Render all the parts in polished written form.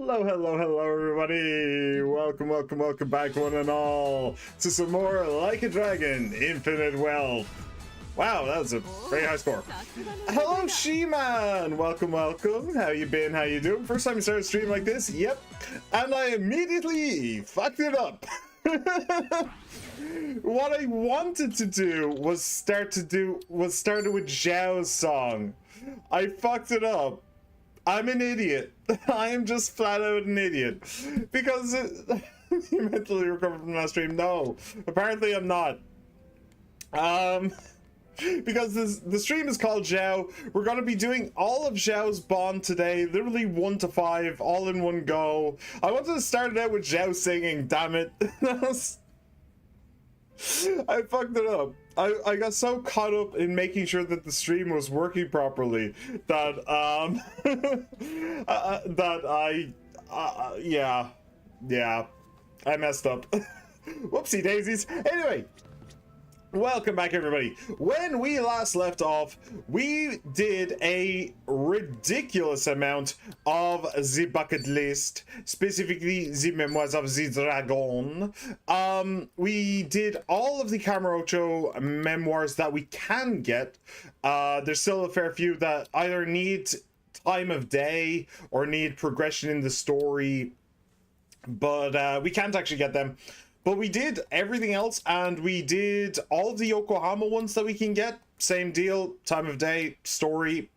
Hello, everybody! Welcome back, one and all, to some more Like a Dragon Infinite Wealth. Wow, that was a very high score. Hello, She-Man! Welcome. How you been? How you doing? First time you started a stream like this? Yep. And I immediately fucked it up. What I wanted to do was started with Zhao's song. I fucked it up. I'm an idiot. I am just flat out an idiot. Because you mentally recovered from last stream? No, apparently I'm not. Because the stream is called Zhao. We're going to be doing all of Zhao's Bond today, literally 1 to 5, all in one go. I wanted to start it out with Zhao singing, damn it. I fucked it up. I got so caught up in making sure that the stream was working properly that yeah, I messed up. Whoopsie daisies. Anyway, welcome back, everybody. When we last left off, we did a ridiculous amount of the bucket list, specifically the Memoirs of the Dragon. We did all of the Kamurocho memoirs that we can get. There's still a fair few that either need time of day or need progression in the story, but we can't actually get them. But we did everything else, and we did all of the Yokohama ones that we can get. Same deal, time of day, story.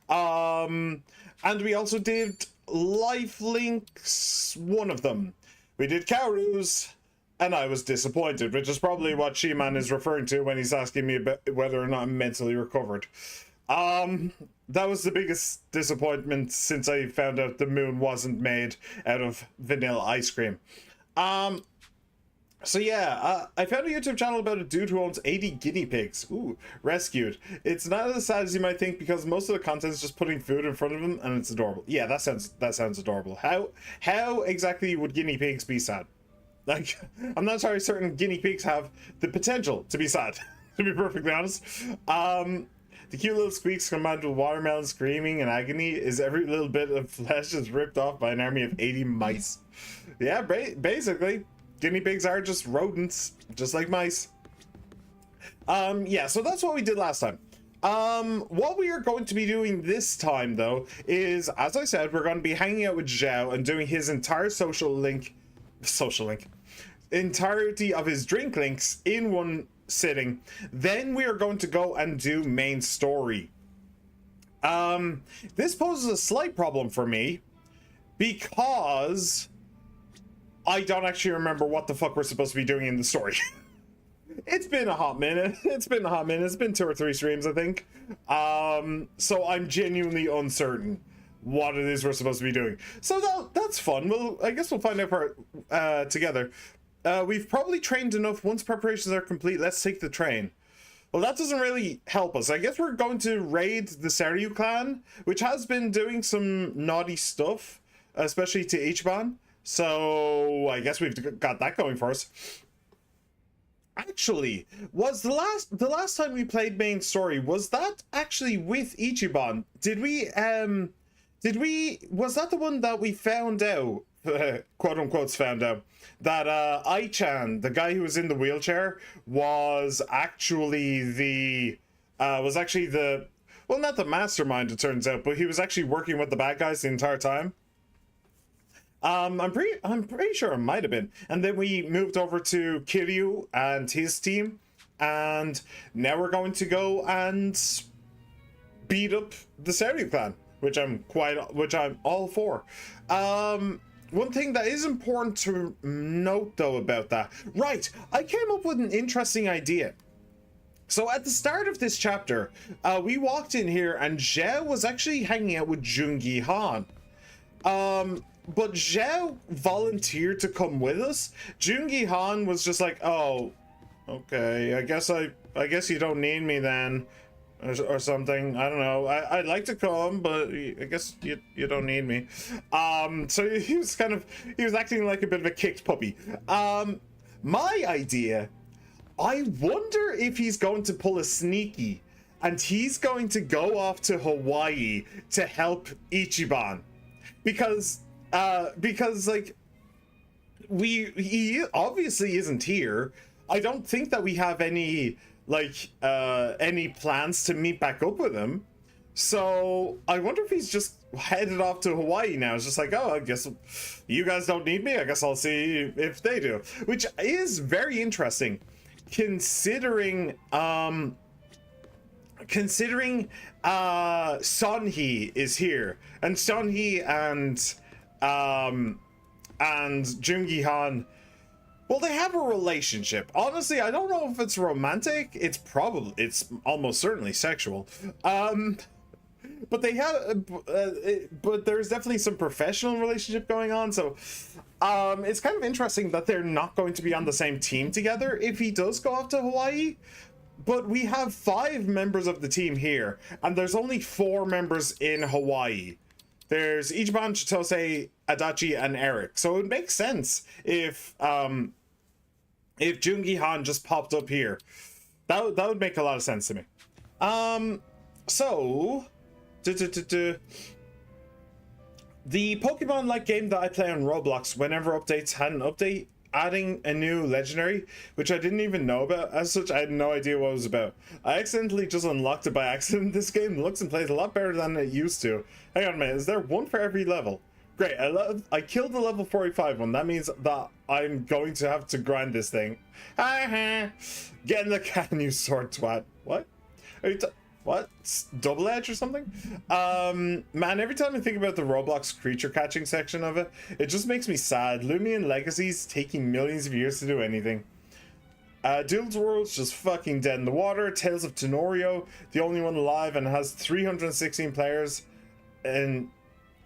And we also did Lifelinks, one of them. We did Kaoru's, and I was disappointed, which is probably what She-Man is referring to when he's asking me about whether or not I'm mentally recovered. That was the biggest disappointment since I found out the moon wasn't made out of vanilla ice cream. So yeah, I found a YouTube channel about a dude who owns 80 guinea pigs. Ooh, rescued. It's not as sad as you might think because most of the content is just putting food in front of him, and it's adorable. Yeah, that sounds adorable. How exactly would guinea pigs be sad? Like, I'm not sorry, certain guinea pigs have the potential to be sad, to be perfectly honest. The cute little squeaks combined with watermelon screaming in agony is every little bit of flesh is ripped off by an army of 80 mice. Yeah, basically. Guinea pigs are just rodents, just like mice. Yeah, so that's what we did last time. What we are going to be doing this time, though, is, as I said, we're going to be hanging out with Zhao and doing his entire entirety of his drink links in one sitting. Then we are going to go and do main story. This poses a slight problem for me because I don't actually remember what the fuck we're supposed to be doing in the story. It's been a hot minute. It's been 2 or 3 streams, I think. So I'm genuinely uncertain what it is we're supposed to be doing. So that's fun. I guess we'll find out together. We've probably trained enough. Once preparations are complete, let's take the train. Well, that doesn't really help us. I guess we're going to raid the Seiryu clan, which has been doing some naughty stuff, especially to Ichiban. So I guess we've got that going for us. Actually, was the last time we played main story, was that actually with Ichiban? Was that the one that we found out, quote unquote found out, that Ai-chan, the guy who was in the wheelchair, was actually well, not the mastermind, it turns out, but he was actually working with the bad guys the entire time? I'm pretty sure it might have been. And then we moved over to Kiryu and his team, and now we're going to go and beat up the Seiryu clan, which I'm all for. One thing that is important to note though about that, right, I came up with an interesting idea. So at the start of this chapter, we walked in here and Zhao was actually hanging out with Jungi Han. But Zhao volunteered to come with us. Jungi Han was just like, oh, okay, I guess you don't need me then, or something. I don't know. I'd like to come, but I guess you don't need me. So he was acting like a bit of a kicked puppy. My idea, I wonder if he's going to pull a sneaky, and he's going to go off to Hawaii to help Ichiban. Because Because like he obviously isn't here. I don't think that we have any like any plans to meet back up with him. So I wonder if he's just headed off to Hawaii now. It's just like, oh, I guess you guys don't need me. I guess I'll see if they do, which is very interesting, considering Sunhee is here, and Sunhee and Jungi Han, well, they have a relationship. Honestly, I don't know if it's romantic. It's almost certainly sexual. But they have, but there's definitely some professional relationship going on. So, it's kind of interesting that they're not going to be on the same team together if he does go off to Hawaii. But we have 5 members of the team here, and there's only 4 members in Hawaii. There's Ichiban, Chitose, Adachi, and Eric. So it makes sense if Jungi Han just popped up here. That would make a lot of sense to me. So the Pokemon-like game that I play on Roblox, whenever updates had an update adding a new legendary, which I didn't even know about. As such, I had no idea what it was about. I accidentally just unlocked it by accident. This game looks and plays a lot better than it used to. Hang on a minute, is there one for every level? Great, I killed the level 45 one. That means that I'm going to have to grind this thing. Get in the can, you sword twat. What? Are you what? Double edge or something? Man, every time I think about the Roblox creature catching section of it, it just makes me sad. Lumion Legacy's taking millions of years to do anything. Duel's World's just fucking dead in the water. Tales of Tenorio, the only one alive and has 316 players. And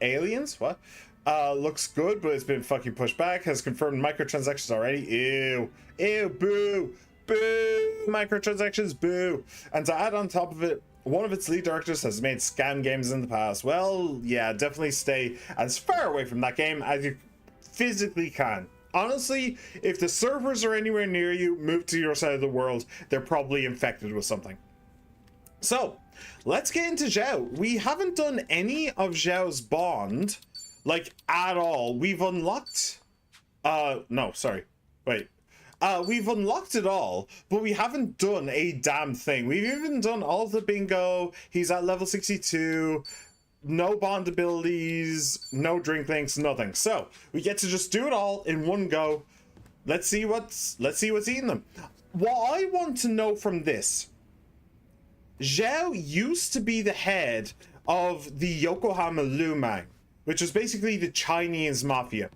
Aliens? What? Looks good, but it's been fucking pushed back. Has confirmed microtransactions already. Ew. Ew, boo. Boo. Microtransactions, boo. And to add on top of it, one of its lead directors has made scam games in the past. Well, yeah, definitely stay as far away from that game as you physically can. Honestly, if the servers are anywhere near you, move to your side of the world. They're probably infected with something. So, let's get into Zhao. We haven't done any of Zhao's bond, like, at all. We've unlocked... no, sorry. Wait. We've unlocked it all, but we haven't done a damn thing. We've even done all of the bingo. He's at level 62. No bond abilities, no drink links, nothing. So we get to just do it all in one go. Let's see what's eating them. What I want to know from this, Zhao used to be the head of the Yokohama Lumang, which was basically the Chinese mafia.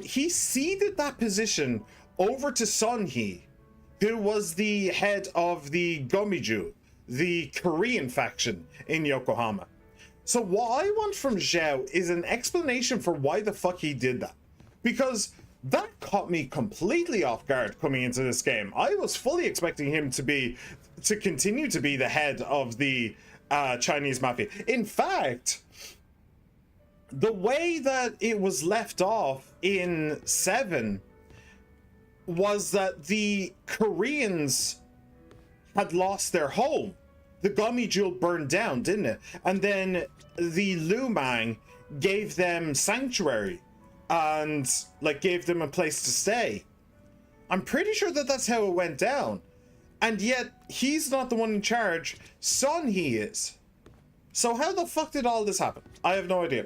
He ceded that position over to Sunhee, who was the head of the Gomiju, the Korean faction in Yokohama. So what I want from Zhao is an explanation for why the fuck he did that. Because that caught me completely off guard coming into this game. I was fully expecting him to continue to be the head of the Chinese mafia. In fact, the way that it was left off in 7 was that the Koreans had lost their home. The Gummy Jewel burned down, didn't it? And then the Lumang gave them sanctuary and like gave them a place to stay. I'm pretty sure that that's how it went down. And yet he's not the one in charge. Sunhee is. So how the fuck did all this happen? I have no idea.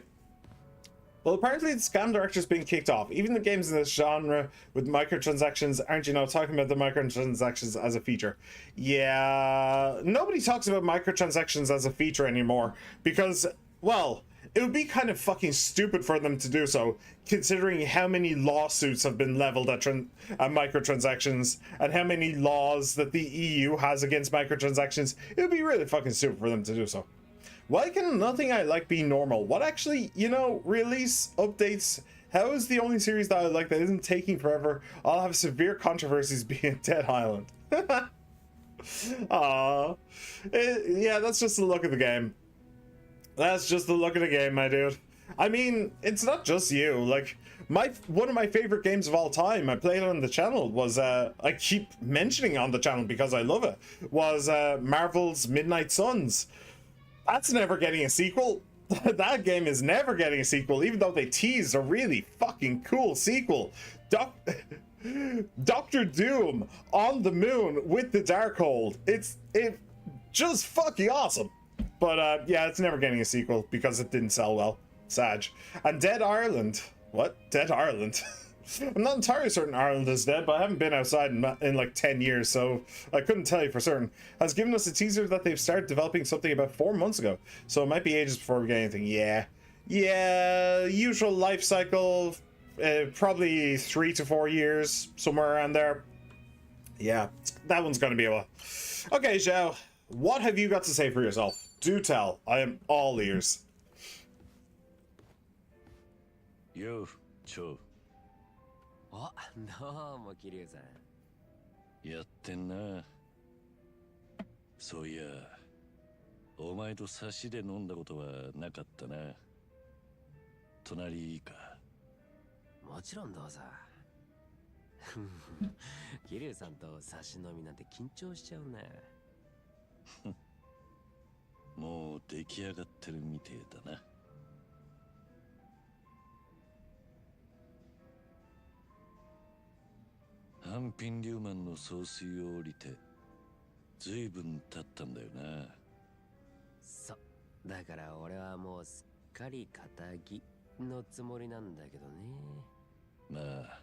Well, apparently the scam director's been kicked off. Even the games in this genre with microtransactions aren't, you know, talking about the microtransactions as a feature. Yeah, nobody talks about microtransactions as a feature anymore because, well, it would be kind of fucking stupid for them to do so, considering how many lawsuits have been leveled at microtransactions and how many laws that the EU has against microtransactions. It would be really fucking stupid for them to do so. Why can nothing I like be normal? What actually, you know, release updates? How is the only series that I like that isn't taking forever? I'll have severe controversies being Dead Island. Aww. Yeah, that's just the look of the game. That's just the look of the game, my dude. I mean, it's not just you. Like, one of my favorite games of all time, I played on the channel, was, I keep mentioning on the channel because I love it, was Marvel's Midnight Suns. That's never getting a sequel. That game is never getting a sequel, even though they teased a really fucking cool sequel. Doctor Doom on the moon with the Darkhold. It just fucking awesome. But yeah, it's never getting a sequel because it didn't sell well. Sag. And Dead Ireland. What? Dead Ireland? I'm not entirely certain Ireland is dead, but I haven't been outside in like 10 years, so I couldn't tell you for certain. Has given us a teaser that they've started developing something about 4 months ago, so it might be ages before we get anything. Yeah, usual life cycle, probably 3 to 4 years, somewhere around there. Yeah, that one's gonna be a while. Okay, Zhao, what have you got to say for yourself? Do tell. I am all ears. Yo, Cho. あ、どうも桐生さん。やってんな。そういや、お前と差しで飲んだことはなかったな。隣いいか。もちろんどうぞ。桐生さんと差し飲みなんて緊張しちゃうね。もう出来上がってるみてえだな。半品リューマンの総帥を降りてずいぶん経ったんだよな。そうだから俺はもうすっかり仇のつもりなんだけどね。まあ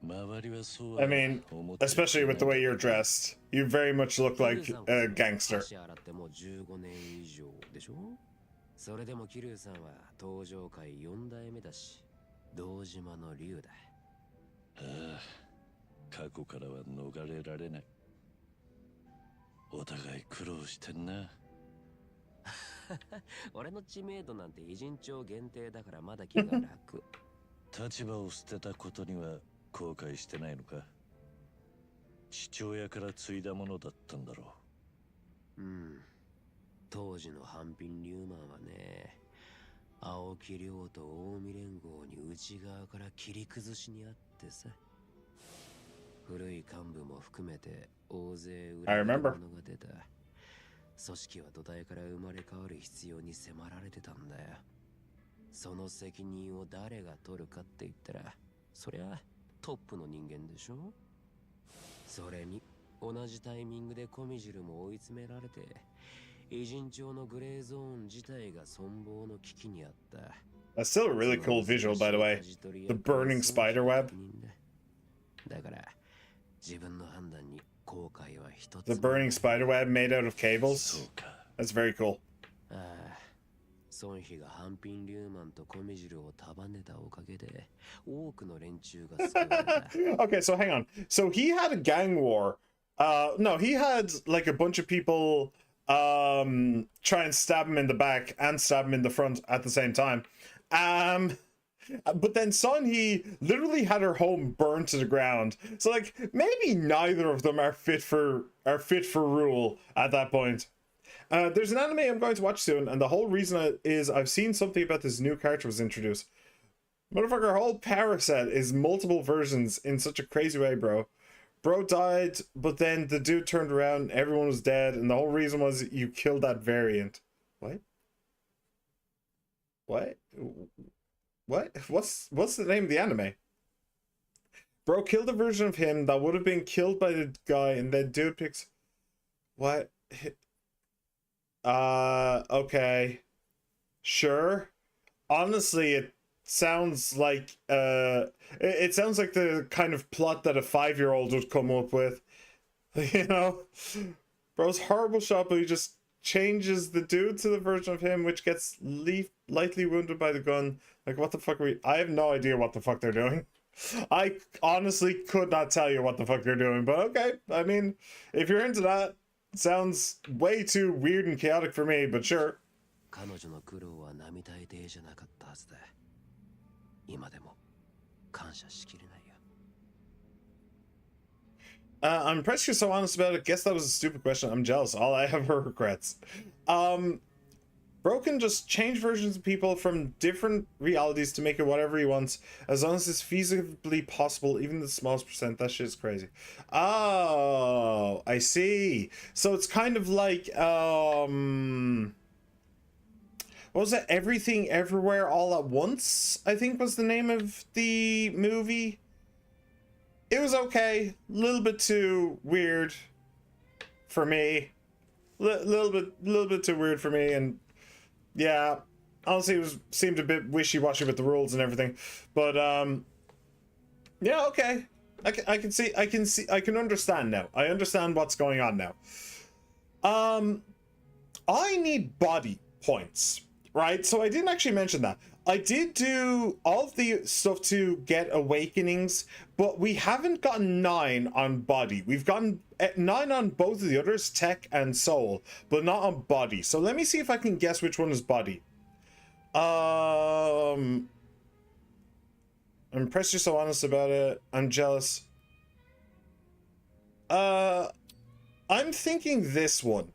周りはそうは I mean, especially with the way you're dressed, you very much look like a gangster. 足洗ってもう15年以上でしょ。それでも桐生さんは登場界4代目だし、堂島の竜だ。ああ、過去からは逃れられない。お互い苦労してんな。俺の知名度なんて偉人帳限定だからまだ気が楽。立場を捨てたことには後悔してないのか。父親から継いだものだったんだろう。うん。当時の半品リューマンはね、青木亮と近江連合に内側から切り崩しにあってさ。古い幹部も含めて大勢裏切り者が出た。組織は土台から生まれ変わる必要に迫られてたんだよ。その責任を誰が取るかって言ったら、そりゃトップの人間でしょ。それに同じタイミングでコミジルも追い詰められて、偉人帳のグレーゾーン自体が存亡の危機にあった。That's still a really cool visual, by the way. The burning spider web. だから自分の判断に後悔は一つ。The burning spider web made out of cables. That's very cool. ああ、孫妃が半品リューマンとコミジルを束ねたおかげで多くの連中が救われた。Okay, so hang on. So he had a gang war. No, he had like a bunch of people try and stab him in the back and stab him in the front at the same time. But then Sun, he literally had her home burned to the ground. So like maybe neither of them are fit for rule at that point. There's an anime I'm going to watch soon, and the whole reason is I've seen something about this new character was introduced. Motherfucker, her whole power set is multiple versions in such a crazy way, bro. Bro died, but then the dude turned around, everyone was dead, and the whole reason was you killed that variant. What? What? What? What's the name of the anime? Bro killed a version of him that would have been killed by the guy, and then dude picks... What? Okay. Sure. Honestly, it sounds like it sounds like the kind of plot that a 5-year-old would come up with. You know? Bro's horrible shot, but he just changes the dude to the version of him which gets lightly wounded by the gun. Like, what the fuck are we... I have no idea what the fuck they're doing. I honestly could not tell you what the fuck they're doing, but okay. I mean, if you're into that, it sounds way too weird and chaotic for me, but sure. 彼女の苦労は並大抵じゃなかったはずだ。今でも感謝しきれないよ。I'm impressed you're so honest about it. Guess that was a stupid question. I'm jealous. All I have are regrets. Bro can just change versions of people from different realities to make it whatever he wants, as long as it's feasibly possible, even the smallest percent. That shit is crazy. Oh, I see. So it's kind of like what was it? Everything Everywhere All at Once, I think was the name of the movie. It was okay. A little bit too weird for me. Little bit too weird for me, and yeah, honestly, seemed a bit wishy-washy with the rules and everything. But yeah, okay. I can understand now. I understand what's going on now. I need body points, right? So I didn't actually mention that. I did do all of the stuff to get awakenings, but we haven't gotten 9 on body. We've gotten 9 on both of the others, tech and soul, but not on body. So let me see if I can guess which one is body. I'm impressed you're so honest about it. I'm jealous. I'm thinking this one.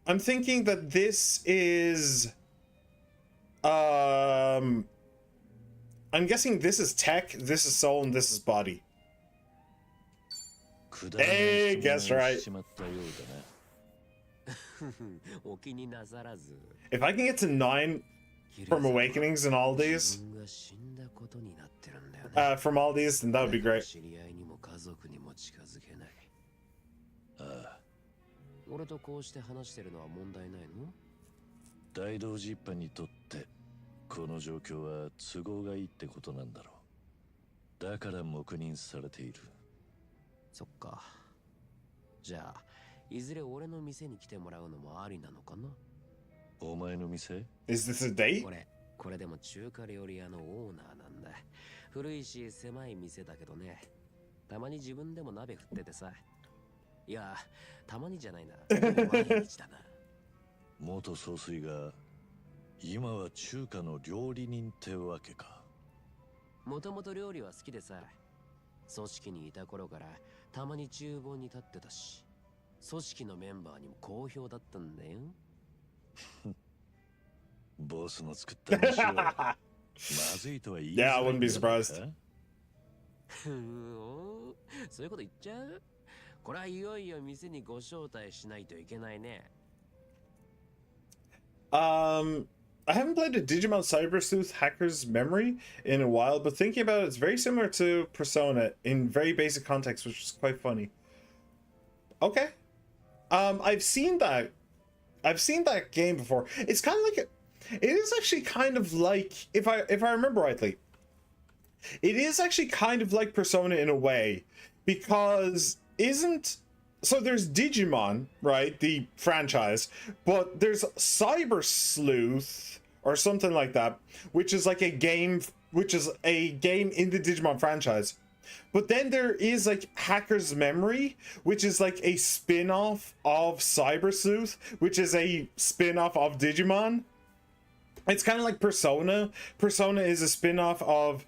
I'm thinking that this is I'm guessing this is tech, this is soul, and this is body. Hey, guess right. If I can get to 9 from awakenings in all these, from all these, then that would be great. 俺とこうして話してるのは問題ないの？大道寺一派にとってこの状況は都合がいいってことなんだろう。だから黙認されている。そっか。じゃあいずれ俺の店に来てもらうのもありなのかな？お前の店？ Is this a date? これでも中華料理屋のオーナーなんだ。古いし狭い店だけどね。たまに自分でも鍋振っててさ。いや、たまにじゃないな。毎日だな。元総帥が今は中華の料理人ってわけか。もともと料理は好きでさ、組織にいた頃からたまに厨房に立ってたし、組織のメンバーにも好評だったんだよ。ボスの作った飯はまずいとは言いづらい。Yeah, I wouldn't be surprised. そういうこと言っちゃう？これはいよいよ店にご招待しないといけないね。I haven't played a Digimon Cyber Sleuth Hacker's Memory in a while, but thinking about it, it's very similar to Persona in very basic context, which is quite funny. Okay. I've seen that game before. It's kind of like it is actually kind of like, if I remember rightly, it is actually kind of like Persona in a way, because so there's Digimon, right, the franchise, but there's Cyber Sleuth or something like that, which is like a game in the Digimon franchise. But then there is like Hacker's Memory, which is like a spin-off of Cyber Sleuth, which is a spin-off of Digimon. It's kind of like Persona. Persona is a spin-off of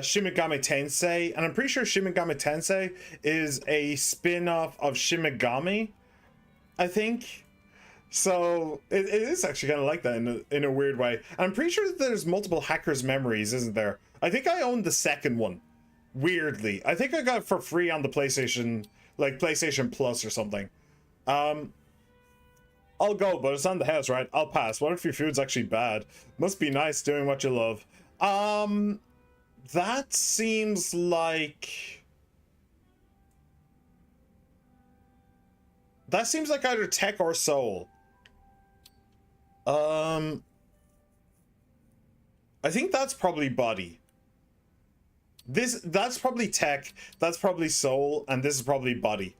Shin Megami Tensei, and I'm pretty sure Shin Megami Tensei is a spin-off of Shin Megami, I think. So it is actually kind of like that in a weird way. And I'm pretty sure that there's multiple Hacker's Memories, isn't there? I think I own the second one, weirdly. I think I got it for free on the PlayStation, like PlayStation Plus or something. I'll go, but it's on the house, right? I'll pass. What if your food's actually bad? Must be nice doing what you love. That seems like either tech or soul. I think that's probably body. That's probably tech, that's probably soul, and this is probably body.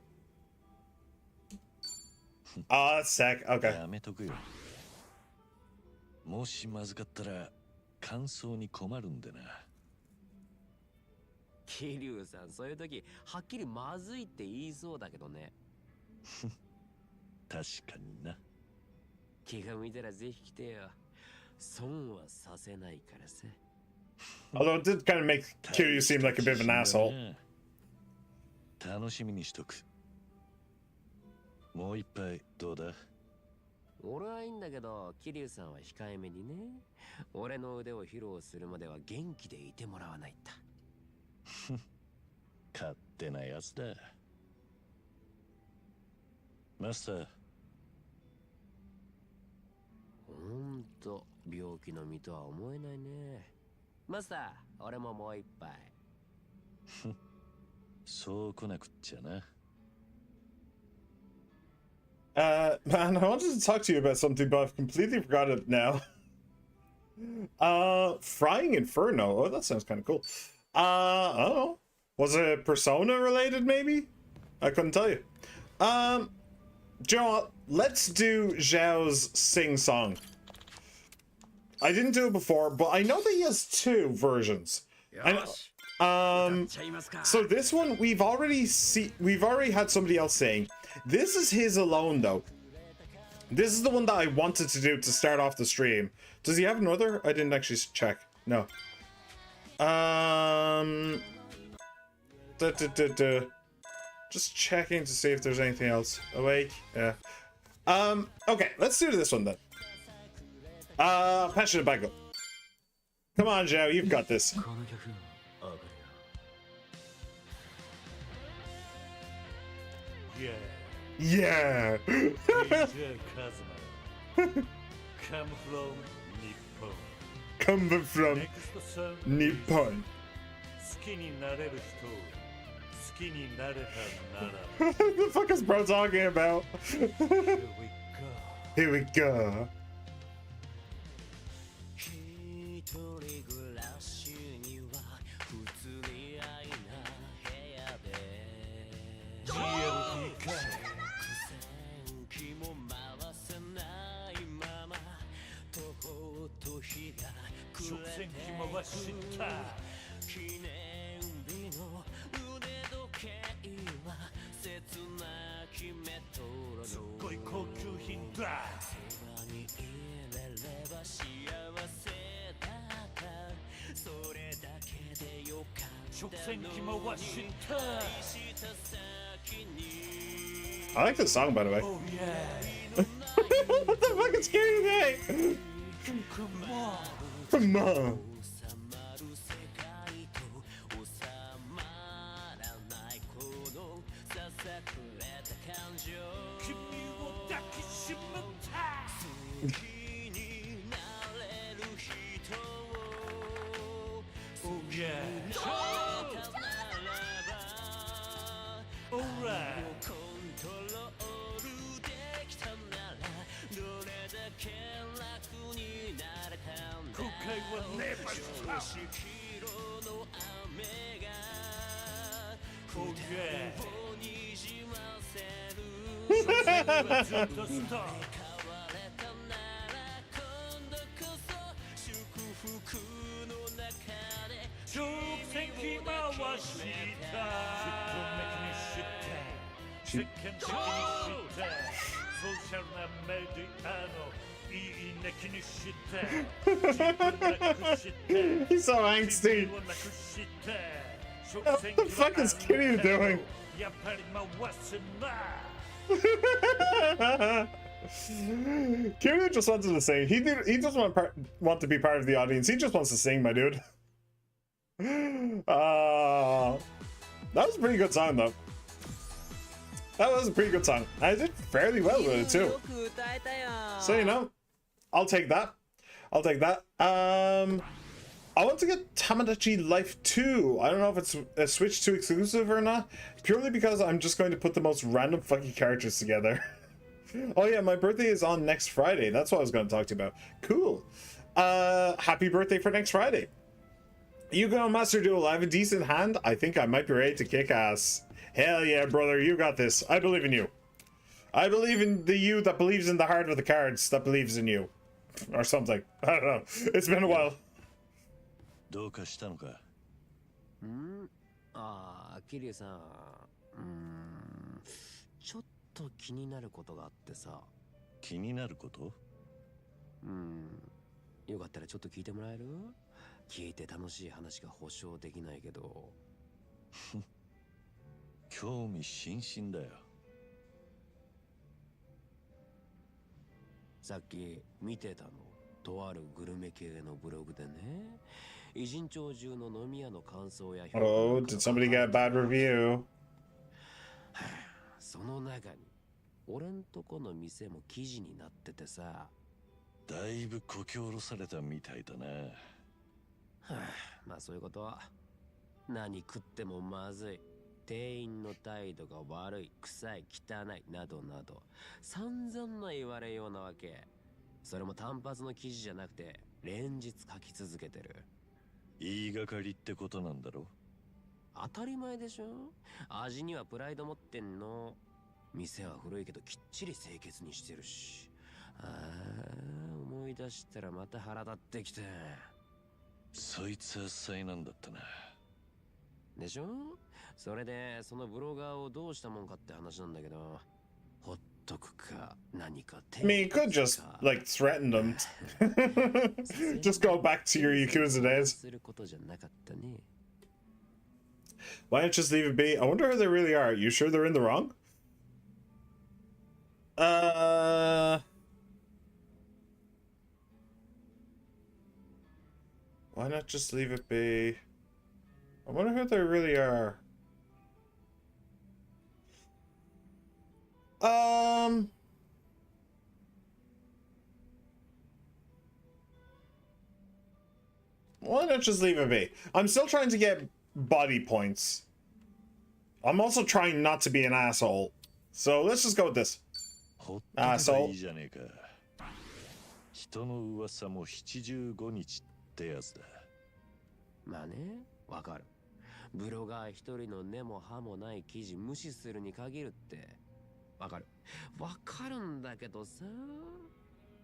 That's tech. Okay. やめとくよ。もしまずかったら感想に困るんでな。桐生さん、そういう時はっきりまずいって言いそうだけどね。確かにな。気が向いたらぜひ来てよ。損はさせないからさ。Although it did kind of make Kiryu seem like a bit of an asshole. 楽しみにしとく。もう一杯どうだ？俺はいいんだけど、桐生さんは控えめにね。俺の腕を披露するまでは元気でいてもらわないと。勝手なやつだ。マスター。んと病気の身とは思えないね。マスター、俺ももう一杯。そう来なくっちゃな。Man, I wanted to talk to you about something, but I've completely forgot it now. Frying Inferno. Oh, that sounds kind of cool. I don't know. Was it Persona related, maybe? I couldn't tell you. Joe, let's do Zhao's sing song. I didn't do it before, but I know that he has two versions. So this one we've already had somebody else saying. This is his alone though. This is the one that I wanted to do to start off the stream. Does he have another? I didn't actually check. No. Just checking to see if there's anything else. Awake? Yeah. Okay, let's do this one then. Passionate Bagel. Come on, Zhao, you've got this. Yeah. Come from Nippon. Come from Nippon. What the fuck is bro talking about? Here we go. I like this song, by the way. Oh, yeah. What the fucking scary thing? Come on. Come on. Oh, yeah. All right. 後悔はネバースタップ。Oh yeah. ずっとストップ。直線回した。世間的に知ったソーシャルなメディアの He's so angsty. What the fuck is Kitty doing? Kitty just wanted to sing. He doesn't want to be part of the audience. He just wants to sing, my dude. That was a pretty good song, though. That was a pretty good song. I did fairly well with it, too. So, you know, I'll take that. I'll take that. I want to get Tamagotchi Life 2. I don't know if it's a Switch 2 exclusive or not. Purely because I'm just going to put the most random fucking characters together. Oh yeah, my birthday is on next Friday. That's what I was going to talk to you about. Cool. Happy birthday for next Friday. You go, Master Duel. I have a decent hand. I think I might be ready to kick ass. Hell yeah, brother. You got this. I believe in you. I believe in the you that believes in the heart of the cards that believes in you. Or something. I don't know. It's been a while. どうかしたのか。ああ、キリュウさん。ちょっと気になることがあってさ。気になること？よかったらちょっと聞いてもらえる？聞いて楽しい話が保証できないけど。興味津々だよ。さっき見てたの。とあるグルメ系のブログでね。偉人町中の飲み屋の感想や評価。Oh, did somebody get a bad review? その中に俺んとこの店も記事になっててさ。だいぶこき下ろされたみたいだな。はあ、まあそういうことは。何食ってもまずい。店員の態度が悪い、臭い、汚い、などなど、散々な言われようなわけ。それも単発の記事じゃなくて、連日書き続けてる。言いがかりってことなんだろ。当たり前でしょ。味にはプライド持ってんの。店は古いけどきっちり清潔にしてるし。ああ、思い出したらまた腹立ってきた。そいつは災難だったな。でしょ。それでそのブロガーをどうしたもんかって話なんだけど、ほっとくか何か I mean, you could just like threaten them. Just go back to your Yakuza days. することじゃなかったね。Why not just leave it be? I wonder who they really are. You sure they're in the wrong? Why not just leave it be? I wonder who they really are. Why not just leave it be? I'm still trying to get body points. I'm also trying not to be an asshole. So let's just go with this. ほっとけばいいじゃねえか。人の噂も75日ってやつだ。まあね、わかる。ブロガー一人の根も葉もない記事無視するに限るってわかる。わかるんだけどさ、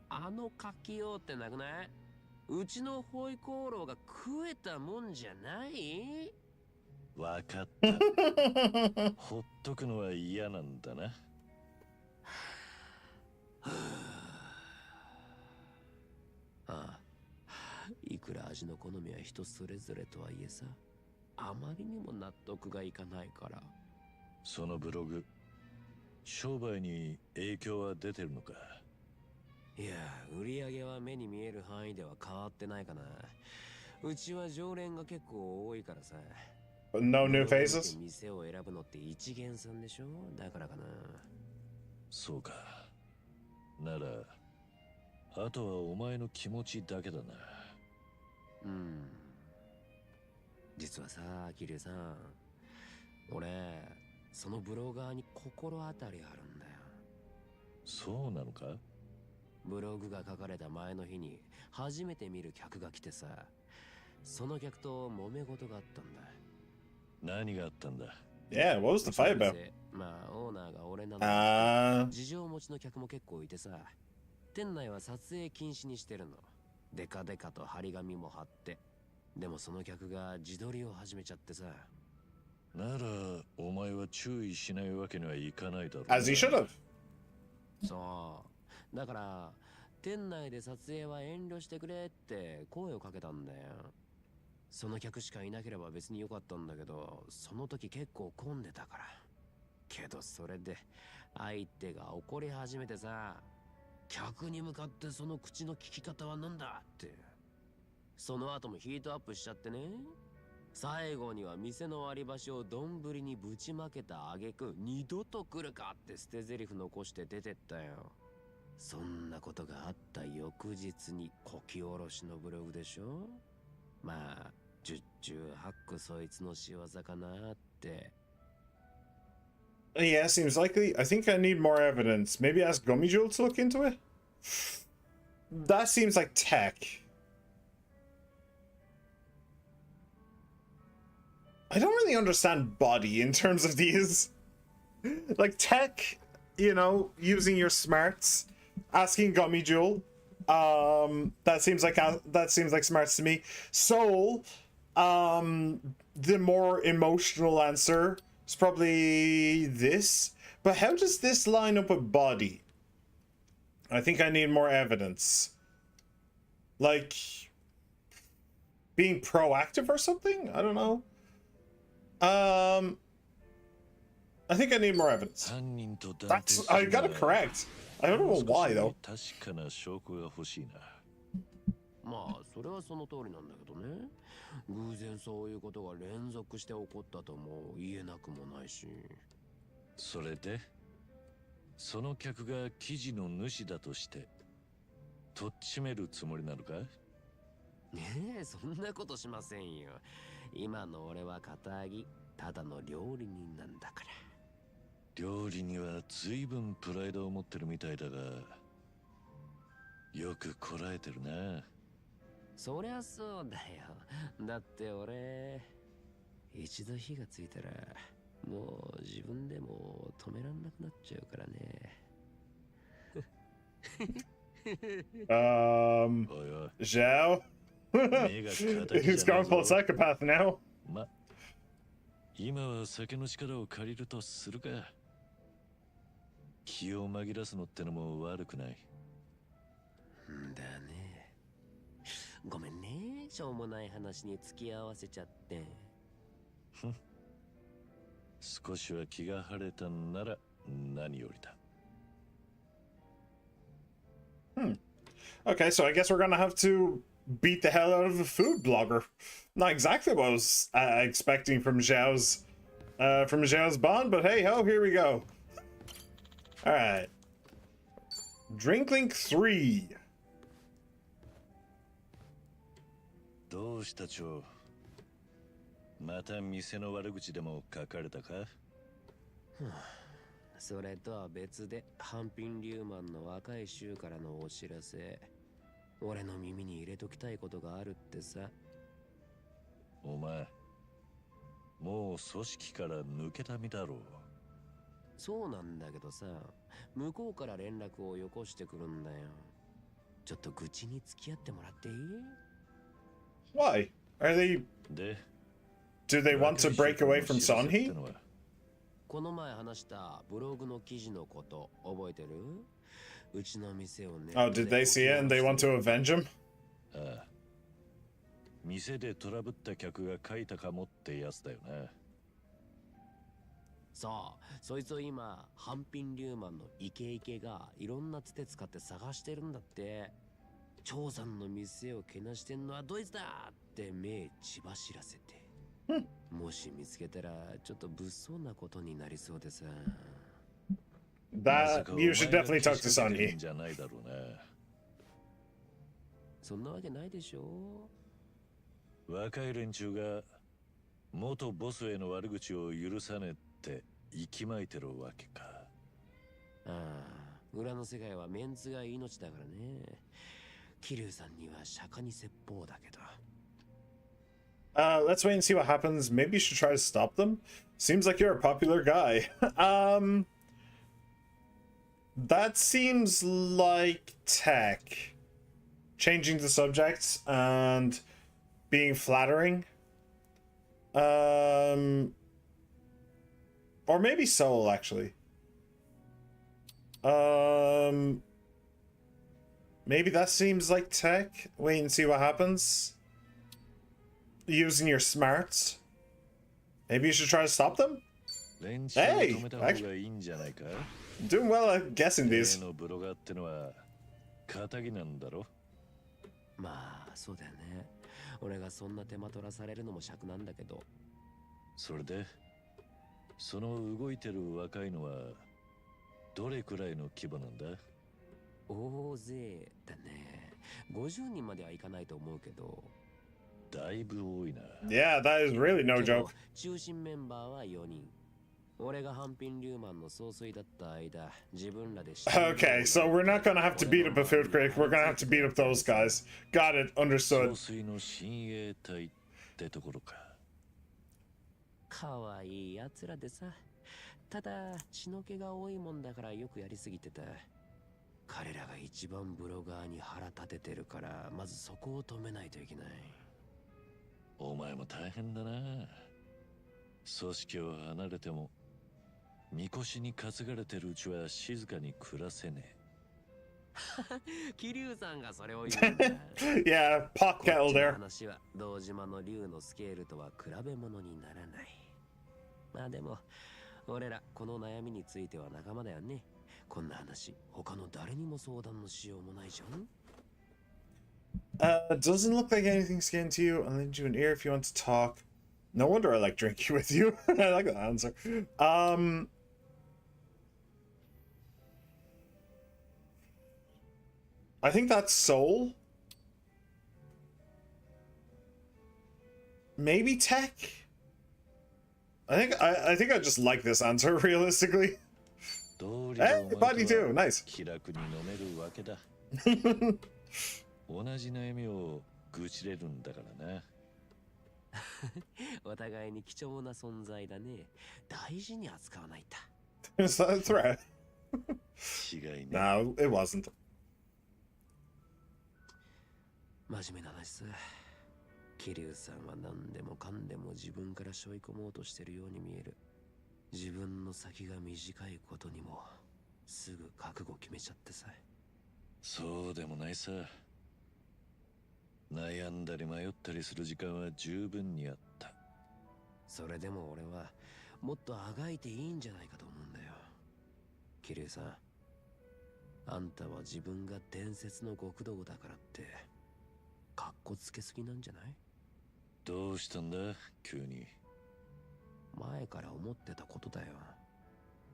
あの書きようってなくない？うちのホイコーローが食えたもんじゃない？わかった。ほっとくのは嫌なんだな。ああ、いくら味の好みは人それぞれとはいえさ、あまりにも納得がいかないから。そのブログ、商売に影響は出てるのか？いや、売り上げは目に見える範囲では変わってないかな。うちは常連が結構多いからさ。No new faces? 店を選ぶのって一元さんでしょ。だからかな。そうか。なら、あとはお前の気持ちだけだな。うん。実はさ、桐生さん、俺、そのブロガーに心当たりあるんだよ。そうなのか？ブログが書かれた前の日に初めて見る客が来てさ、その客と揉め事があったんだ。何があったんだ？ Yeah, what was the fight about? まあオーナーが俺なんだ。事情持ちの客も結構いてさ、店内は撮影禁止にしてるの。デカデカと張り紙も貼って。でもその客が自撮りを始めちゃってさ。ならお前は注意しないわけにはいかないだろうな。As he should have. そうだから店内で撮影は遠慮してくれって声をかけたんだよ。その客しかいなければ別によかったんだけど、その時結構混んでたから。けどそれで相手が怒り始めてさ、客に向かってその口の利き方はなんだって。その後もヒートアップしちゃってね。最後には店の割り箸を丼にぶちまけた挙句、二度と来るかって捨て台詞残して出てったよ。そんなことがあった翌日にこき下ろしのブログでしょ。まあ十中八九そいつの仕業かなって。Yeah, seems likely. I think I need more evidence. Maybe ask Gummy Jewel to look into it? That seems like tech. I don't really understand body in terms of these. Like tech, you know, using your smarts, asking Gummy Jewel. That seems like smarts to me. Soul, the more emotional answer is probably this. But how does this line up with body? I think I need more evidence. Like being proactive or something? I don't know. I think I need more evidence. That's I got it correct. I don't know why though. 確かな証拠が欲しいな。まあそれはその通りなんだけどね。偶然そういうことが連続して起こったとも言えなくもないし。それでその客が記事の主だとしてとっちめるつもりなのか？ねえ、そんなことしませんよ。今の俺は堅気、ただの料理人なんだから。料理には随分プライドを持ってるみたいだが、よくこらえてるな。そりゃそうだよ。だって俺、一度火がついたら、もう自分でも止めらんなくなっちゃうからね。おいおい、 Zhao? 目が敵 He's じゃね gone え full ぞ。 psychopath now. ま、今は酒の力を借りるとするか。気を紛らすのってのも悪くない。んだね。ごめんね、しょうもない話に付き合わせちゃって。少しは気が晴れたんなら何よりだ。Okay, so I guess we're gonna have to beat the hell out of a food blogger. Not exactly what I was expecting from Zhao's bond, but hey ho, here we go. All right, Drink Link 3. どうしたチョウ。また店の悪口でも書かれたか？それとは別で、ハンピン・リューマンの若い衆からのお知らせ。俺の耳に入れときたいことがあるってさ。お前、もう組織から抜けた身だろう。そうなんだけどさ、向こうから連絡をよこしてくるんだよ。ちょっと愚痴に付き合ってもらっていい？ Why? Are they? で、 Do they want to break away from Sonhee? この前話したブログの記事のこと覚えてる？うちの店をね。Oh, did they see it and they want to avenge him? ああ、店でトラブった客が書いたかもってやつだよな。そう、そいつを今、ハンピン・リューマンのイケイケがいろんなつて使って探してるんだって。長山の店をけなしてんのはドイツだって目血走らせて。もし見つけたらちょっと物騒なことになりそうでさ。That you should definitely talk to Sonhee. じゃないだろうな。そんなわけないでしょ。若い連中が元ボスへの悪口を許さねって息巻いてるわけか。ああ、裏の世界はメンツが命だからね。桐生さんには釈迦に説法だけど。Let's wait and see what happens. Maybe you should try to stop them. Seems like you're a popular guy. That seems like tech. Changing the subjects and being flattering. Or maybe Soul, actually. Maybe that seems like tech. Wait and see what happens. Using your smarts. Maybe you should try to stop them? Hey! Doing well at guessing these. まあそうだよね。俺がそんな手間取らされるのも尺なんだけど。それで、その動いてる若いのはどれくらいの規模なんだ？大勢だね。50人まではいかないと思うけど。だいぶ多いな。Yeah, that is really no joke. 中心メンバーは4人。俺がハンピン・リューマンの総帥だった間、自分らで。Okay, so we're not gonna have to beat up a food critic. We're gonna have to beat up those guys. Got it. Understood. 総帥の親衛隊ってところか。かわいいやつらでさ。ただ血の気が多いもんだからよくやりすぎてた。彼らが一番ブロガーに腹立ててるから、まずそこを止めないといけない。お前も大変だな。組織を離れてもみこしに担がれてるうちは静かに暮らせねえ。桐生さんがそれを言うんだ。Yeah, pot kettle there. 話は堂島の竜のスケールとは比べ物にならない。まあでも俺らこの悩みについては仲間だよね。こんな話他の誰にも相談のしようもないじゃん。Doesn't look like anything's getting to you. I'll lend you an ear if you want to talk. No wonder I like drinking with you. I like that answer. I think that's Soul. Maybe Tech. I think I just like this answer realistically. Hey, body too. Nice. 気楽に飲めるわけだ。同じ悩みを愚痴れるんだからな。お互いに貴重な存在だね。大事に扱わないんだ。Is that a threat? 違いね。No, it wasn't. 真面目な話さ。桐生さんは何でもかんでも自分から背負い込もうとしてるように見える。自分の先が短いことにもすぐ覚悟決めちゃってさ。そうでもないさ。悩んだり迷ったりする時間は十分にあった。それでも俺はもっとあがいていいんじゃないかと思うんだよ。桐生さん、あんたは自分が伝説の極道だからってかっこつけすぎなんじゃない？どうしたんだ急に。前から思ってたことだよ。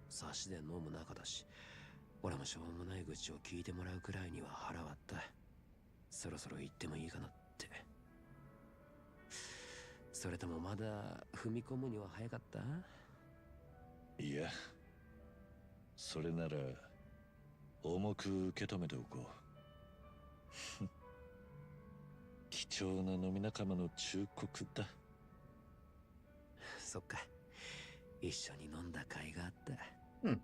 差しで飲む仲だし、俺もしょうもない愚痴を聞いてもらうくらいには腹割った。そろそろ言ってもいいかなって。それともまだ踏み込むには早かった？いや、それなら重く受け止めておこう。貴重な飲み仲間の忠告だ。そっか。一緒に飲んだ甲斐があった。うん。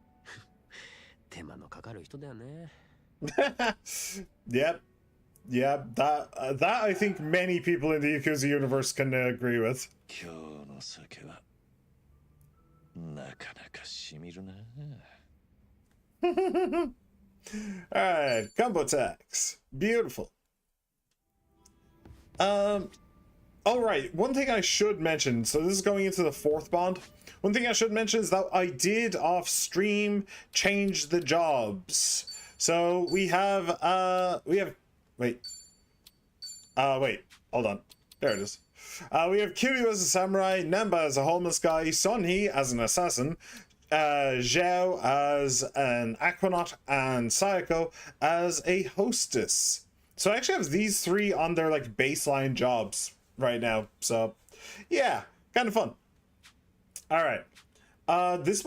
手間のかかる人だよね。Yep. Yep. That I think many people in the Yakuza universe can agree with. 今日の酒はなかなかしみるな。Alright, combo tax. Beautiful. Alright, one thing I should mention, so this is going into the fourth bond. One thing I should mention is that I did off stream change the jobs. So we have wait, hold on. There it is. We have Kiryu as a samurai, Namba as a homeless guy, Sonhee as an assassin, Zhao as an aquanaut, and Sayako as a hostess. So I actually have these three on their like baseline jobs right now. So yeah, kind of fun. All right. This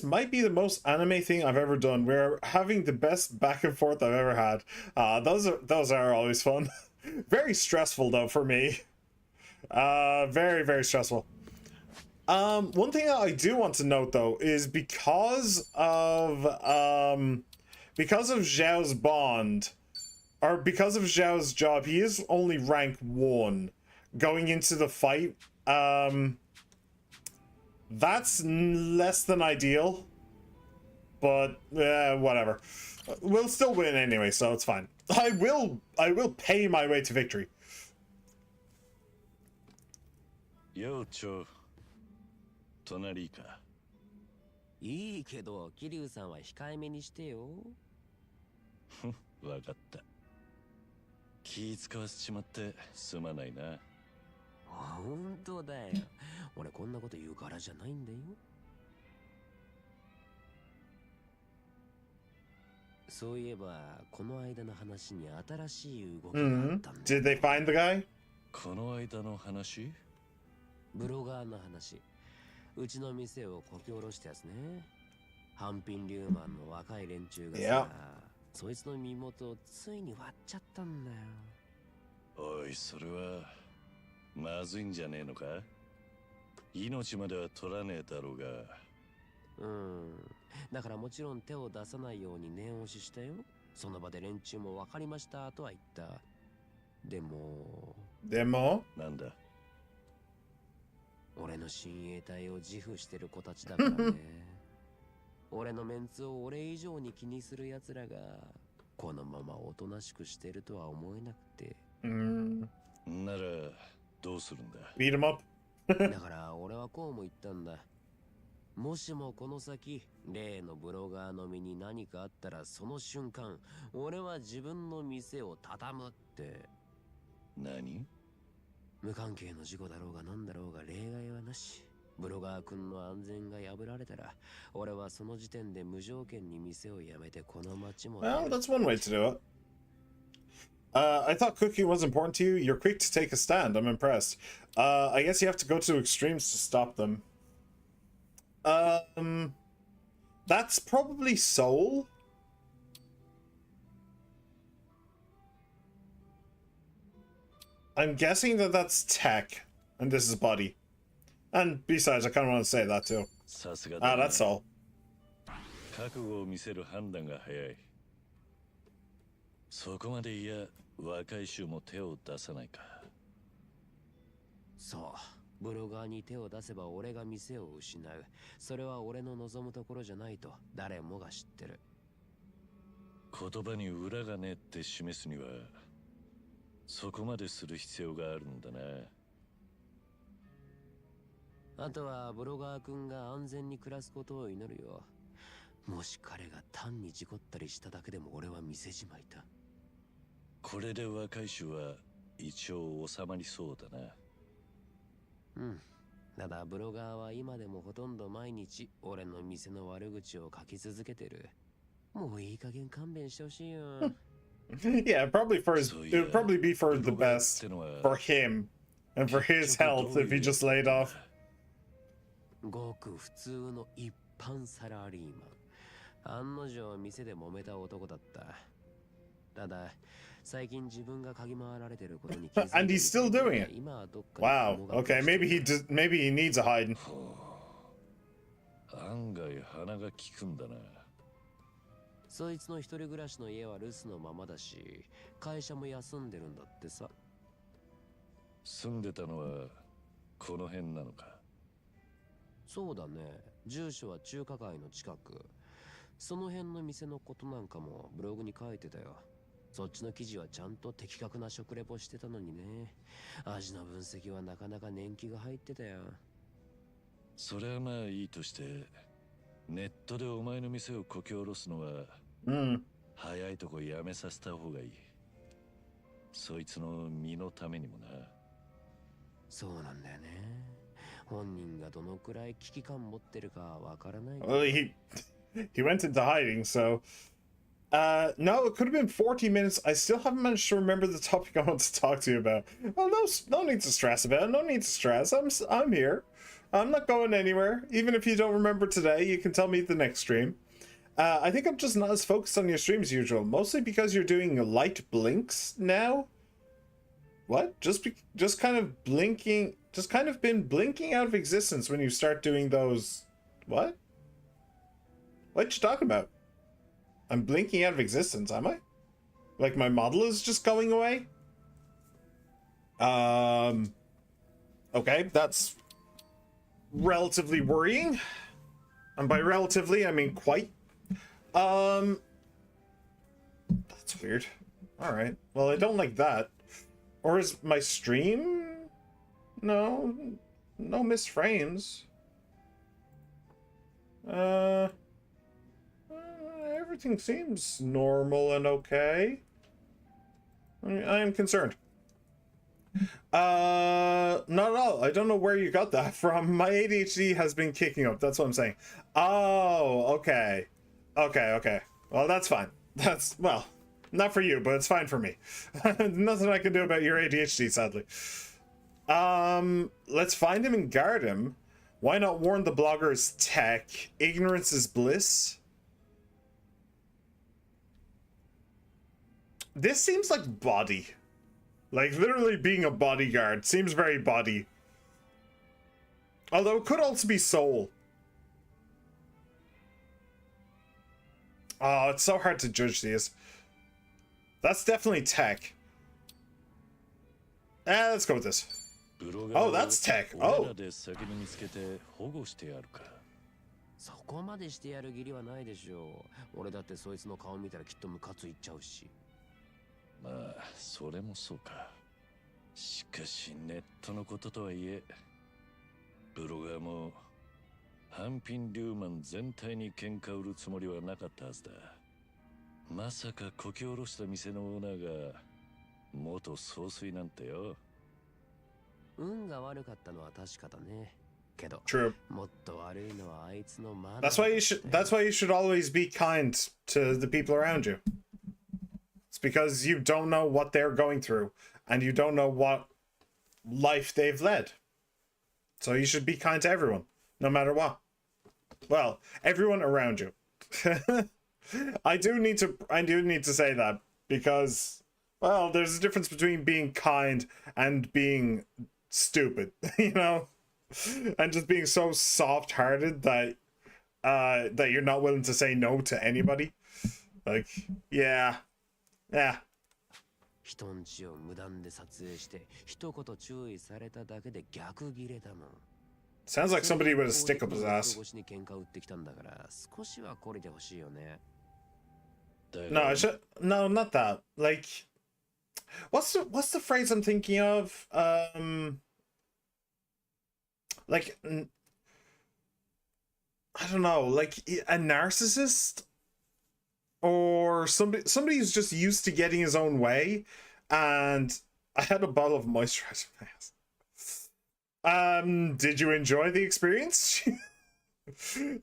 might be the most anime thing I've ever done. We're having the best back and forth I've ever had. Those are always fun. Very stressful though for me. Very, very stressful. One thing that I do want to note though is because of Zhao's bond, or because of Zhao's job, he is only rank 1 going into the fight. That's less than ideal, but whatever. We'll still win anyway, so it's fine. I will pay my way to victory. ようちょ、隣か。いいけど、桐生さんは控えめにしてよ。わかった。気使わせちまってすまないな。本当だよ。俺こんなこと言うからじゃないんだよ。そういえば、この間の話に新しい動きがあったんだ。Did they find the guy? この間の話？ブロガーの話。うちの店をこき下ろしたやつね。ハンピンリューマンの若い連中がさ、そいつの身元をついに割っちゃったんだよ。おい、それはまずいんじゃねえのか？命までは取らねえだろうが。だからもちろん手を出さないように念押ししたよ。その場で連中も分かりましたとは言った。でもなんだ？俺の親衛隊を自負してる子たちだからね。俺のメンツを俺以上に気にする奴らがこのままおとなしくしてるとは思えなくて。ならどうするんだ？ Beat him up. だから俺はこうも言ったんだ。もしもこの先例のブロガーの身に何かあったらその瞬間俺は自分の店を畳むって。何？無関係の事故だろうが何だろうが例外はなし。ブロガー君の安全が破られたら俺はその時点で無条件に店を辞めてこの町も。Well, that's one way to do it. I thought cooking was important to you. You're quick to take a stand. I'm impressed. I guess you have to go to extremes to stop them. That's probably soul. I'm guessing that that's tech, and this is body. And besides, I kind of want to say that too. That's all. 覚悟を見せる判断が早い。そこまでいや、若い衆も手を出さないか。そう、ブロガーに手を出せば俺が店を失う。それは俺の望むところじゃないと誰もが知ってる。言葉に裏がねえって示すには、そこまでする必要があるんだな。あとはブロガー君が安全に暮らすことを祈るよ。もし彼が単に事故ったりしただけでも俺は店じまいだ。これで若い衆は一応収まりそうだな。うん。ただブロガーは今でもほとんど毎日俺の店の悪口を書き続けてる。もういい加減勘弁してほしいよ。Yeah, probably for his. It would probably be for the best for him and for his health if he just laid off. ごく普通の一般サラリーマン。案の定店で揉めた男だった。ただ最近自分が嗅ぎ回られてることに気づいて And he's still doing it. Wow. Okay, maybe he needs a hide. 案外鼻が利くんだな。そいつの一人暮らしの家は留守のままだし、会社も休んでるんだってさ。住んでたのはこの辺なのか。そうだね。住所は中華街の近く。その辺の店のことなんかもブログに書いてたよ。そっちの記事はちゃんと的確な食レポしてたのにね。味の分析はなかなか年季が入ってたよ。それはまあいいとして、ネットでお前の店をこき下ろすのは、早いとこやめさせた方がいい。そいつの身のためにもな。そうなんだよね。本人がどのくらい危機感持ってるかわからない。Well, he went into hiding, so no, it could have been 40 minutes. I still haven't managed to remember the topic I want to talk to you about. Well, no need to stress about it. No need to stress. I'm here. I'm not going anywhere. Even if you don't remember today, you can tell me at the next stream. I think I'm just not as focused on your stream as usual, mostly because you're doing light blinks now. What? Just kind of blinking, just kind of been blinking out of existence when you start doing those. What? What you talking about? I'm blinking out of existence, am I? Like my model is just going away? Okay, that's relatively worrying. And by relatively, I mean quite. That's weird. Alright. Well, I don't like that. Or is my stream? No missed frames. Everything seems normal and okay. I am concerned. Not at all. I don't know where you got that from. My ADHD has been kicking up. That's what I'm saying. Oh, okay. Okay. Well, that's fine. Well, not for you, but it's fine for me. Nothing I can do about your ADHD, sadly. Let's find him and guard him. Why not warn the bloggers tech? Ignorance is bliss. This seems like body. Like, literally being a bodyguard seems very body. Although it could also be soul. Oh, it's so hard to judge these. That's definitely tech. Let's go with this. Oh, that's tech. Oh. そこまでしてやる義理はないでしょう。俺だってそいつの顔見たらきっとムカついちゃうし。まあ、それもそうか。しかしネットのこととはいえ、ブロガーも半品リューマン全体に喧嘩売るつもりはなかったはずだ。まさかこき下ろした店のオーナーが元総帥なんてよ。運が悪かったのは確かだね。けど、True. もっと悪いのはあいつのマナー。That's why you should always be kind to the people around you. That's It's because you don't know what they're going through and you don't know what life they've led. So you should be kind to everyone, no matter what. Well, everyone around you. I do need to say that because, well, there's a difference between being kind and being stupid, you know, and just being so soft-hearted that that you're not willing to say no to anybody. Like, yeah. 人んちを無断で撮影して一言注意されただけで逆ギレだもん。 Sounds like somebody with a stick up his ass. 越しに喧嘩売ってきたんだから少しは懲りてほしいよね。 No, no, not that. Like, what's the phrase I'm thinking of? Like, I don't know, like a narcissist or somebody who's just used to getting his own way. And I had a bottle of moisturizer in my house. Did you enjoy the experience?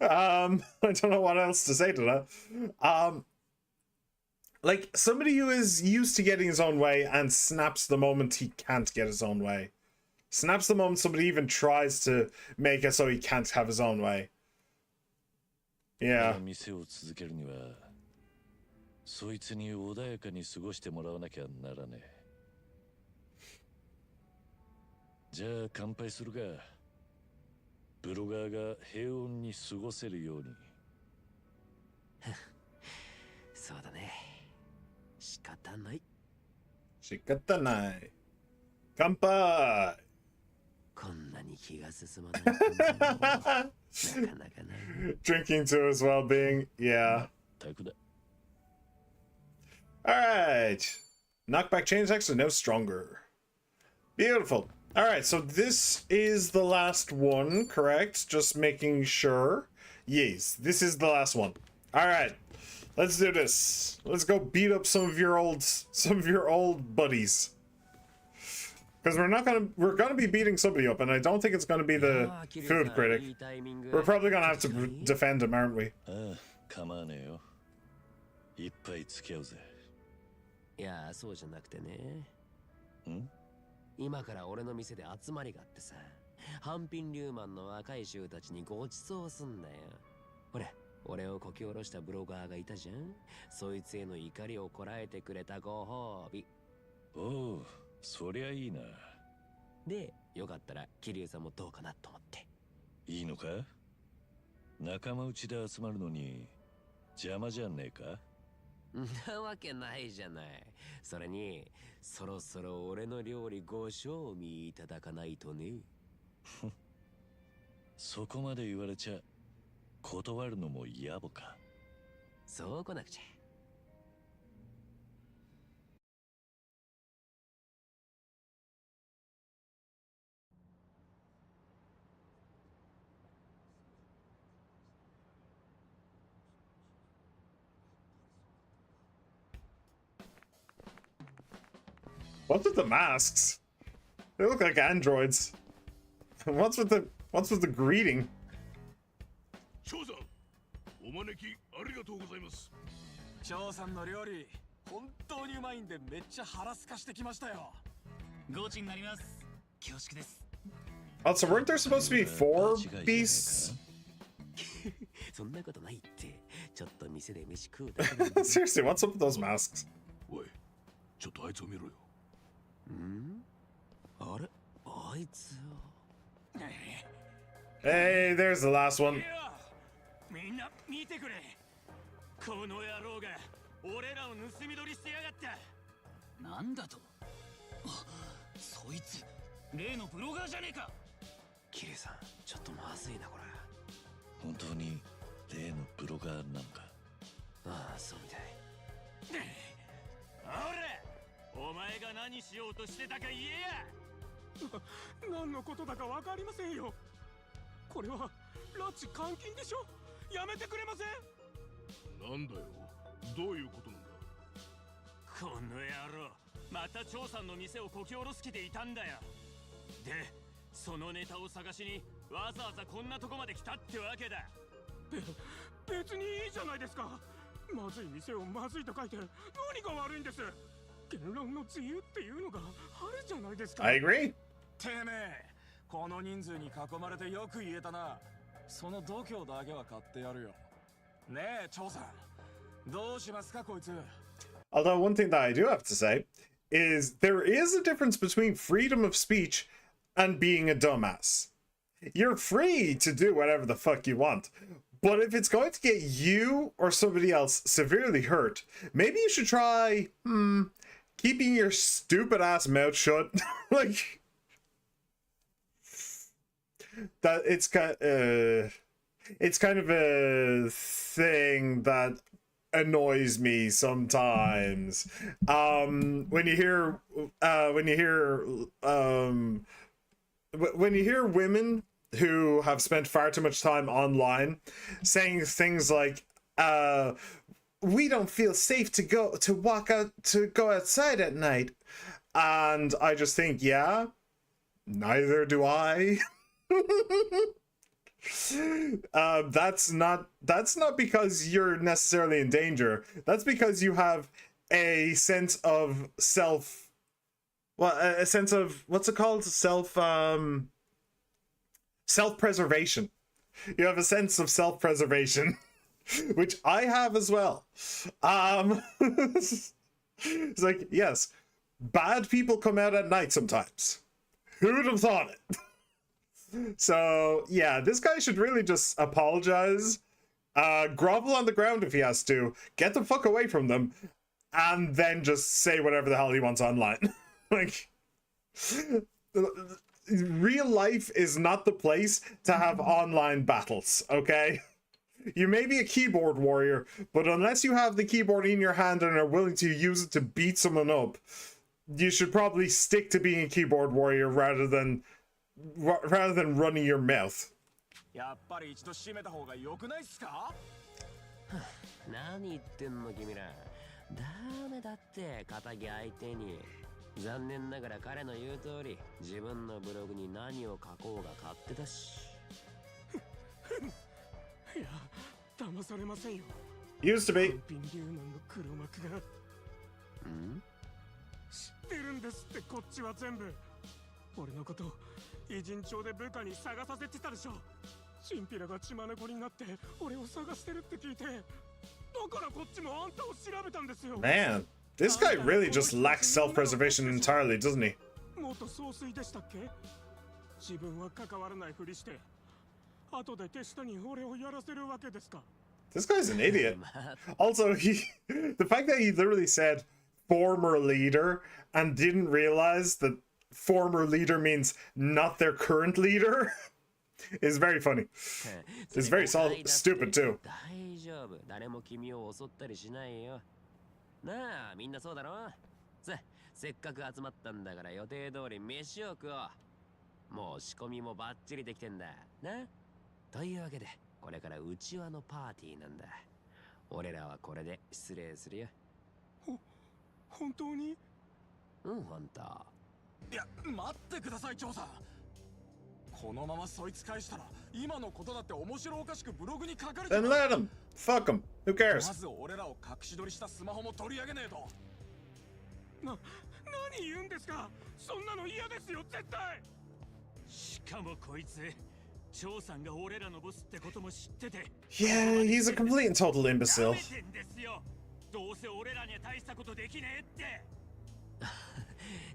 I don't know what else to say to that. Like somebody who is used to getting his own way and snaps the moment he can't get his own way. Snaps the moment somebody even tries to make it so he can't have his own way. Yeah. 店を続けるにはそいつに穏やかに過ごしてもらわなきゃならねえ。じゃあ乾杯するか。ブロガーが平穏に過ごせるように。そうだね。仕方ない。仕方ない。乾杯。こんなに気が進まない。なかなかない。 Drinking to his well-being, yeah. タクだ。Alright. Knockback chain attacks are now stronger. Beautiful. Alright, so this is the last one, correct? Just making sure. Yes, this is the last one. Alright. Let's do this. Let's go beat up some of your old buddies. Because we're gonna be beating somebody up, and I don't think it's gonna be the food critic. We're probably gonna have to defend him, aren't we? 構わねえよ。いっぱい付き合うぜ。いや、そうじゃなくてね。ん？今から俺の店で集まりがあってさ、半品リューマンの若い衆たちにご馳走すんだよ。ほら、俺をこき下ろしたブロガーがいたじゃん。そいつへの怒りをこらえてくれたご褒美。おう、そりゃいいな。で、よかったら桐生さんもどうかなと思って。いいのか？仲間内で集まるのに邪魔じゃねえか？なわけないじゃない。それに、そろそろ俺の料理ご賞味いただかないとね。そこまで言われちゃ断るのも野暮か。そう来なくちゃ。What's with the masks? They look like androids. What's with the greeting? 翔さん、お招きありがとうございます。翔さんの料理、本当にうまいんでめっちゃ腹すかしてきましたよ。ごちになります。恐縮です。 Also, weren't there supposed to be 4 beasts? そんなことないって。ちょっと店で飯食うだけなんだ。 Seriously, what's up with those masks? おい、ちょっとあいつを見ろよ。ん？あれ？あいつを。Hey, there's the last one. みんな見てくれ。この野郎が俺らを盗み取りしてやがった。なんだと？そいつ例のブロガーじゃねえか。キレさん、ちょっとまずいなこれ。本当に例のブロガーなのか？ああ、そうみたい。お前が何しようとしてたか言えや。何のことだかわかりませんよ。これは拉致監禁でしょ。やめてくれません。なんだよ、どういうことなんだ。この野郎、また張さんの店をこき下ろす気でいたんだよ。で、そのネタを探しにわざわざこんなとこまで来たってわけだ。別にいいじゃないですか。まずい店をまずいと書いて何が悪いんです。言論の自由っていうのがあるじゃないですか。 I agree. てめえ、この人数に囲まれてよく言えたな。その度胸だけは買ってやるよ。ねえ、張さん。どうしますか、こいつ。 Although one thing that I do have to say is there is a difference between freedom of speech and being a dumbass. You're free to do whatever the fuck you want. But if it's going to get you or somebody else severely hurt, maybe you should try, keeping your stupid ass mouth shut. Like, that it's kind of a thing that annoys me sometimes. When you hear women who have spent far too much time online saying things like, we don't feel safe to go outside at night, and I just think, yeah, neither do I. That's not because you're necessarily in danger. That's because you have a sense of a sense of, what's it called? Self-preservation. You have a sense of self-preservation, which I have as well. It's like, yes, bad people come out at night sometimes. Who'd have thought it? So, yeah, this guy should really just apologize, grovel on the ground if he has to, get the fuck away from them, and then just say whatever the hell he wants online. Like, real life is not the place to have online battles, okay? You may be a keyboard warrior, but unless you have the keyboard in your hand and are willing to use it to beat someone up, you should probably stick to being a keyboard warrior rather than running your mouth. やっぱり一度閉めた方が良くないっすか？何言ってんの君ら。ダメだって仇相手に。残念ながら彼の言う通り、自分のブログに何を書こうが勝手だし。いや、騙されませんよ。 Used to be. 単品リューマンの黒幕が。知ってるんですって、こっちは全部。俺のこと偉人帳で部下に探させてたでしょ。チンピラが血まねこになって俺を探してるって聞いて、だからこっちもあんたを調べたんですよ。 Man, this guy really just lacks self-preservation entirely, doesn't he? 元総帥でしたっけ？自分は関わらないふりして後で手下に俺をやらせるわけですか？ This guy's an idiot. Also, the fact that he literally said former leader and didn't realize that former leader means not their current leader is very funny. It's very stupid too. 大丈夫、誰も君を襲ったりしないよ。なあ、みんなそうだろ？せっかく集まったんだから予定通り飯を食おう。もう仕込みもバッチリできてんだ。な？というわけで、これからうちわのパーティーなんだ。俺らはこれで失礼するよ。本当に？本当。いや、待ってください、張さん。このままそいつ返したら、今のことだって面白おかしくブログに書かれてる。 Then let him. Fuck him. Who cares? まず俺らを隠し撮りしたスマホも取り上げねえと。何言うんですか？そんなの嫌ですよ、絶対。しかもこいつ、張さんが俺らのボスってことも知ってて。Yeah, he's a complete and total imbecile. やめてんですよ。どうせ俺らには大したことできねえって。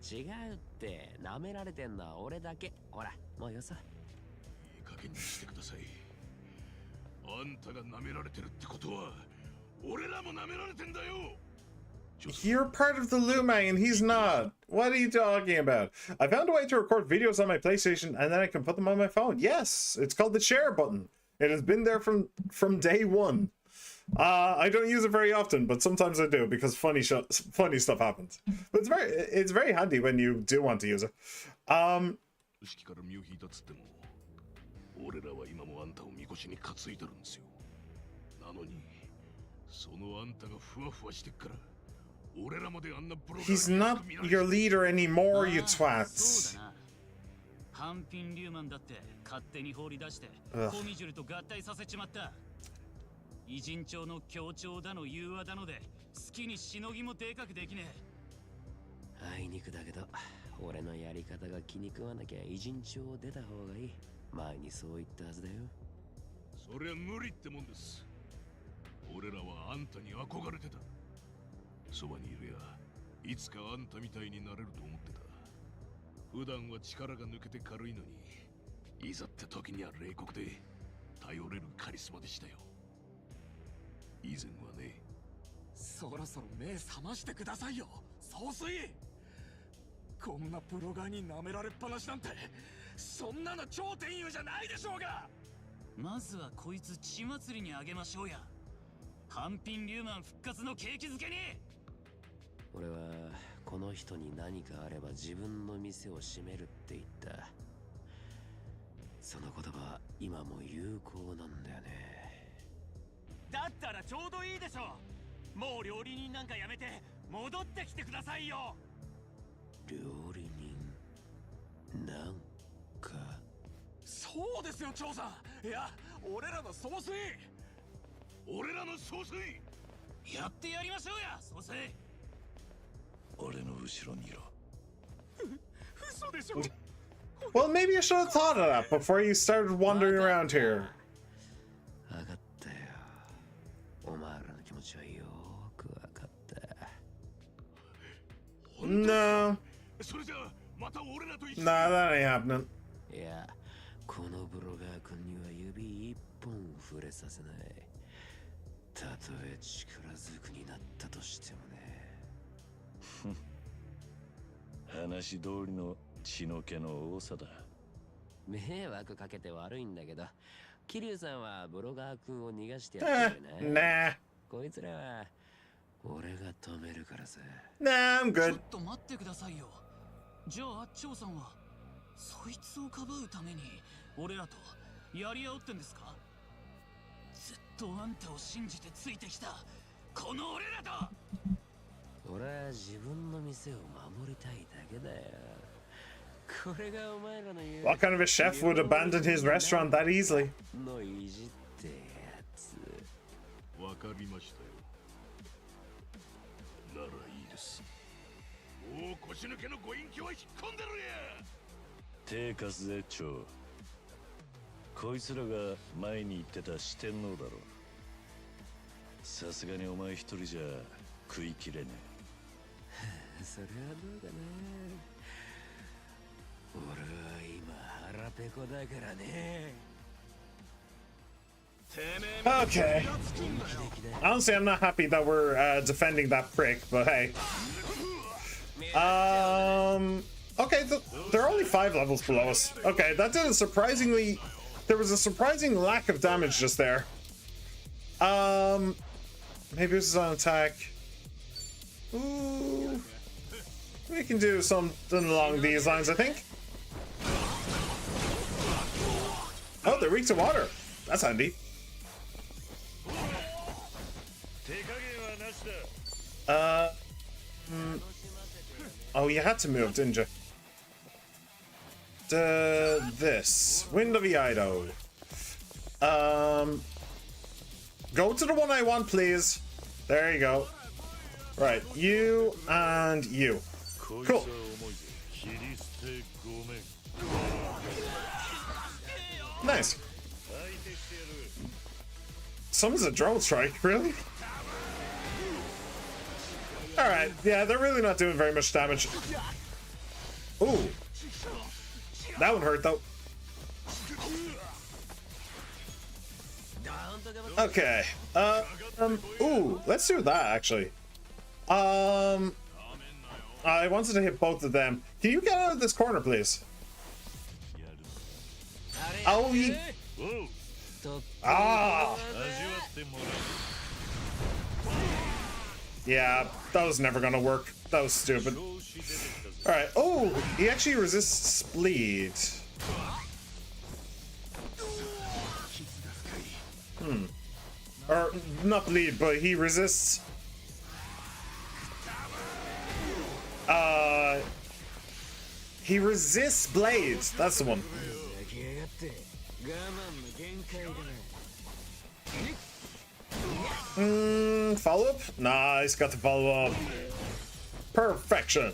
違うって、舐められてんのは俺だけ。ほら、もうよさ。いい加減にしてください。あんたが舐められてるってことは、俺らも舐められてんだよ。You're part of the Lumang and he's not. What are you talking about? I found a way to record videos on my PlayStation and then I can put them on my phone. Yes, it's called the share button. It has been there from day one. I don't use it very often, but sometimes I do because funny stuff happens. But it's very handy when you do want to use it. 式から身を引いたっつっても、俺らは今もあんたをみこしに担いでるんですよ。なのに、そのあんたがふわふわしてっから、俺らまであんなブロガー He's not your leader anymore, you twats. 半品リューマンだって勝手に放り出してコミジュルと合体させちまった。偉人帳の強調だの融和だので好きにしのぎもでかくできねあいにくだけど、俺のやり方が気に食わなきゃ偉人帳を出た方がいい。前にそう言ったはずだよ。そりゃ無理ってもんです。俺らはあんたに憧れてた。そばにいるや、いつかあんたみたいになれると思ってた。普段は力が抜けて軽いのに、いざって時には冷酷で頼れるカリスマでしたよ。以前はね。そろそろ目覚ましてくださいよ、総帥。こんなプロガーに舐められっぱなしなんて、そんなの超天優じゃないでしょうが。まずはこいつ血祭りにあげましょうや。半品リューマン復活の景気づけに。俺はこの人に何かあれば自分の店を閉めるって言った。その言葉今も有効なんだよね。だったらちょうどいいでしょう。もう料理人なんかやめて戻ってきてくださいよ。料理人なんか。そうですよ、長さん。いや、俺らの総帥。俺らの総帥。やってやりましょうや、総帥。俺の後ろにいろ。嘘でしょ。 Well, maybe you should have thought of that before you started wandering around here. 分かったよ。お前らの気持ちはよく分かった。No. それじゃあまた俺らと一緒に。 Nah, that ain't happening. いや、このブロガー君には指一本触れさせない。たとえ力ずくになったとしてもね。話通りの血の気の多さだ。迷惑かけて悪いんだけど、桐生さんはブロガー君を逃がしてやってるね。Nah. こいつらは俺が止めるからさ。Nah, I'm ちょ good. っと待ってくださいよ。じゃあ長さんはそいつをかばうために俺らとやり合おうってんですか。ずっとあんたを信じてついてきたこの俺らと。俺は自分の店を守りたいだけだよ。これがお前らの言う What kind of a chef would abandon his restaurant that easily? の意地ってやつ。わかりましたよ。ならいいです。もう腰抜けのご隠居は引っ込んでるや。手貸すぜ、長。こいつらが前に言ってた四天王だろ。さすがにお前一人じゃ食いきれねそれはどうかな。俺は今腹ペコだからね。 Okay. Honestly, I'm not happy that we're defending that prick, but hey. Okay, there are only 5 levels below us. Okay, that did a surprisingly... There was a surprising lack of damage just there. Maybe this is on attack. Ooh. We can do something along these lines, I think. Oh, they're weak to water. That's handy. Oh, you had to move, didn't you? This. Wind of Iaido. Go to the one I want, please. There you go. Right, you and you. Cool. Nice. Someone's a drone strike, really? Alright, yeah, they're really not doing very much damage. Ooh. That one hurt, though. Okay. Ooh, let's do that, actually. I wanted to hit both of them. Can you get out of this corner, please? Oh, you... Ah! Yeah, that was never gonna work. That was stupid. Alright. Oh, he actually resists bleed. Or, not bleed, but he resists... He resists blades. That's the one. Follow up? Nice, got the follow up. Perfection.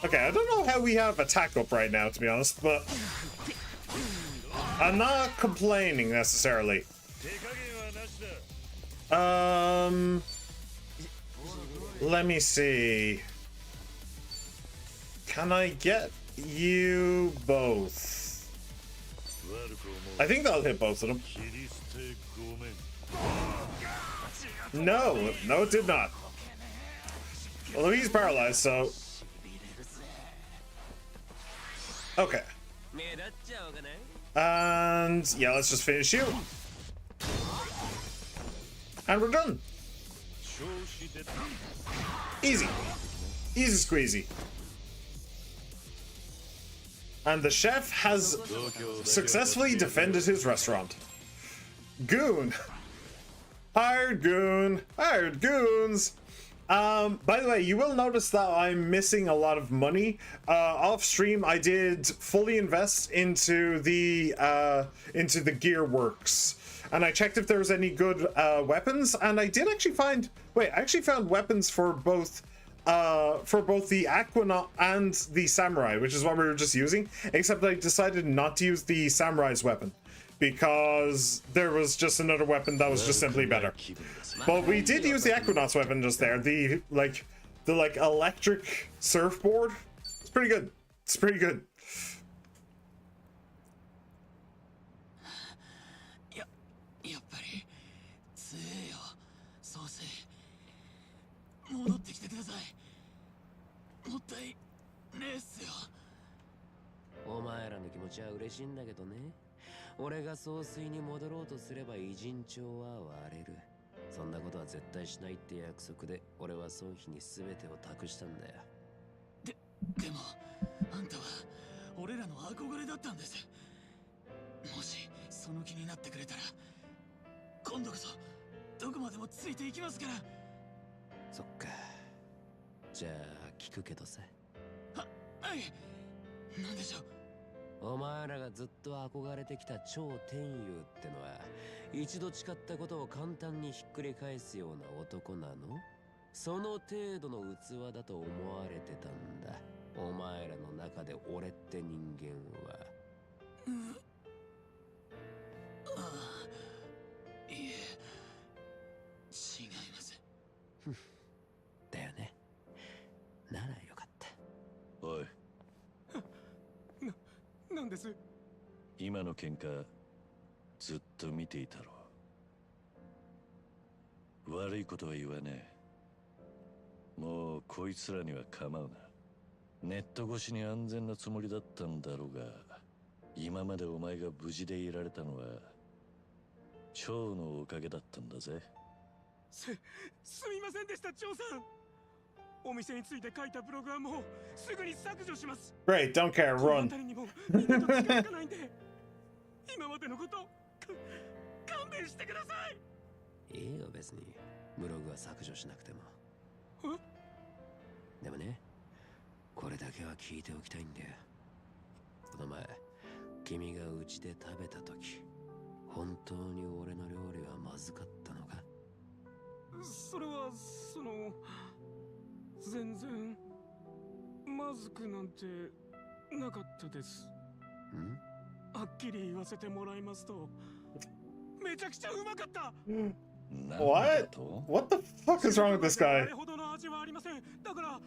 Okay, I don't know how we have attack up right now, to be honest, but I'm not complaining necessarily. Let me see. Can I get you both? I think that'll hit both of them. No, no, it did not. Although he's paralyzed, so. Okay. And yeah, let's just finish you. And we're done. Easy. Easy squeezy. And the chef has successfully defended his restaurant. Goon. Hired goon. Hired goons. By the way, you will notice that I'm missing a lot of money. Off stream, I did fully invest into the gear works. And I checked if there was any good weapons, and I did actually find. Wait, I actually found weapons for both the Aquanaut and the Samurai, which is what we were just using. Except I decided not to use the Samurai's weapon because there was just another weapon that was just simply better. But we did use the Aquanaut's weapon just there. The electric surfboard. It's pretty good. It's pretty good. 戻ってきてください。もったいねえっすよ。お前らの気持ちは嬉しいんだけどね。俺が総帥に戻ろうとすれば偉人帳は割れる。そんなことは絶対しないって約束で俺は総妃に全てを託したんだよ。でもあんたは俺らの憧れだったんです。もしその気になってくれたら今度こそどこまでもついていきますから。 そっか。じゃあ聞くけどさ。はい。なんでしょう。お前らがずっと憧れてきた超天佑ってのは一度誓ったことを簡単にひっくり返すような男なの？その程度の器だと思われてたんだ。お前らの中で俺って人間は。ああ、いえ、違います。だよね。ならよかった。おい。なんです。今の喧嘩ずっと見ていたろう。悪いことは言わねえ。もうこいつらには構うな。ネット越しに安全なつもりだったんだろうが、今までお前が無事でいられたのは蝶のおかげだったんだぜ。すみませんでした、蝶さん。お店について書いたブログはもうすぐに削除します。 Great, don't care, この run. 辺りにもみんなと近づかないんで、今までのこと勘弁してください。いいよ別に。ブログは削除しなくても。でもね、これだけは聞いておきたいんだよ。この前君がうちで食べた時、本当に俺の料理はまずかったのか？それは全然まずくなんてなかったです。はっきり言わせてもらいますと、めちゃくちゃうまかった。 What? What the fuck is wrong with this guy? あれほどの味はありません。だから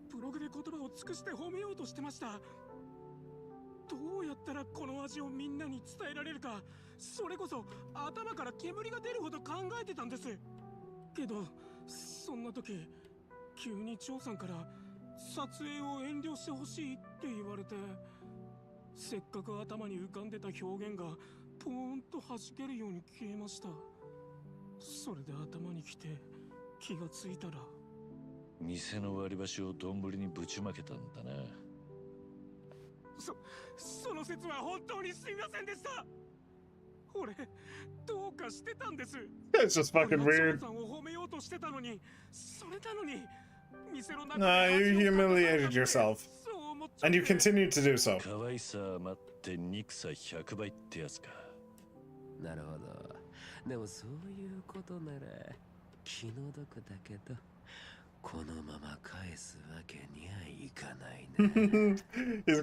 ブログで言葉を尽くして褒めようとしてました。どうやったらこの味をみんなに伝えられるか、それこそ頭から煙が出るほど考えてたんです。けどそんな時急に張さんから撮影を遠慮してほしいって言われて、せっかく頭に浮かんでた表現がポーンと弾けるように消えました。それで頭にきて気がついたら、店の割り箸を丼にぶちまけたんだな。その説は本当にすみませんでした。俺どうかしてたんです。 It's just fucking weird. さんを褒めようとしてたのに、それなのに店の中 Nah, you humiliated yourself. And you う continue to do so. 可愛さ余って憎さ100倍ってやつか。 思っちゃって。 いい加減にしろ。 いい加減にしろ。 いい加減にしろ。 いい加減にしろ。 いい加減にしろ。 いい加減にしろ。なるほど。でもそういうことなら気の毒だけど、このまま返すわけにはいかないな。he's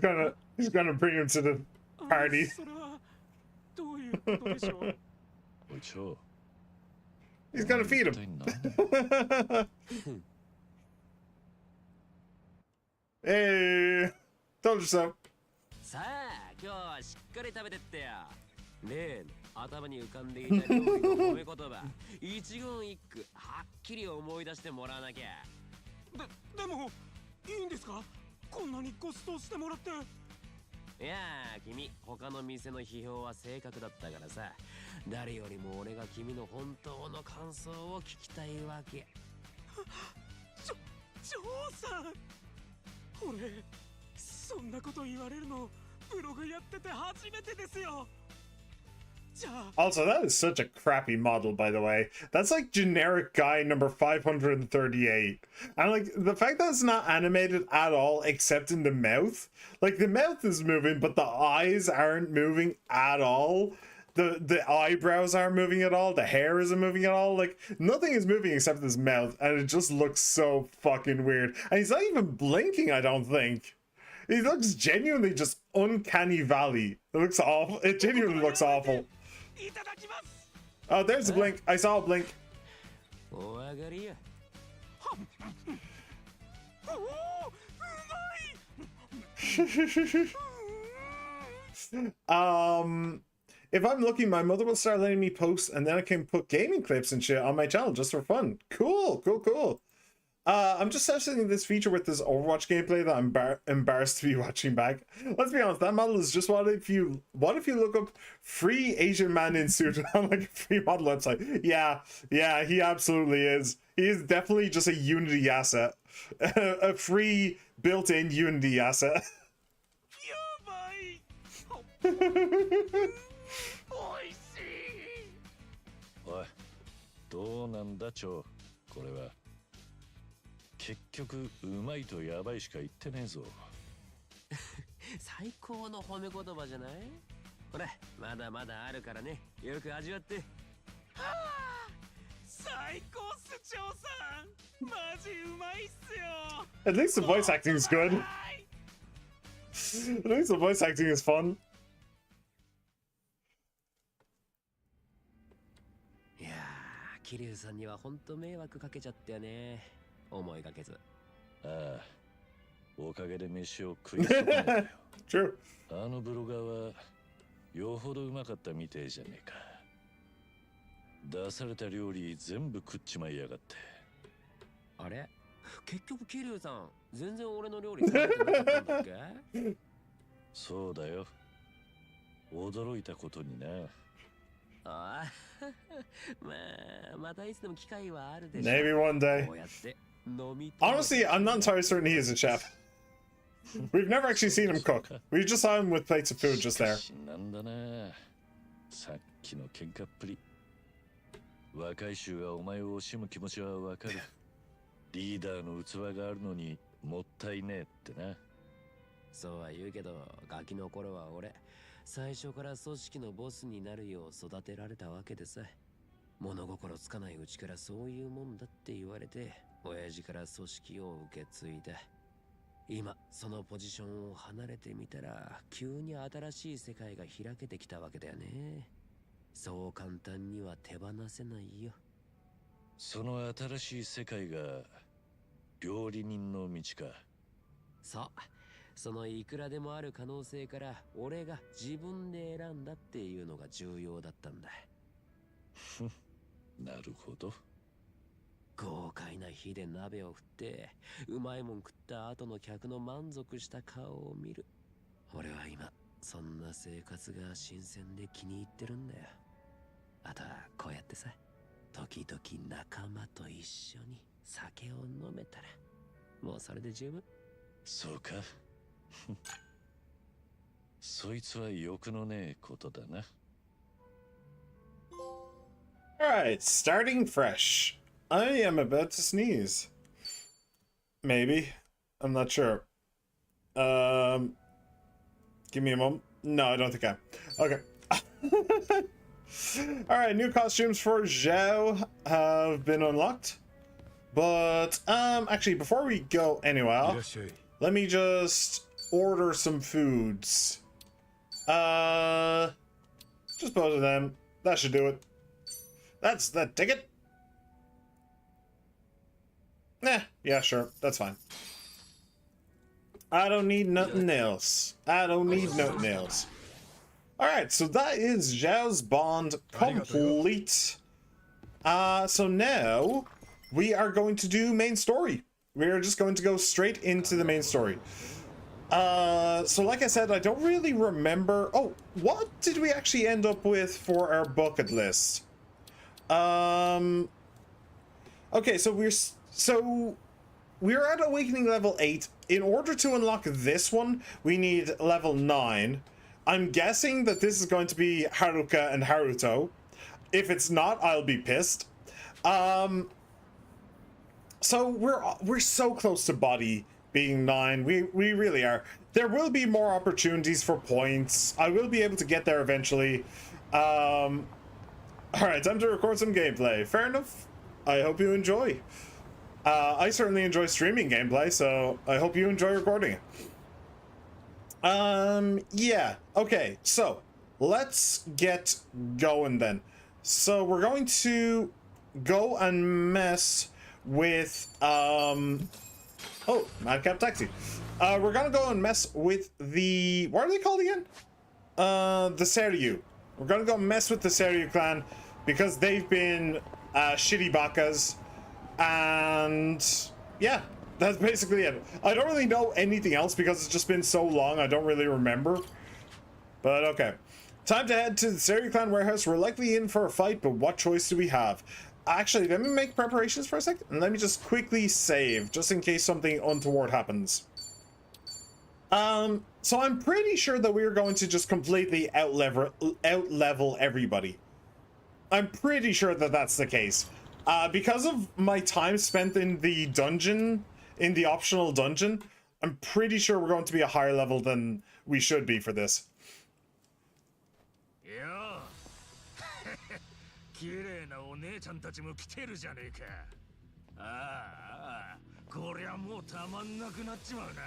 gonna bring him to the party. それはどういうことでしょう。おいちょ He's gonna feed 一体 him. 何 Hey, told you so. さあ、今日はしっかり食べてってよ。例の頭に浮かんでいた料理の褒め言葉、一言一句はっきり思い出してもらわなきゃ。でもいいんですか、こんなにご馳走してもらって。いやあ、君、他の店の批評は正確だったからさ、誰よりも俺が君の本当の感想を聞きたいわけ。ジョーさん、俺そんなこと言われるのブログやってて初めてですよ。じゃあ Also, that is such a crappy model, by the way. That's like generic guy number 538. And like the fact that it's not animated at all except in the mouth. Like the mouth is moving, but the eyes aren't moving at all. The eyebrows aren't moving at all. The hair isn't moving at all. Like nothing is moving except his mouth, and it just looks so fucking weird. And he's not even blinking, I don't think. He looks genuinely just uncanny valley. It looks awful. It genuinely looks awful. いただきます。 Oh, there's a blink. I saw a blink. お上がりや。おお、うまい。If I'm lucky, my mother will start letting me post, and then I can put gaming clips and shit on my channel just for fun. Cool. I'm just testing this feature with this Overwatch gameplay that I'm embarrassed to be watching back. Let's be honest, that model is just what if you look up free Asian man in suit on like a free model website. Yeah, he absolutely is. He is definitely just a Unity asset. A free built-in Unity asset. やばい。おいしい。おいどうなんだちょこれは結局うまいとやばいしか言ってねえぞ。最高の褒め言葉じゃない？ほら、まだまだあるからね。よく味わって。はあ、最高っす、ジョーさん。マジうまいっすよ。 At least the voice acting is good. はい。 At least the voice acting is fun. いやー、桐生さんには本当迷惑かけちゃったよね。思いがけず。ああおかげで飯を食い損ねたよ。True. あのブロガーはよほどうまかったみてえじゃねえか。出された料理全部食っちまいやがって。あれ、結局桐生さん全然俺の料理食べてなかったんだっけ？そうだよ。驚いたことにな。ああまたいつでも機会はあるでしょ。 Maybe one day. こうやって飲み Honestly, I'm not entirely certain he is a chef. We've never actually seen him cook. We just saw him with plates of food just there. なんだな。さっきの喧嘩っぷり。若い衆がお前を惜しむ気持ちはわかる。リーダーの器があるのにもったいねえってな。そうは言うけど、ガキの頃は俺最初から組織のボスになるよう育てられたわけでさ。物心つかないうちからそういうもんだって言われて、親父から組織を受け継いだ。今そのポジションを離れてみたら、急に新しい世界が開けてきたわけだよね。そう簡単には手放せないよ。その新しい世界が料理人の道か。そう、そのいくらでもある可能性から俺が自分で選んだっていうのが重要だったんだ。なるほど。豪快な火で鍋を振ってうまいもん食った後の客の満足した顔を見る。俺は今そんな生活が新鮮で気に入ってるんだよ。あとはこうやってさ、時々仲間と一緒に酒を飲めたらもうそれで十分。そうか。そいつは欲のねえことだな。Alright, starting fresh. I am about to sneeze. Maybe. I'm not sure. Give me a moment. No, I don't think I am. Okay. Alright, new costumes for Zhao have been unlocked. But, actually, before we go anywhere, let me just order some foods. Just both of them. That should do it. That's the ticket. Yeah, sure. That's fine. I don't need nothing else. I don't need nothing else. Alright, so that is Zhao's bond complete. So now we are going to do main story. We are just going to go straight into the main story. So like I said, I don't really remember. Oh, what did we actually end up with for our bucket list? Okay, so we're at Awakening level 8. In order to unlock this one, we need level 9. I'm guessing that this is going to be Haruka and Haruto. If it's not, I'll be pissed. So we're so close to body being 9. We really are. There will be more opportunities for points. I will be able to get there eventually. Alright, time to record some gameplay. Fair enough. I hope you enjoy. I certainly enjoy streaming gameplay, so I hope you enjoy recording it. Yeah. Okay, so let's get going then. So we're going to go and mess with oh, Madcap Taxi. We're gonna go and mess with the, what are they called again? The Seiryu. We're gonna go mess with the Seiryu clan because they've been shitty bakas, and yeah, that's basically it. I don't really know anything else because it's just been so long, I don't really remember. But okay. Time to head to the Seiryu clan warehouse. We're likely in for a fight, but what choice do we have? Actually, let me make preparations for a second, and let me just quickly save, just in case something untoward happens. So I'm pretty sure that we're going to just completely outlevel everybody. I'm pretty sure that that's the case. Because of my time spent in the dungeon, in the optional dungeon, I'm pretty sure we're going to be a higher level than we should be for this. 綺麗なお姉ちゃんたちも来てるじゃねえか。ああ、こりゃもうたまんなくなっちまうな。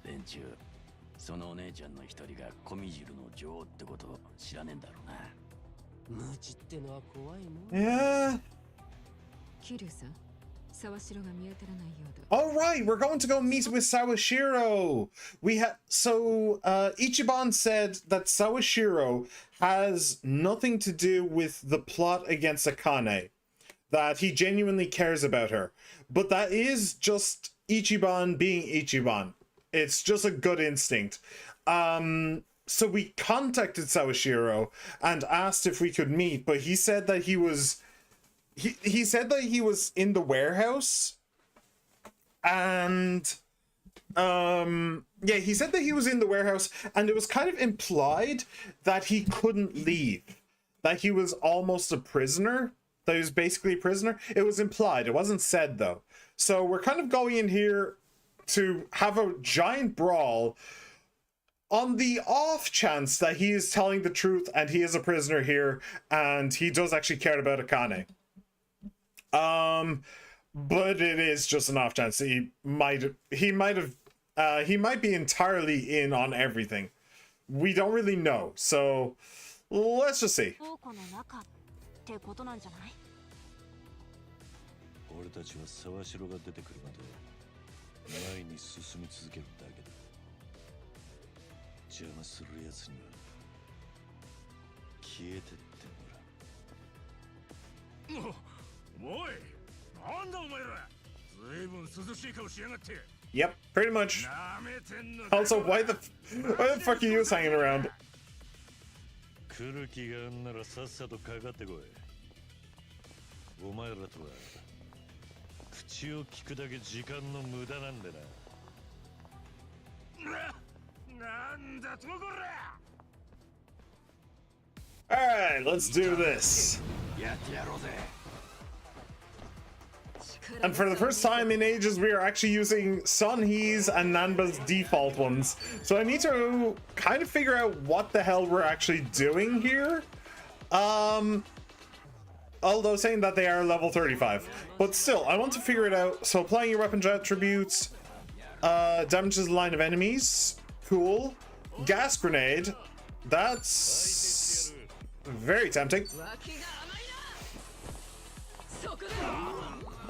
連中、そのお姉ちゃんの一人が小見汁の女王ってこと知らねえんだろうな。無知ってのは怖いもん。Yeah. 桐生さん、沢城が見当たらないようだ。 All right, we're going to go meet with Sawashiro. Ichiban said that Sawashiro has nothing to do with the plot against Akane, that he genuinely cares about her. But that is just Ichiban being Ichiban. It's just a good instinct. So we contacted Sawashiro and asked if we could meet, but he said that he was in the warehouse. And yeah, he said that he was in the warehouse, and it was kind of implied that he couldn't leave, that he was almost a prisoner, that he was basically a prisoner. It was implied, it wasn't said though. So we're kind of going in here to have a giant brawl on the off chance that he is telling the truth and he is a prisoner here and he does actually care about Akane. But it is just an off chance. He might be entirely in on everything. We don't really know. So let's just see. 俺たちは沢城が出てくるまで前に進み続けるだけだ。邪魔する奴には消えてってもらう。おい、なんだお前ら。ずいぶん涼しい顔しやがって。 Yep, pretty much. Also, why the fuck are you hanging around? 来る気があんならさっさとかかってこい。お前らとは口を聞くだけ時間の無駄なんでな。なんだとこら。 Alright, let's do this. And for the first time in ages, we are actually using Sunhee's and Nanba's default ones. So I need to kind of figure out what the hell we're actually doing here. Although saying that they are level 35. But still, I want to figure it out. So applying your weapon attributes damages the line of enemies. Cool. Gas grenade. That's very tempting.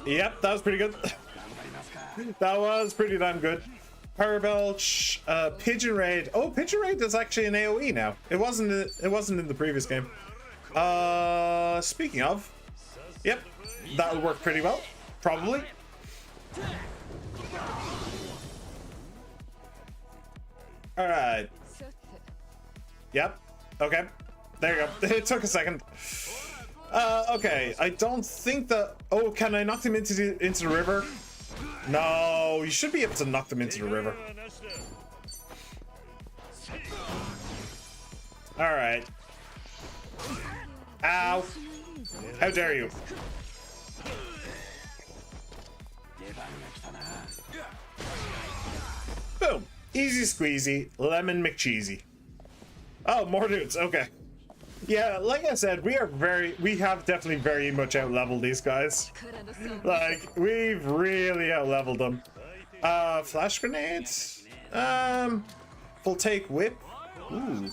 Yep, that was pretty good. That was pretty damn good. Parabelch, Pigeon Raid. Oh, Pigeon Raid is actually an AoE now. It wasn't in the previous game. Speaking of, yep, that'll work pretty well, probably. All right. Yep. Okay. There you go. It took a second. Okay. I don't think that. Oh, can I knock them into the river? No, you should be able to knock them into the river. All right. Ow. How dare you? Boom. Easy squeezy. Lemon McCheesy. Oh, more dudes. Okay. Yeah, like I said, we have definitely very much out-leveled these guys. Like, we've really out-leveled them. Flash grenades? Full take whip? Ooh.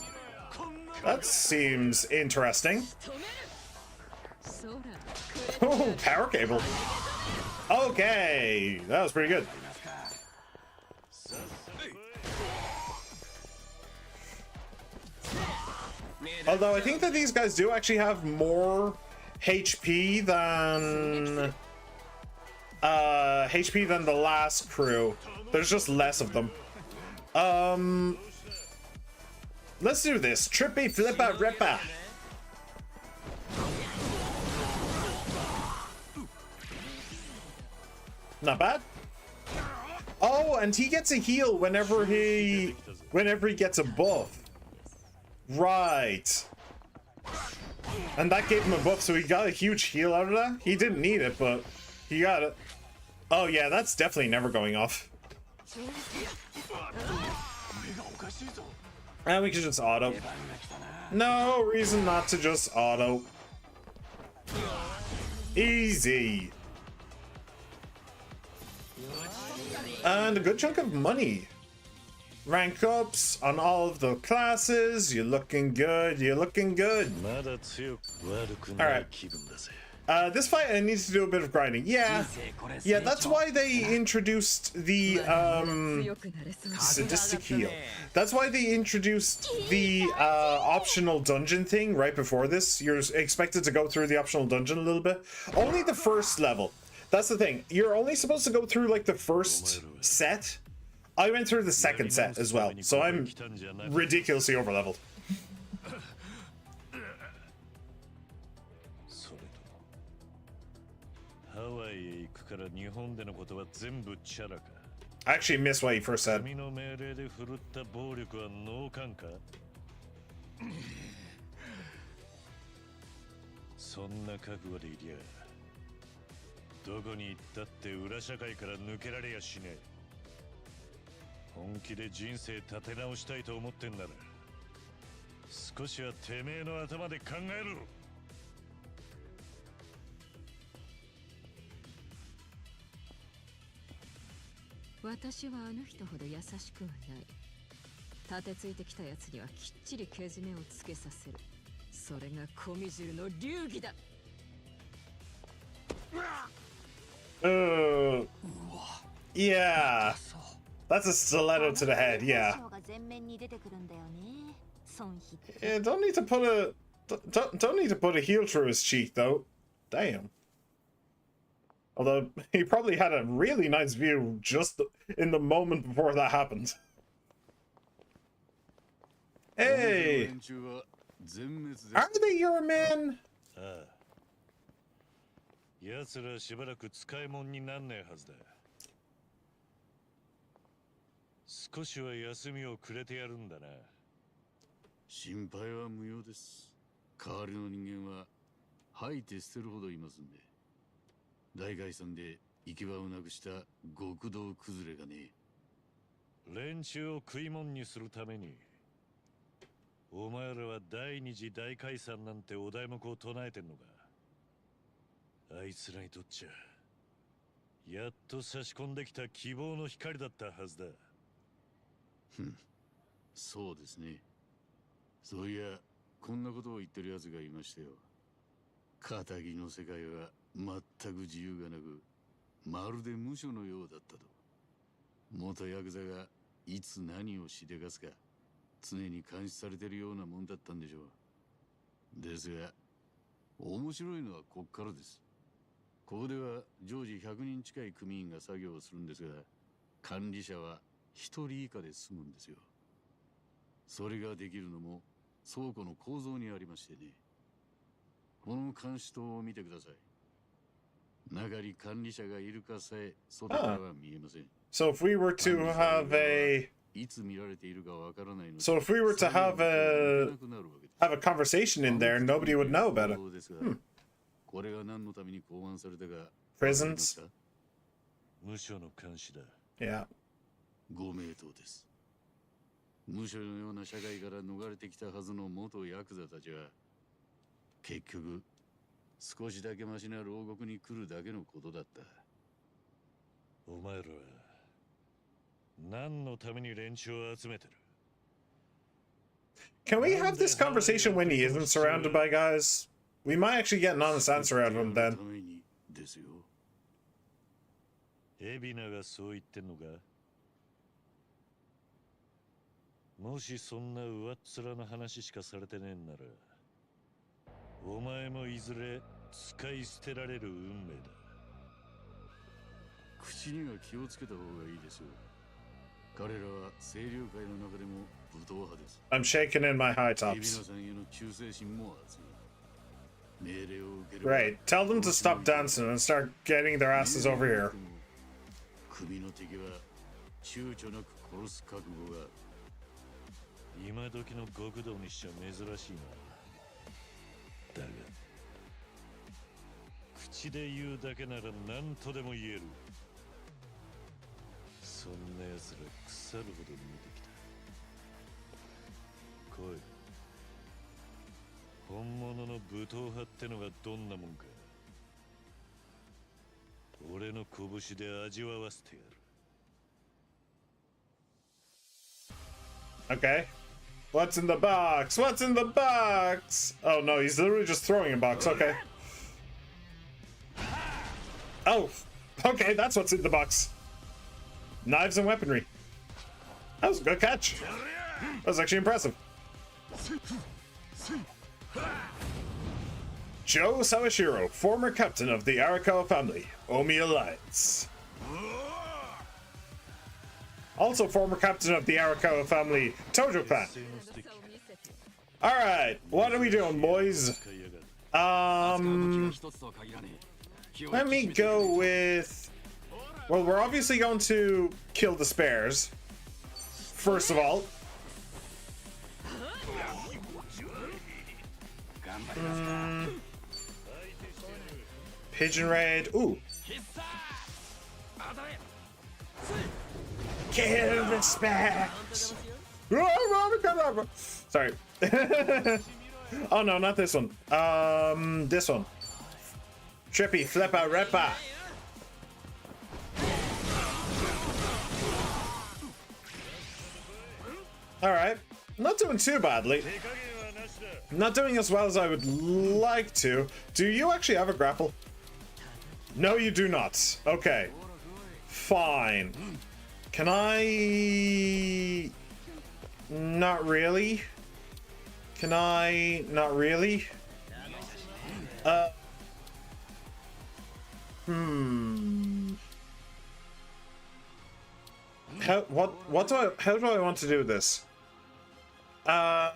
That seems interesting. Oh, power cable. Okay, that was pretty good. Although I think that these guys do actually have more HP than the last crew. There's just less of them. Let's do this. Trippy Flippa Rippa. Not bad. Oh, and he gets a heal whenever he gets a buff. Right. And that gave him a buff, so he got a huge heal out of that. He didn't need it, but he got it. Oh yeah, that's definitely never going off. And we can just auto. No reason not to just auto. Easy. And a good chunk of money. Rank ups on all of the classes. You're looking good. You're looking good. Alright. This fight I need to do a bit of grinding. Yeah, that's why they introduced the sadistic heal. That's why they introduced the optional dungeon thing right before this. You're expected to go through the optional dungeon a little bit. Only the first level. That's the thing. You're only supposed to go through like the first set. I went through the second set as well, so I'm ridiculously overleveled. I actually missed what you first said. Yeah. That's a stiletto to the head, yeah. Yeah, don't need to put a heel through his cheek though. Damn. Although he probably had a really nice view just in the moment before that happened. Hey! Are they your men? 奴らしばらく使い物になんねえはずだ。少しは休みをくれてやるんだな。心配は無用です。代わりの人間は吐いて捨てるほどいますんで。大概さんで行き場をなくした極道崩れがね。連中を食い物にするためにお前らは第二次大解散なんてお題目を唱えてんのか。あいつらにとっちゃやっと差し込んできた希望の光だったはずだ。そうですね。そういや、こんなことを言ってる奴がいましたよ。仇の世界は全く自由がなく、まるで無所のようだったと。元ヤクザがいつ何をしでかすか、常に監視されてるようなもんだったんでしょう。ですが、面白いのはこっからです。ここでは常時100人近い組員が作業をするんですが、管理者は1人以下で済むんですよ。それができるのも倉庫の構造にありましてね。この監視塔を見てください。中に管理者がいるかさえ外からは見えません。So if we were to have a So if we were to have a conversation in there, nobody would know about it. Prisons? 無所の監視だ。Yeah. ご名答です。無所のような社会から逃れてきたはずの元ヤクザたちは、結局少しだけマシな牢獄に来るだけのことだった。お前らは何のために連中を集めてる？ Can we have this conversation when he isn't surrounded by guys? We might actually get an honest answer out of him then. エビナがそう言ってんのか？もしそんな上っ面の話しかされてねえんなら、お前もいずれ使い捨てられる運命だ。口には気をつけた方がいいですよ。彼らは清流会の中でも武闘派です。I'm shaking in my high tops. Right, tell them to stop dancing and start getting their asses over here. 首の敵は躊躇なく殺す覚悟が。今時の極道にしちゃ珍しいな。だが口で言うだけなら何とでも言える。そんな奴ら腐るほど見てきた。来い。本物の武闘派ってのがどんなもんか、俺の拳で味わわせてやる。 Okay. What's in the box? What's in the box? Oh no, he's literally just throwing a box. Okay. Oh, okay, that's what's in the box. Knives and weaponry. That was a good catch. That was actually impressive. Zhao Sawashiro, former captain of the Arakawa family, Omi Alliance. Also former captain of the Arakawa family, Tojo clan. Alright, what are we doing, boys? Let me go with... Well, we're obviously going to kill the spares. First of all. Pigeon raid. Ooh. Kill the spares. Sorry. Oh no, not this one. This one. Trippy Flipper Ripper. Alright. Not doing too badly. Not doing as well as I would like to. Do you actually have a grapple? No, you do not. Okay. Fine. Can I... Not really. Can I... Not really. How do I want to do this? How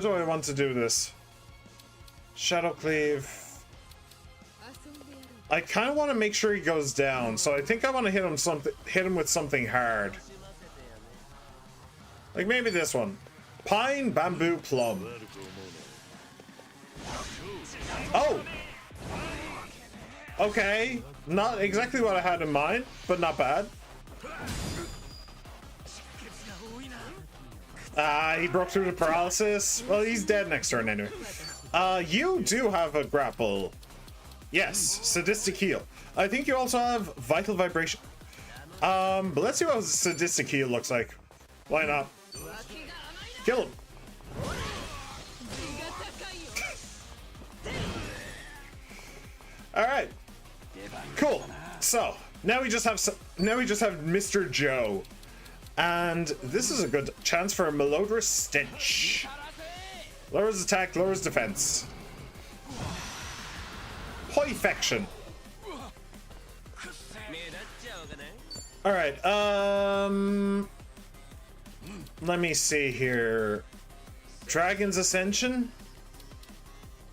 do I want to do this? Shadow Cleave. I kind of want to make sure he goes down, so I think I want to hit him with something hard. Like maybe this one. Pine, Bamboo, Plum. Oh! Okay. Not exactly what I had in mind, but not bad. He broke through the paralysis. Well, he's dead next turn anyway. You do have a grapple. Yes, sadistic heal. I think you also have vital vibration. But let's see what sadistic heal looks like. Why not? Kill him. All right. Cool. So now we just have Mr. Zhao, and this is a good chance for a malodorous stench. Lowers attack, lowers defense. Perfection. All right. Let me see here. Dragon's Ascension.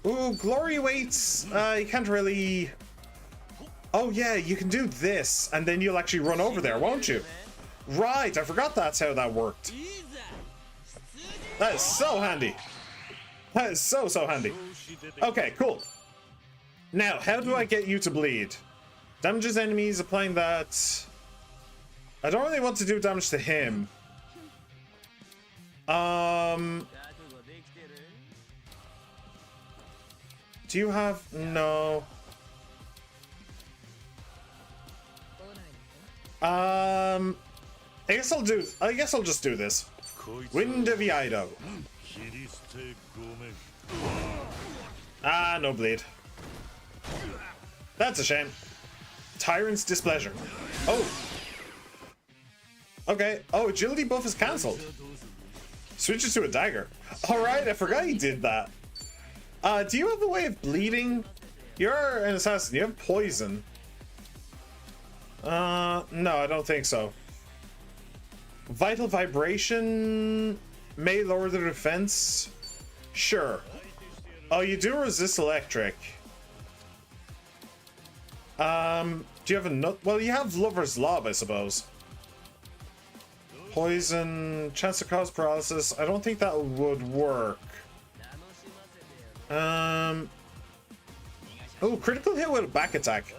Ooh, glory weights. You can't really. Oh yeah, you can do this, and then you'll actually run over there, won't you? Right, I forgot that's how that worked. That is so handy. That is so handy. Okay, cool. Now, how do I get you to bleed? Damages enemies, applying that. I don't really want to do damage to him. Do you have... No. I guess I'll just do this. Wind of Ido. Ah, no bleed. That's a shame. Tyrant's Displeasure. Oh. Okay. Oh, agility buff is cancelled. Switches to a dagger. Alright, I forgot he did that. Do you have a way of bleeding? You're an assassin. You have poison. No, I don't think so. Vital Vibration may lower the defense. Sure. Oh, you do resist electric. Do you have a nut? Well, you have Lover's Lob, I suppose. Poison, chance to cause paralysis. I don't think that would work. Oh, critical hit with a back attack.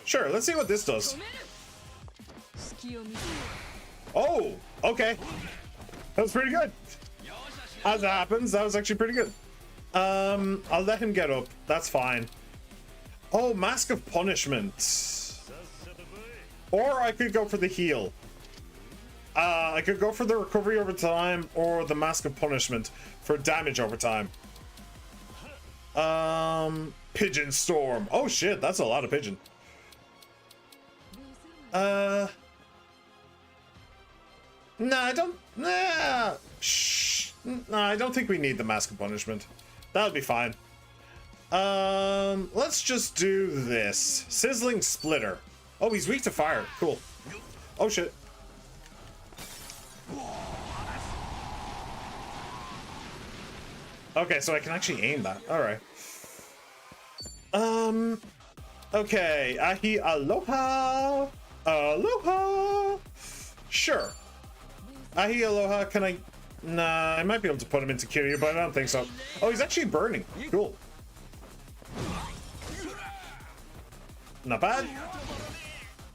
Sure, let's see what this does. Oh, okay. That was pretty good. As it happens, that was actually pretty good. I'll let him get up. That's fine. Oh, Mask of Punishment. Or I could go for the heal. I could go for the recovery over time or the Mask of Punishment for damage over time. Pigeon Storm. Oh shit, that's a lot of pigeon. No, I don't. Nah. Shh. No, I don't think we need the Mask of Punishment. That'll be fine. Let's just do this. Sizzling Splitter. Oh, he's weak to fire. Cool. Oh shit. Okay, so I can actually aim that. All right. Okay. Ahi Aloha. Aloha. Sure. Ahi Aloha. Can I? Nah, I might be able to put him into Kiryu, but I don't think so. Oh, he's actually burning. Cool. Not bad.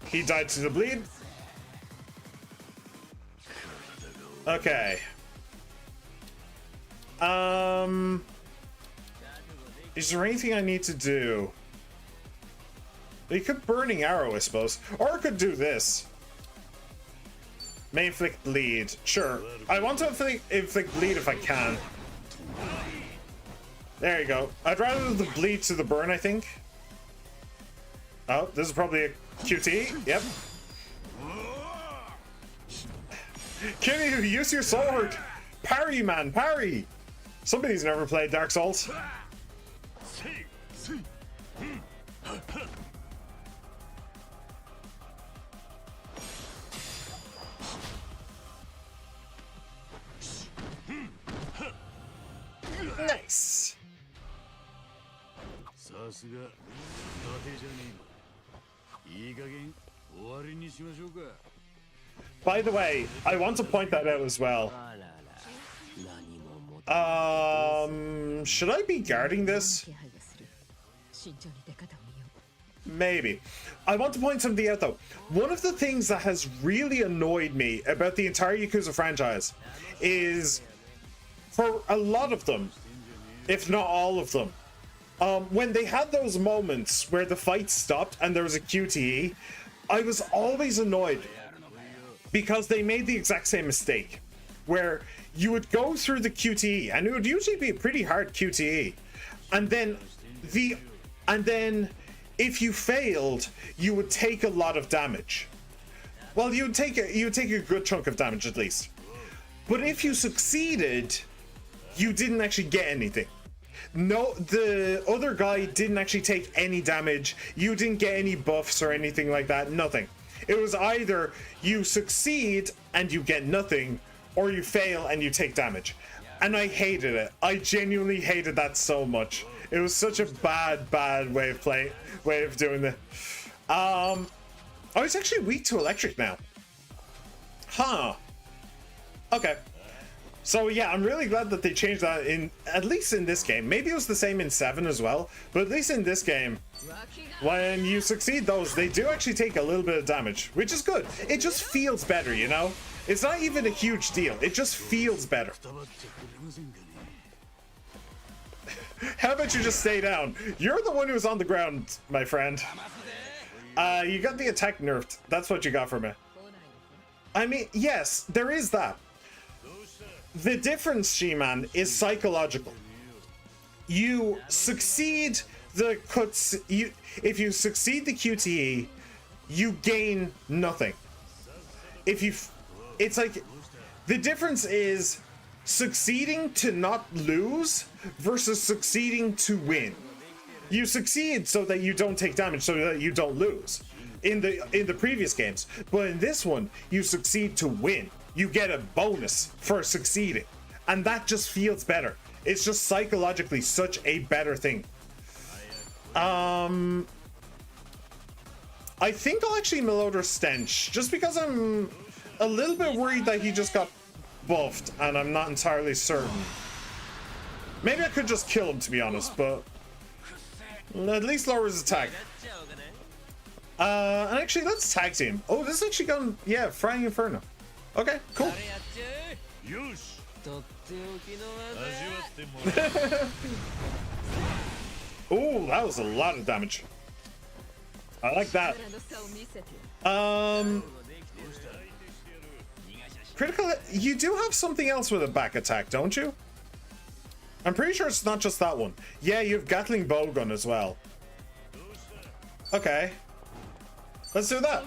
He died to the bleed. Okay. Is there anything I need to do? You could Burning Arrow, I suppose. Or I could do this. May inflict bleed. Sure. I want to inflict bleed if I can. There you go. I'd rather the bleed to the burn, I think. Oh, this is probably a QT. Yep. Kiryu, use your sword! Parry, man, parry! Somebody's never played Dark Souls. Nice! By the way, I want to point that out as well. Should I be guarding this? Maybe. I want to point something out though. One of the things that has really annoyed me about the entire Yakuza franchise is, for a lot of them, if not all of them, when they had those moments where the fight stopped and there was a QTE, I was always annoyed because they made the exact same mistake where you would go through the QTE and it would usually be a pretty hard QTE, and then if you failed, you would take a lot of damage. Well, you would take a good chunk of damage at least. But if you succeeded, you didn't actually get anything. No, the other guy didn't actually take any damage. You didn't get any buffs or anything like that. Nothing. It was either you succeed and you get nothing, or you fail and you take damage. And I hated it. I genuinely hated that so much. It was such a bad way of doing it. Oh, it's actually weak to electric now. Huh. Okay. So yeah, I'm really glad that they changed that at least in this game. Maybe it was the same in 7 as well, but at least in this game, when you succeed those, they do actually take a little bit of damage, which is good. It just feels better, you know? It's not even a huge deal. It just feels better. How about you just stay down? You're the one who's on the ground, my friend. You got the attack nerfed. That's what you got from it. I mean, yes, there is that. The difference, She-Man, is psychological. You succeed the cuts. If you succeed the QTE, you gain nothing. It's like the difference is succeeding to not lose versus succeeding to win. You succeed so that you don't take damage, so that you don't lose in the previous games, but in this one you succeed to win. You get a bonus for succeeding, and that just feels better. It's just psychologically such a better thing. I think I'll actually Melodra Stench, just because I'm a little bit worried that he just got buffed and I'm not entirely certain. Maybe I could just kill him, to be honest, but at least lower his attack. And actually, let's tag team. Oh, this is actually gone. Yeah, Frying Inferno. Okay, cool. Oh, that was a lot of damage. I like that. Critical. You do have something else with a back attack, don't you? I'm pretty sure it's not just that one. Yeah, you have Gatling Bowgun as well. Okay. Let's do that.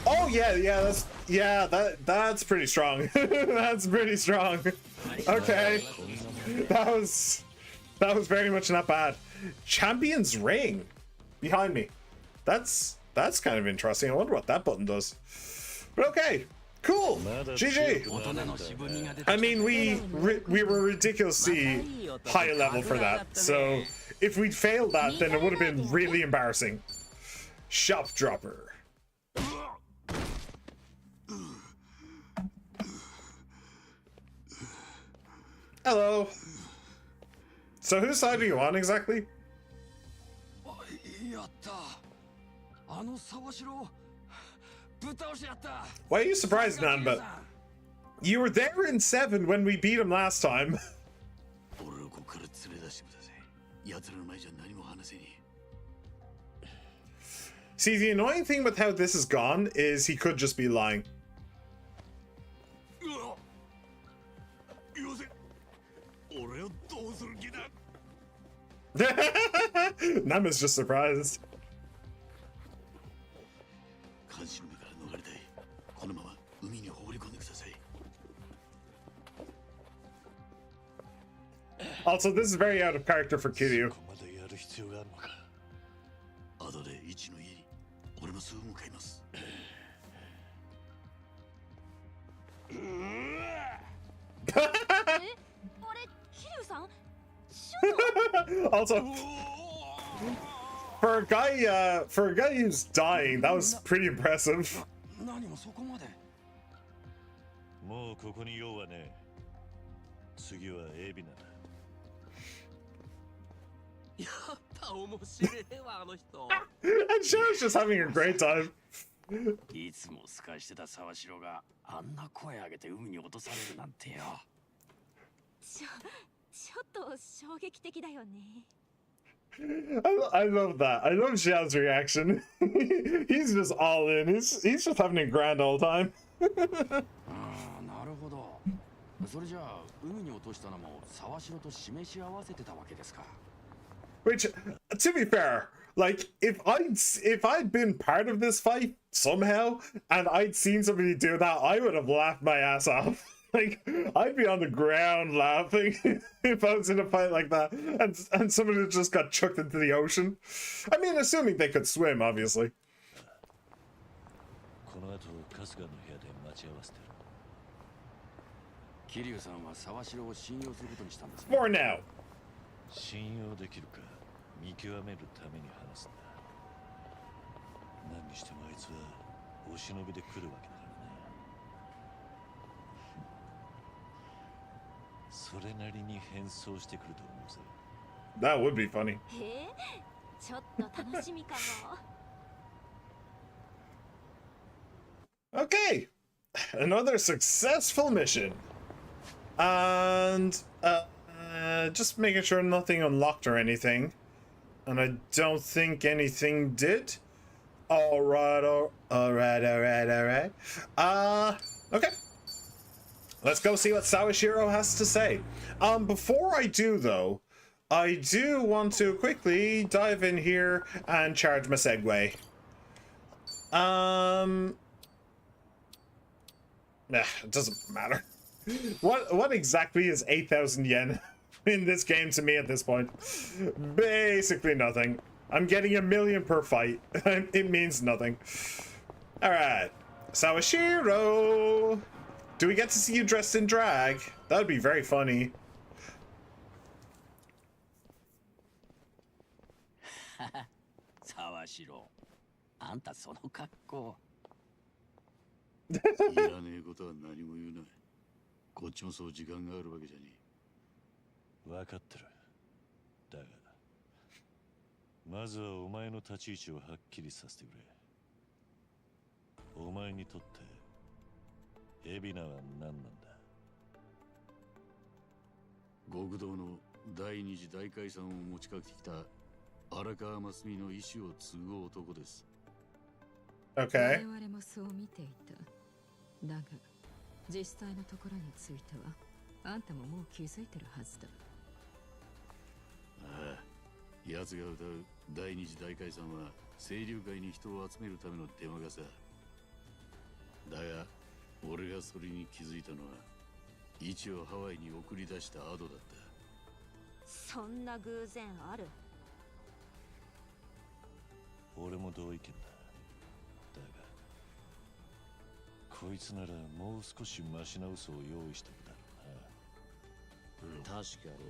Oh yeah, that's pretty strong. That's pretty strong. Okay. That was very much not bad. Champion's Ring behind me. That's kind of interesting. I wonder what that button does. But okay. Cool. GG. I mean, we were ridiculously high level for that. So if we'd failed that, then it would have been really embarrassing. Shop Dropper. Hello. So whose side are you on exactly? Why are you surprised, man? But you were there in 7 when we beat him last time. See, the annoying thing with how this is gone is he could just be lying. Nama's just surprised. Also, this is very out of character for Kiryu. Also, for a guy who's dying, that was pretty impressive. 面白いわあの人。 And Zhao's just having a great time. いつも透かしてた沢城があんな声上げて海に落とされるなんてよ。ちょっと衝撃的だよね。I love that. I love Zhao's reaction. He's just all in. He's just having a grand old time. ああ、なるほど。それじゃあ海に落としたのも沢城と示し合わせてたわけですか。 Which, to be fair, like if I'd been part of this fight somehow and I'd seen somebody do that, I would have laughed my ass off. Like I'd be on the ground laughing if I was in a fight like that, and somebody just got chucked into the ocean. I mean, assuming they could swim, obviously. この後春日の部屋で待ち合わせてる。桐生さんは沢城を信用することにしたんですね。 For now. 信用できるか見極めるために話すんだ。何にしてもあいつはお忍びで来るわけだからな。それなりに変装してくると思うぜ。That would be funny. ちょっと楽しみかも。Okay, another successful mission, and just making sure nothing unlocked or anything, and I don't think anything did. All right. Okay. Let's go see what Sawashiro has to say. Before I do though, I do want to quickly dive in here and charge my Segway. Nah, it doesn't matter. What exactly is 8,000 yen in this game to me at this point? Basically nothing. I'm getting 1 million per fight. It means nothing. Alright. Sawashiro! Do we get to see you dressed in drag? That would be very funny. 沢城、あんたその格好。いらねえことは何も言うな。こっちもそう時間があるわけじゃね分かってる。だがまずはお前の立ち位置をはっきりさせてくれ。お前にとって海老名は何なんだ。極道の第二次大解散を持ちかけてきた荒川真澄の意志を継ぐ男です。Okay. 我々もそう見ていた。だが実際のところについてはあんたももう気づいてるはずだ。ああ、奴が歌う第二次大解散は清流会に人を集めるための手間がさ。だが俺がそれに気づいたのはイチをハワイに送り出した後だった。そんな偶然ある？俺も同意見だ。だがこいつならもう少しマシな嘘を用意しておくだろうな。確かに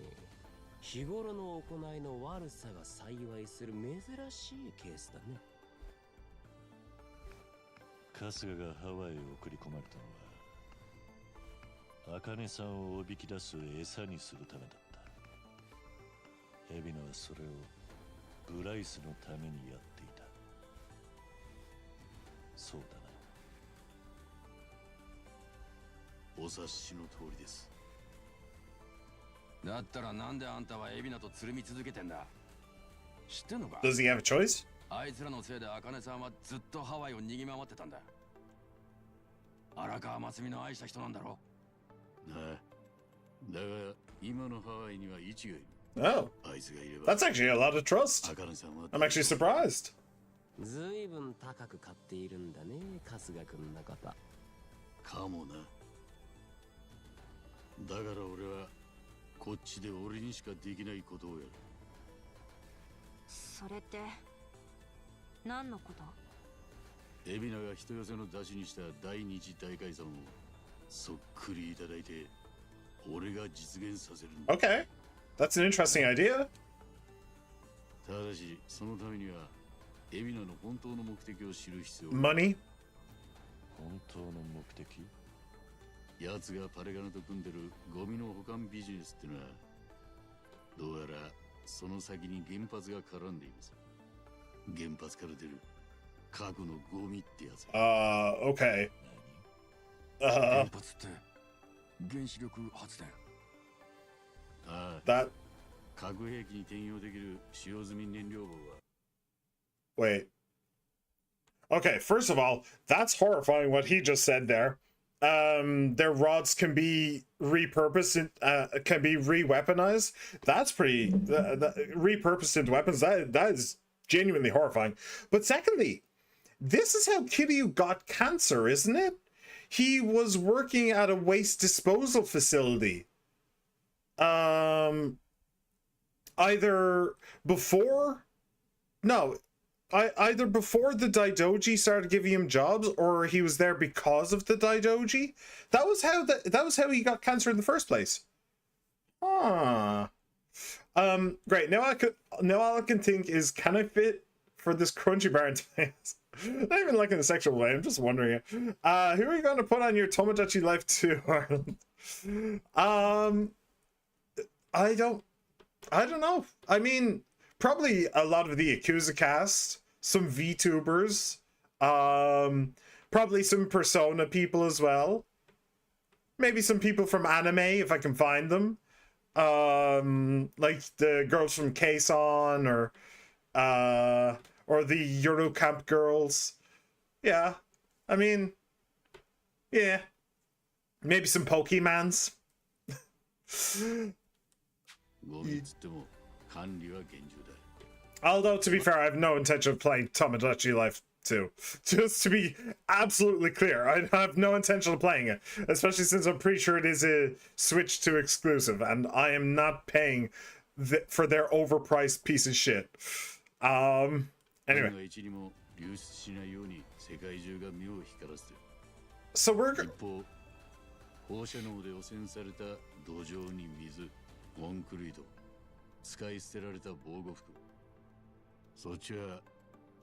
日頃の行いの悪さが幸いする珍しいケースだね。春日がハワイへ送り込まれたのは茜さんをおびき出す餌にするためだった。海老名はそれをブライスのためにやっていた。そうだな。お察しの通りです。だったらなんであんたは海老名とつるみ続けてんだ。知ってんのか？ Does he have a choice? あいつらのせいで茜さんはずっとハワイを逃げ回ってたんだ。荒川真澄の愛した人なんだろ。なあ、だが今のハワイにはイチがいる。Oh, あいつがいれば that's actually a lot of trust. 茜さんは I'm actually surprised. ずいぶん高く買っているんだね、春日君の方。かもな。だから俺はこっちで俺にしかできないことをやる。それって何のこと？海老名が人寄せの出しにした第二次大解散をそっくりいただいて俺が実現させるんだ。 Okay, that's an interesting idea. ただしそのためには海老名の本当の目的を知る必要が。 Money? 本当の目的？奴がパレガノと組んでるゴミの保管ビジネスってのはどうやらその先に原発が絡んでいます。原発から出る核のゴミってやつ。Okay. 原発って原子力発電。ああ、That. 核兵器に転用できる使用済み燃料棒は。 Wait. Okay, first of all, that's horrifying what he just said there. Their rods can be repurposed, can be re-weaponized. That's pretty repurposed into weapons. That is genuinely horrifying. But secondly, this is how Kiryu got cancer, isn't it? He was working at a waste disposal facility. Either before, no. Either before the Daidoji started giving him jobs, or he was there because of the Daidoji. That was how he got cancer in the first place. Ah. Great. Now all I can think is, can I fit for this crunchy bar in place? Not even like in a sexual way. I'm just wondering. Who are you going to put on your Tomodachi Life 2, Arnold? I don't know. I mean, probably a lot of the Yakuza cast, some VTubers, probably some Persona people as well. Maybe some people from anime if I can find them. Like the girls from K-Son or the Eurocamp girls. Yeah. I mean, yeah. Maybe some Pokemans. Although, to be fair, I have no intention of playing Tomodachi Life 2. Just to be absolutely clear, I have no intention of playing it. Especially since I'm pretty sure it is a Switch 2 exclusive, and I am not paying for their overpriced piece of shit. Anyway. So we're... 放射能で汚染された土壌に水、コンクリート、使い捨てられた防護服。そっちは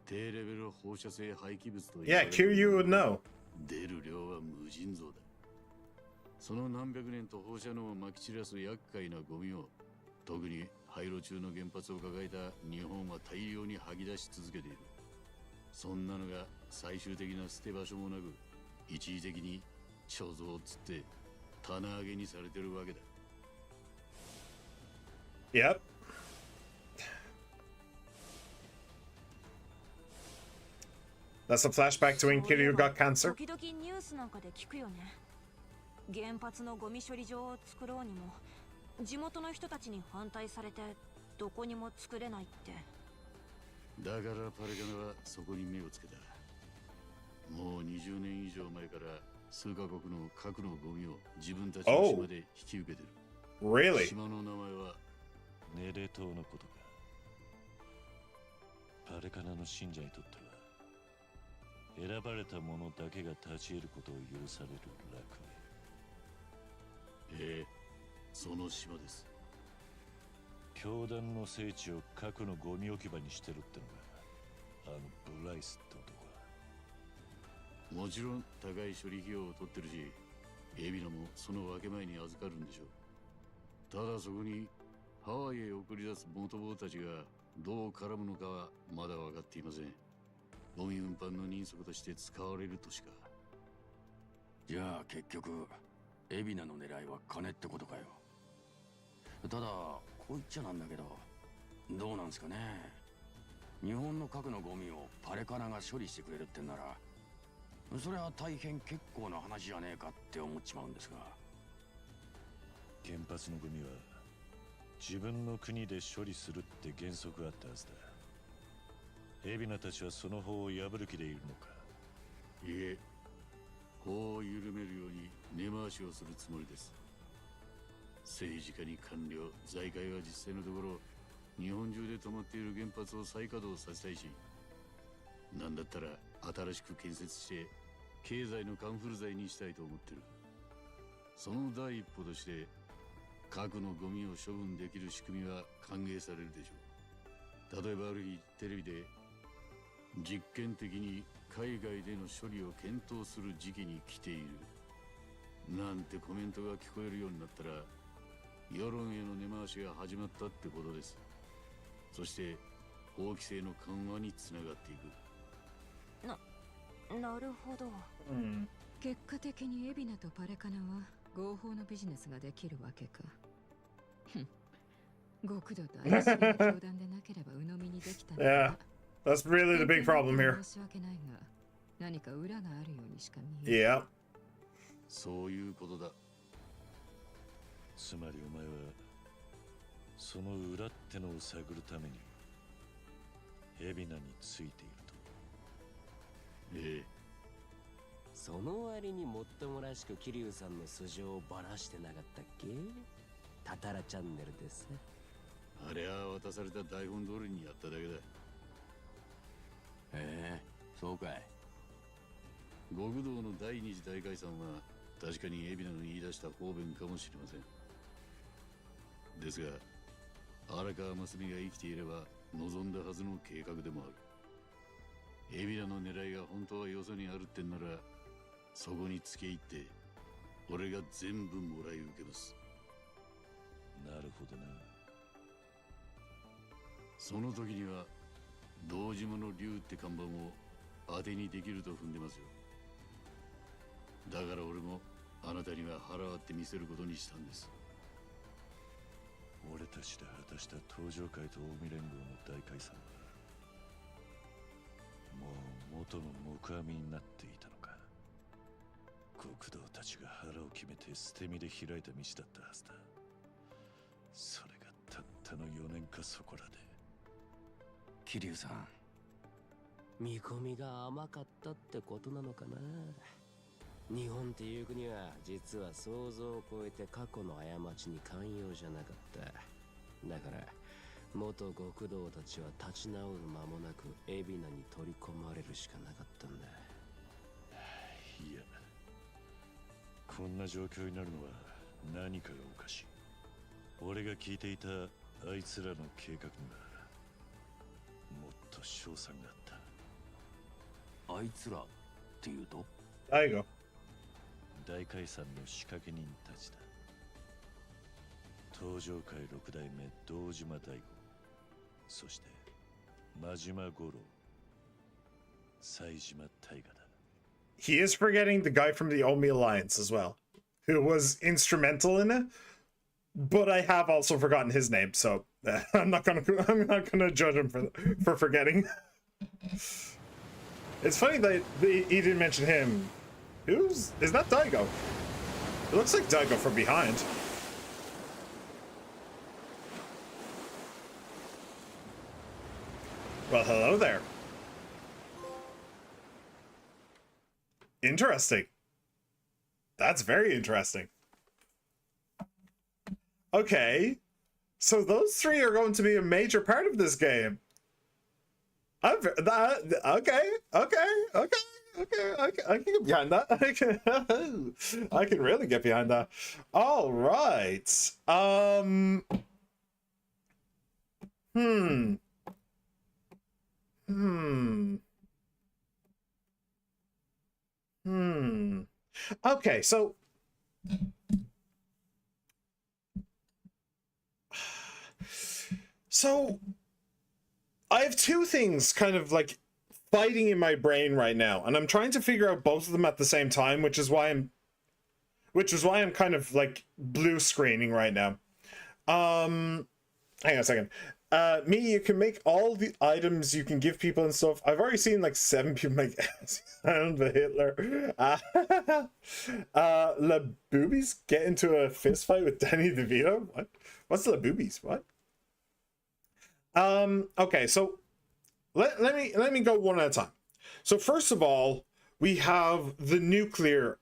低レベル放射性廃棄物と Yeah, Kiryu would know. 出る量は無尽蔵だ。その何百年と放射能をまき散らす厄介なゴミを、特に廃炉中の原発を抱えた日本は大量に吐き出し続けている。そんなのが最終的な捨て場所もなく、一時的に貯蔵つって棚上げにされてるわけだ。Yep. That's a flashback to when Kiryu got cancer. 時々ニュースなんかで聞くよね。原発のゴミ処理場を作ろうにも地元の人たちに反対されてどこにも作れないって。だからパレガナはそこに目をつけた。もう20年以上前から数カ国の核のゴミを自分たちの島で引き受けてる。Really? 島の名前はネレ島のことか。パレカナの信者にとっては選ばれた者だけが立ち得ることを許される楽園。ええ、その島です。教団の聖地を核のゴミ置き場にしてるってのがあのブライスって男は。もちろん高い処理費用を取ってるし、エビナもその分け前に預かるんでしょう。ただそこにハワイへ送り出す元坊たちがどう絡むのかはまだ分かっていません。ゴミ運搬の人足として使われるとしか。じゃあ結局エビナの狙いは金ってことかよ。ただこう言っちゃなんだけど、どうなんすかね。日本の核のゴミをパレカナが処理してくれるってんなら、それは大変結構な話じゃねえかって思っちまうんですが。原発のゴミは自分の国で処理するって原則があったはずだ。エビナたちはその法を破る気でいるのか。いえ、法を緩めるように根回しをするつもりです。政治家に官僚、財界は実際のところ日本中で止まっている原発を再稼働させたいし、なんだったら新しく建設して経済のカンフル剤にしたいと思ってる。その第一歩として核のゴミを処分できる仕組みは歓迎されるでしょう。例えばある日テレビで実験的に海外での処理を検討する時期に来ているなんてコメントが聞こえるようになったら、世論への根回しが始まったってことです。そして法規制の緩和につながっていく。なるほど。結果的に海老名とパレカナは合法のビジネスができるわけか。極道と怪しげな教団でなければ鵜呑みにできたのだ Yeah, が that's really the big problem here. 申し訳ないが、何か裏があるようにしか見えない。Yeah. そういうことだ。つまりお前はその裏ってのを探るために海老名についていると。ええ。その割にもっともらしく桐生さんの素性をばらしてなかったっけ？タタラチャンネルです。あれは渡された台本通りにやっただけだ。ええ、そうかい。極道の第二次大解散は確かに海老名の言い出した方便かもしれません。ですが荒川真澄が生きていれば望んだはずの計画でもある。海老名の狙いが本当はよそにあるってんなら、そこにつけ入って俺が全部もらい受けます。なるほどな。その時には堂島の竜って看板を当てにできると踏んでますよ。だから俺もあなたには腹割って見せることにしたんです。俺たちで果たした東上会と近江連合の大解散はもう元の木阿弥になっていたのか。極道たちが腹を決めて捨て身で開いた道だったはずだ。それがたったの4年かそこらで。桐生さん、見込みが甘かったってことなのかな。日本っていう国は実は想像を超えて過去の過ちに寛容じゃなかった。だから元極道たちは立ち直る間もなく海老名に取り込まれるしかなかったんだ。いや、こんな状況になるのは何かがおかしい。俺が聞いていたあいつらの計画にはもっと勝算があった。あいつらっていうと？ There you go. 大解散の仕掛け人たちだ。東上界六代目堂島大吾、そして真島五郎、西島大河だ。He is forgetting the guy from the Omi Alliance as well, who was instrumental in it. But I have also forgotten his name, so I'm not gonna judge him for forgetting. It's funny that he didn't mention him. Is that Daigo? It looks like Daigo from behind. Well, hello there. Interesting. That's very interesting. Okay, so those three are going to be a major part of this game. I can get behind that. I can really get behind that. All right. Okay, so I have two things kind of like fighting in my brain right now, and I'm trying to figure out both of them at the same time, which is why I'm kind of like blue screening right now. Hang on a second. Me, you can make all the items you can give people and stuff. I've already seen like 7 people make sound of Hitler. La Boobies get into a fist fight with Danny DeVito? What? What's La Boobies? What? Okay, so let me go one at a time. So first of all, we have the nuclear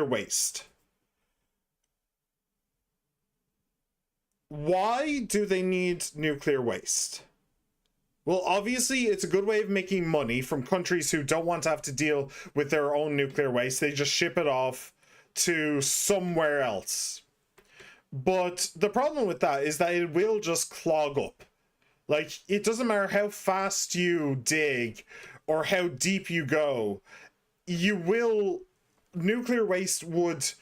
waste. Why do they need nuclear waste? Well, obviously, it's a good way of making money from countries who don't want to have to deal with their own nuclear waste. They just ship it off to somewhere else. But the problem with that is that it will just clog up. Like, it doesn't matter how fast you dig or how deep you go, nuclear waste would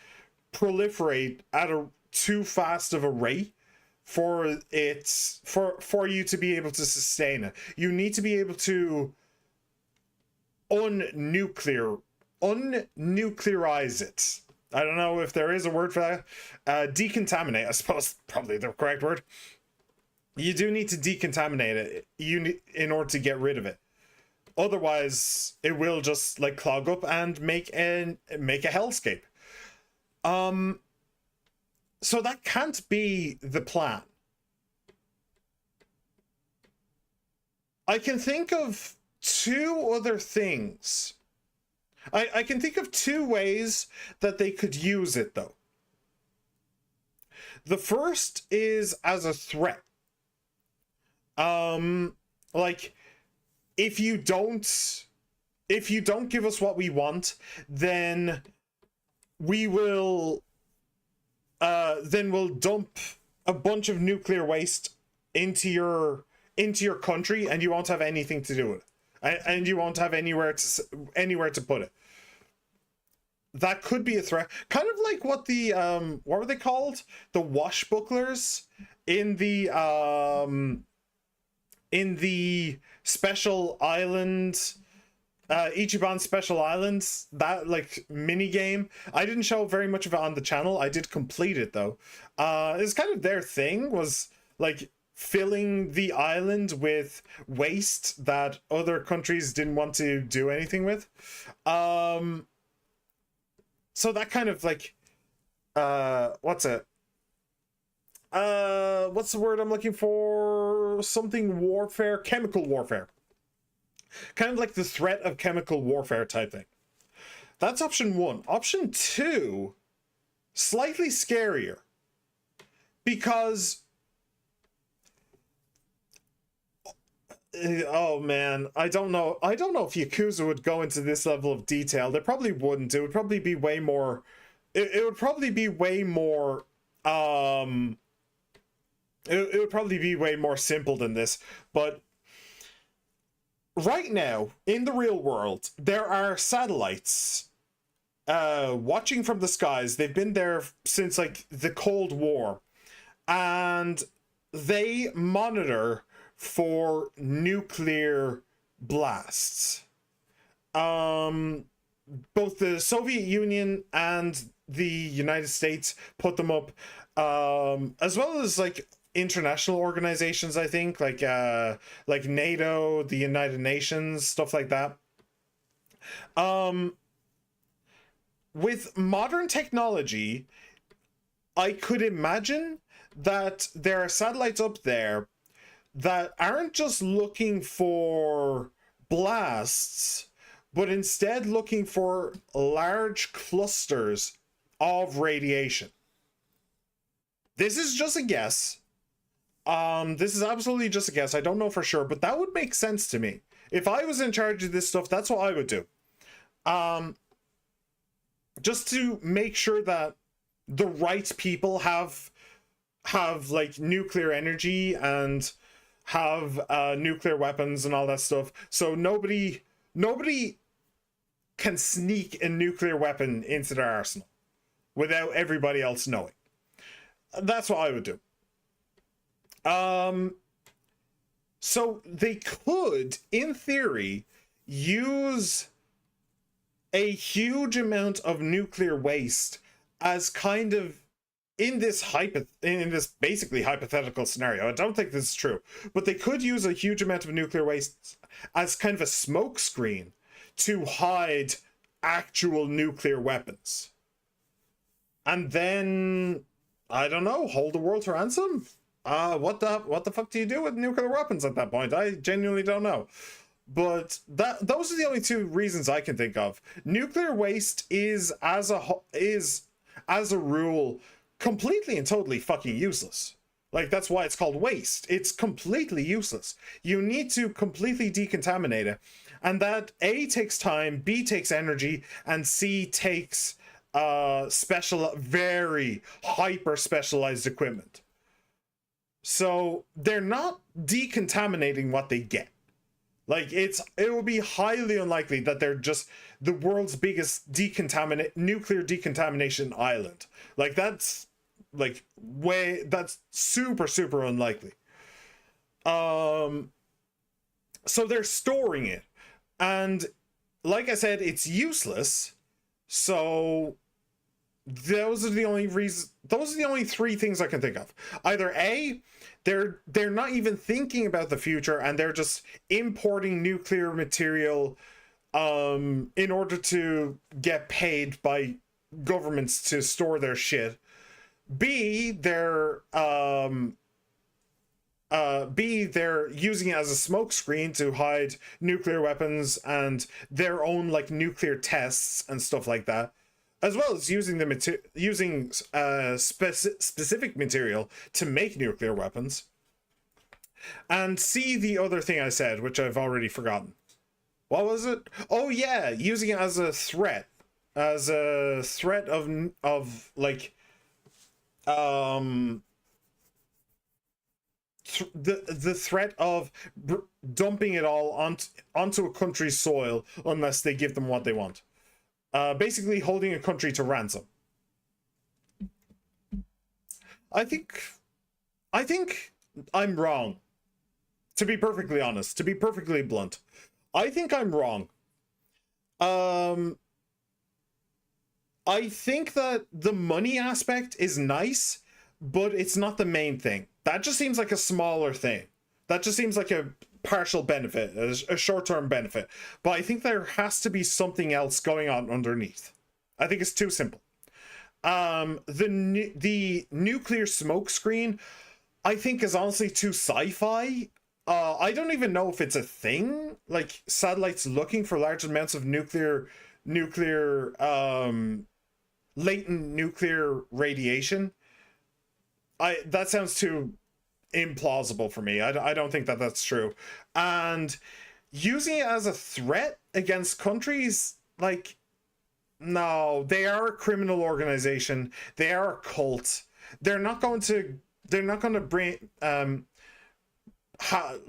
proliferate at a too fast of a rate for you to be able to sustain it. You need to be able to unnuclearize it. I don't know if there is a word for that. Decontaminate, I suppose, probably the correct word. You do need to decontaminate it in order to get rid of it. Otherwise, it will just like clog up and make a hellscape. So that can't be the plan. I can think of two other things. I can think of two ways that they could use it, though. The first is as a threat. Like, if you don't give us what we want, then we'll dump a bunch of nuclear waste into your country, and you won't have anything to do with it. And you won't have anywhere to put it. That could be a threat. Kind of like what the what were they called? The washbucklers in the special island, Ichiban Special Islands, that like mini game. I didn't show very much of it on the channel. I did complete it though. It's kind of their thing, was like filling the island with waste that other countries didn't want to do anything with. So that kind of like what's the word I'm looking for? Something warfare, chemical warfare. Kind of like the threat of chemical warfare type thing. That's option one. Option two, slightly scarier. Because oh man, I don't know if Yakuza would go into this level of detail. They probably wouldn't. It would probably be way more it would probably be way more it would probably be way more simple than this. But right now in the real world, there are satellites watching from the skies. They've been there since like the Cold War, and they monitor for nuclear blasts. Both the Soviet Union and the United States put them up, as well as like international organizations, I think, like NATO, the United Nations, stuff like that. With modern technology, I could imagine that there are satellites up there that aren't just looking for blasts, but instead looking for large clusters of radiation. This is just a guess. This is absolutely just a guess. I don't know for sure, but that would make sense to me. If I was in charge of this stuff, that's what I would do. Just to make sure that the right people have like nuclear energy and have nuclear weapons and all that stuff, so nobody can sneak a nuclear weapon into their arsenal without everybody else knowing. That's what I would do. So they could, in theory, use a huge amount of nuclear waste as kind of in this basically hypothetical scenario. I don't think this is true, but they could use a huge amount of nuclear waste as kind of a smoke screen to hide actual nuclear weapons. And then, I don't know, hold the world to ransom? What the fuck do you do with nuclear weapons at that point? I genuinely don't know. But those are the only two reasons I can think of. Nuclear waste is as a rule completely and totally fucking useless. Like, that's why it's called waste. It's completely useless. You need to completely decontaminate it. And that A, takes time, B, takes energy, and C, takes very hyper specialized equipment. So they're not decontaminating what they get. Like, it would be highly unlikely that they're just the world's biggest nuclear decontamination island. Like, that's like that's super unlikely. So they're storing it, and like I said, it's useless. So those are the only three things I can think of. Either A, they're not even thinking about the future and they're just importing nuclear material in order to get paid by governments to store their shit. B, they're using it as a smokescreen to hide nuclear weapons and their own like nuclear tests and stuff like that, as well as using specific material to make nuclear weapons. And C, the other thing I said, which I've already forgotten. What was it? Oh yeah, using it as a threat, of like the threat of dumping it all onto a country's soil unless they give them what they want. Basically holding a country to ransom. I think I'm wrong. To be perfectly honest, to be perfectly blunt, I think I'm wrong. I think that the money aspect is nice, but it's not the main thing. That just seems like a smaller thing. That just seems like a partial benefit, a short-term benefit. But I think there has to be something else going on underneath. I think it's too simple. The nuclear smokescreen, I think, is honestly too sci-fi. I don't even know if it's a thing. Like satellites looking for large amounts of latent nuclear radiation. That sounds too implausible for me. I don't think that that's true. And using it as a threat against countries, like, no, they are a criminal organization. They are a cult. They're not going to bring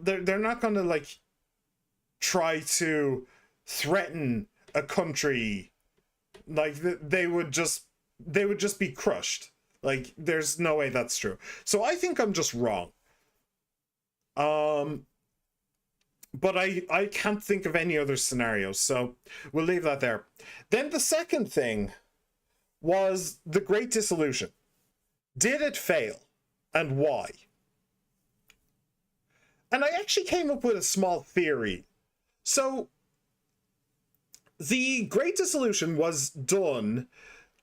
they're not going to like try to threaten a country. Like they would just be crushed. Like there's no way that's true. So I think I'm just wrong. But I can't think of any other scenarios, so we'll leave that there. Then the second thing was the Great Dissolution. Did it fail? And why? And I actually came up with a small theory. So the Great Dissolution was done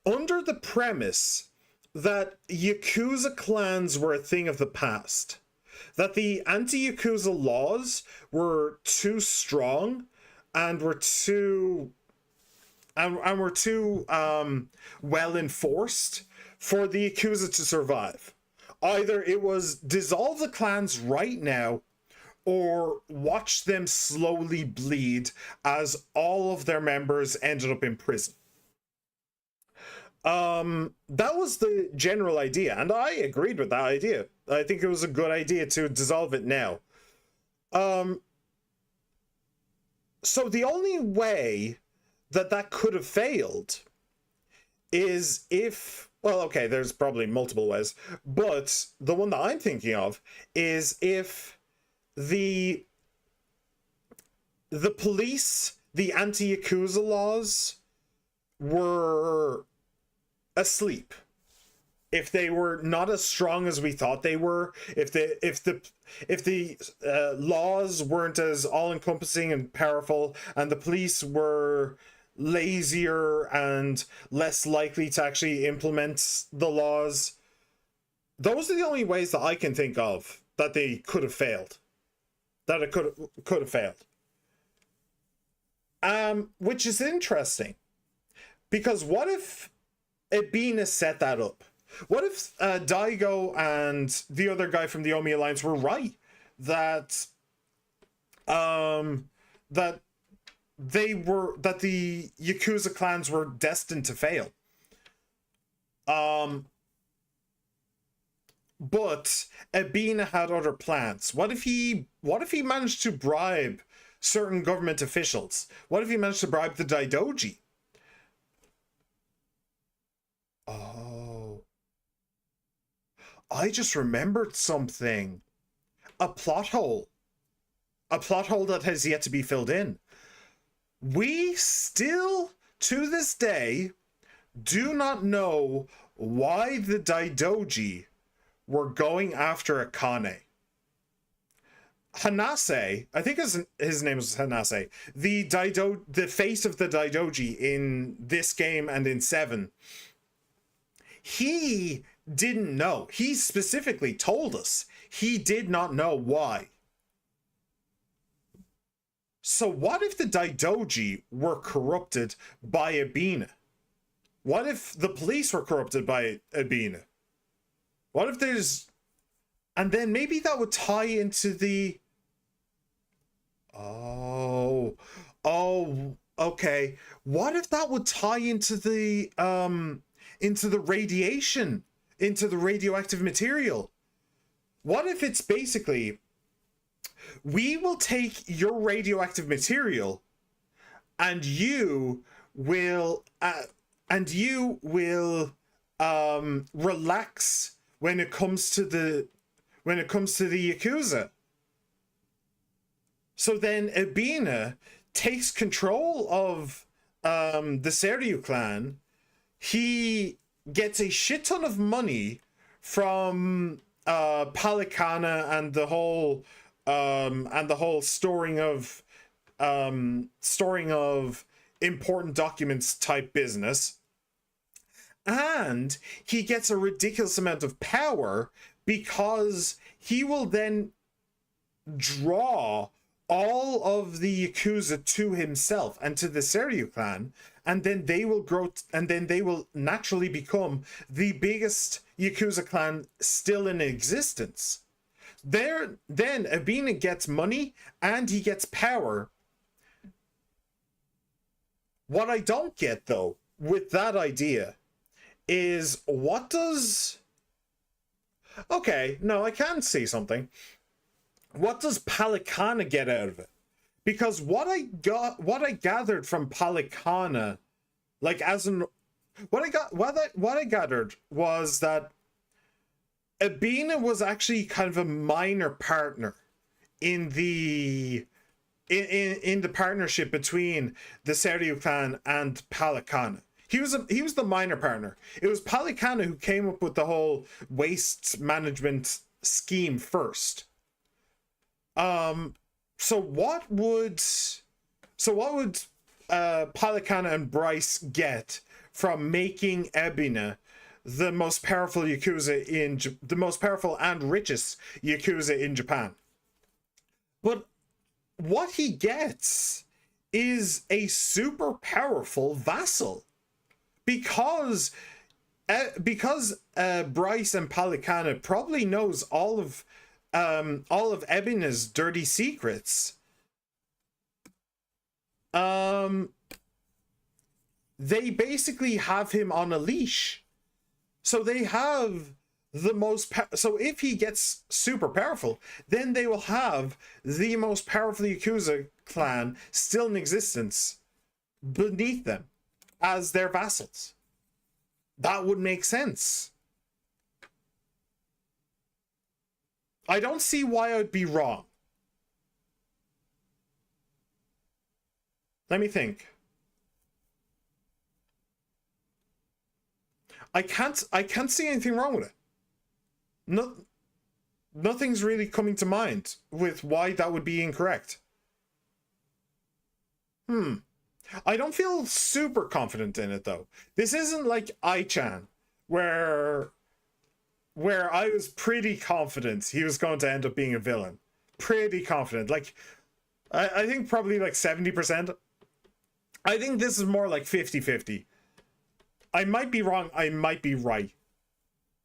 under the premise that Yakuza clans were a thing of the past. That the anti-Yakuza laws were too strong and were too well enforced for the Yakuza to survive. Either it was dissolve the clans right now or watch them slowly bleed as all of their members ended up in prison. That was the general idea, and I agreed with that idea. I think it was a good idea to dissolve it now. So the only way that could have failed is if, well, okay, there's probably multiple ways, but the one that I'm thinking of is if the police, the anti-Yakuza laws were asleep. If they were not as strong as we thought they were, if the laws weren't as all-encompassing and powerful, and the police were lazier and less likely to actually implement the laws, those are the only ways that I can think of that they could have failed. That it could have failed. Which is interesting, because what if Ebina set that up? What if Daigo and the other guy from the Omi Alliance were right that that the Yakuza clans were destined to fail? But Ebina had other plans. What if he managed to bribe certain government officials? What if he managed to bribe the Daidoji? Oh. I just remembered something. A plot hole. A plot hole that has yet to be filled in. We still, to this day, do not know why the Daidoji were going after Akane. Hanase, I think his name was Hanase, the face of the Daidoji in this game and in 7, he didn't know. He specifically told us he did not know why. So what if the Daidoji were corrupted by Ebina? What if the police were corrupted by Ebina? What if there's... And then maybe that would tie into the... Oh, okay. What if that would tie into the radiation, into the radioactive material? What if it's basically, we will take your radioactive material, and you will relax when it comes to the Yakuza. So then Ebina takes control of the Seiryu clan. He gets a shit ton of money from Palikana and the whole storing of important documents type business. And he gets a ridiculous amount of power because he will then draw all of the Yakuza to himself and to the Seiryu clan, and then they will grow, and then they will naturally become the biggest Yakuza clan still in existence. Then Ebina gets money and he gets power. What I don't get, though, with that idea is what does... Okay, no, I can see something. What does Palikana get out of it? Because what I gathered from Palikana, like what I gathered was that Ebina was actually kind of a minor partner in the partnership between the Seiryu clan and Palikana. He was the minor partner. It was Palikana who came up with the whole waste management scheme first. So what would Palikana and Bryce get from making Ebina the most powerful Yakuza the most powerful and richest Yakuza in Japan? But what he gets is a super powerful vassal, because Bryce and Palikana probably knows all of Ebina's dirty secrets. They basically have him on a leash. So they have the most... So if he gets super powerful, then they will have the most powerful Yakuza clan still in existence beneath them as their vassals. That would make sense. I don't see why I would be wrong. Let me think. I can't see anything wrong with it. Nothing's really coming to mind with why that would be incorrect. I don't feel super confident in it, though. This isn't like Ai-chan, where I was pretty confident he was going to end up being a villain. Pretty confident. Like, I think probably like 70%. I think this is more like 50-50. I might be wrong, I might be right.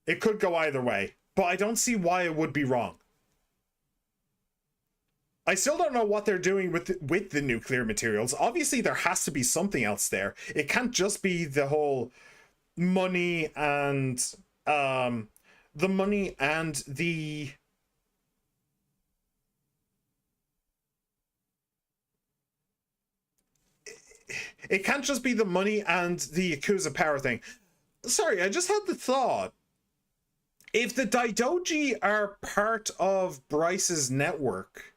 It could go either way, but I don't see why it would be wrong. I still don't know what they're doing with the nuclear materials. Obviously, there has to be something else there. It can't just be the whole money and... the money and the... It can't just be the money and the Yakuza power thing. Sorry, I just had the thought. If the Daidoji are part of Bryce's network,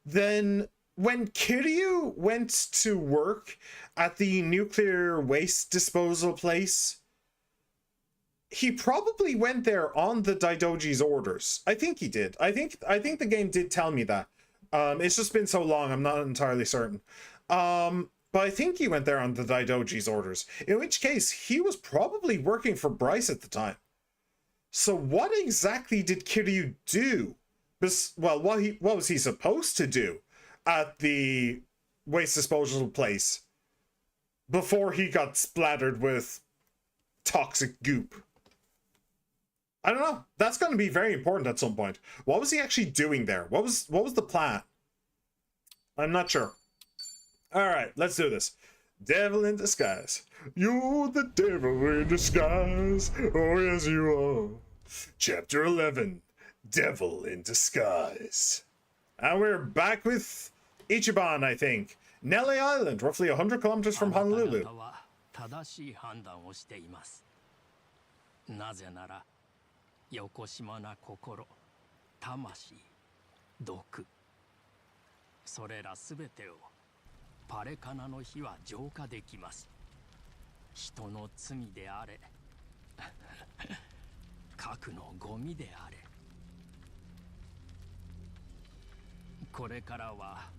then when Kiryu went to work at the nuclear waste disposal place, he probably went there on the Daidoji's orders. I think he did. I think the game did tell me that. It's just been so long, I'm not entirely certain. But I think he went there on the Daidoji's orders. In which case, he was probably working for Bryce at the time. So what exactly did Kiryu do? Well, what was he supposed to do at the waste disposal place before he got splattered with toxic goop? I don't know. That's going to be very important at some point. What was he actually doing there? What was the plan? I'm not sure. All right, let's do this. Devil in disguise. You're the devil in disguise. Oh, yes, you are. Chapter 11. Devil in disguise. And we're back with Ichiban, I think. Nele Island, roughly 100 kilometers from Honolulu. 正しい判断をしています。なぜなら、よこしまな心、魂、毒、それらすべてをパレカナの火は浄化できます。人の罪であれ、核のゴミであれ。これからは。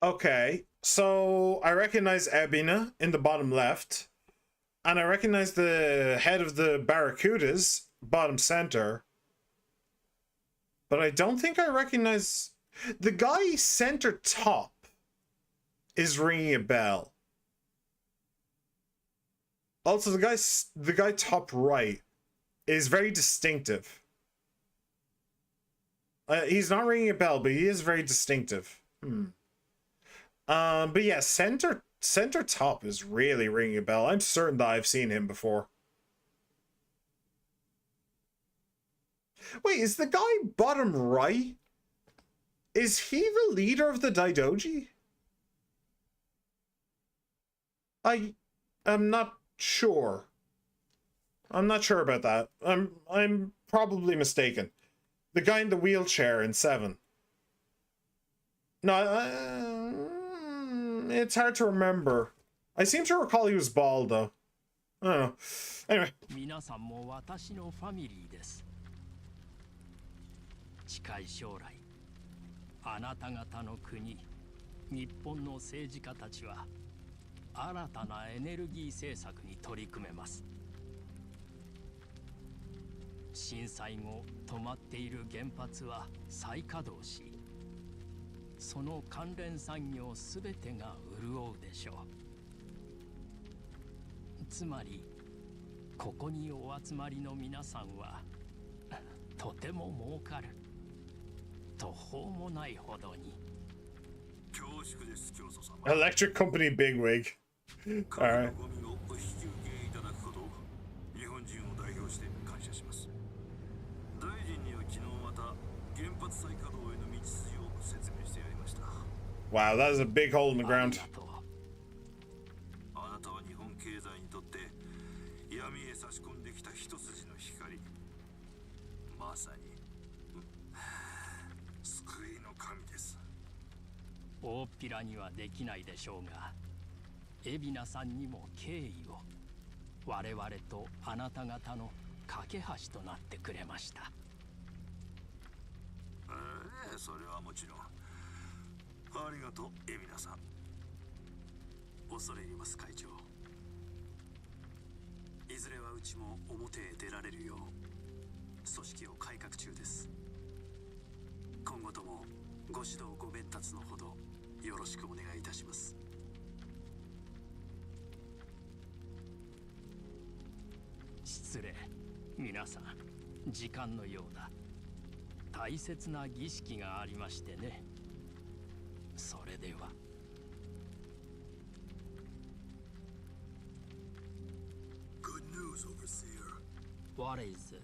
Okay, so I recognize Ebina in the bottom left, and I recognize the head of the Barracudas, bottom center, but I don't think I recognize the guy center top is ringing a bell. Also, the guy top right is very distinctive. He's not ringing a bell, but he is very distinctive. But yeah, center top is really ringing a bell. I'm certain that I've seen him before. Wait, is the guy bottom right? Is he the leader of the Daidoji? I'm not sure. I'm not sure about that. I'm probably mistaken. The guy in the wheelchair in 7. No, it's hard to remember. I seem to recall he was bald, though. I don't know. Anyway. 皆さんも私のファミリーです。近い将来、あなた方の国、日本の政治家たちは新たなエネルギー政策に取り組めます。震災後止まっている原発は再稼働し、その関連産業すべてが潤うでしょう。つまり、ここにお集まりの皆さんはとても儲かる。途方もないほどに。恐縮です、教祖様。Electric company bigwig. Alright. ゴミをお引き受けいただくことを日本人を代表して感謝します。大臣には昨日また原発再稼働への道筋を説明してやりました。Wow, that is a big hole in the ground. あなたは日本経済にとって闇へ差し込んできた一筋の光。まさに救いの神です。大っぴらにはできないでしょうが、海老名さんにも敬意を。我々とあなた方の架け橋となってくれました。それはもちろん。ありがとう、海老名さん。恐れ入ります、会長。いずれはうちも表へ出られるよう組織を改革中です。今後ともご指導ご鞭達のほどよろしくお願いいたします。失礼。皆さん、時間のようだ。大切な儀式がありましてね。それでは。Good news, overseer. What is it?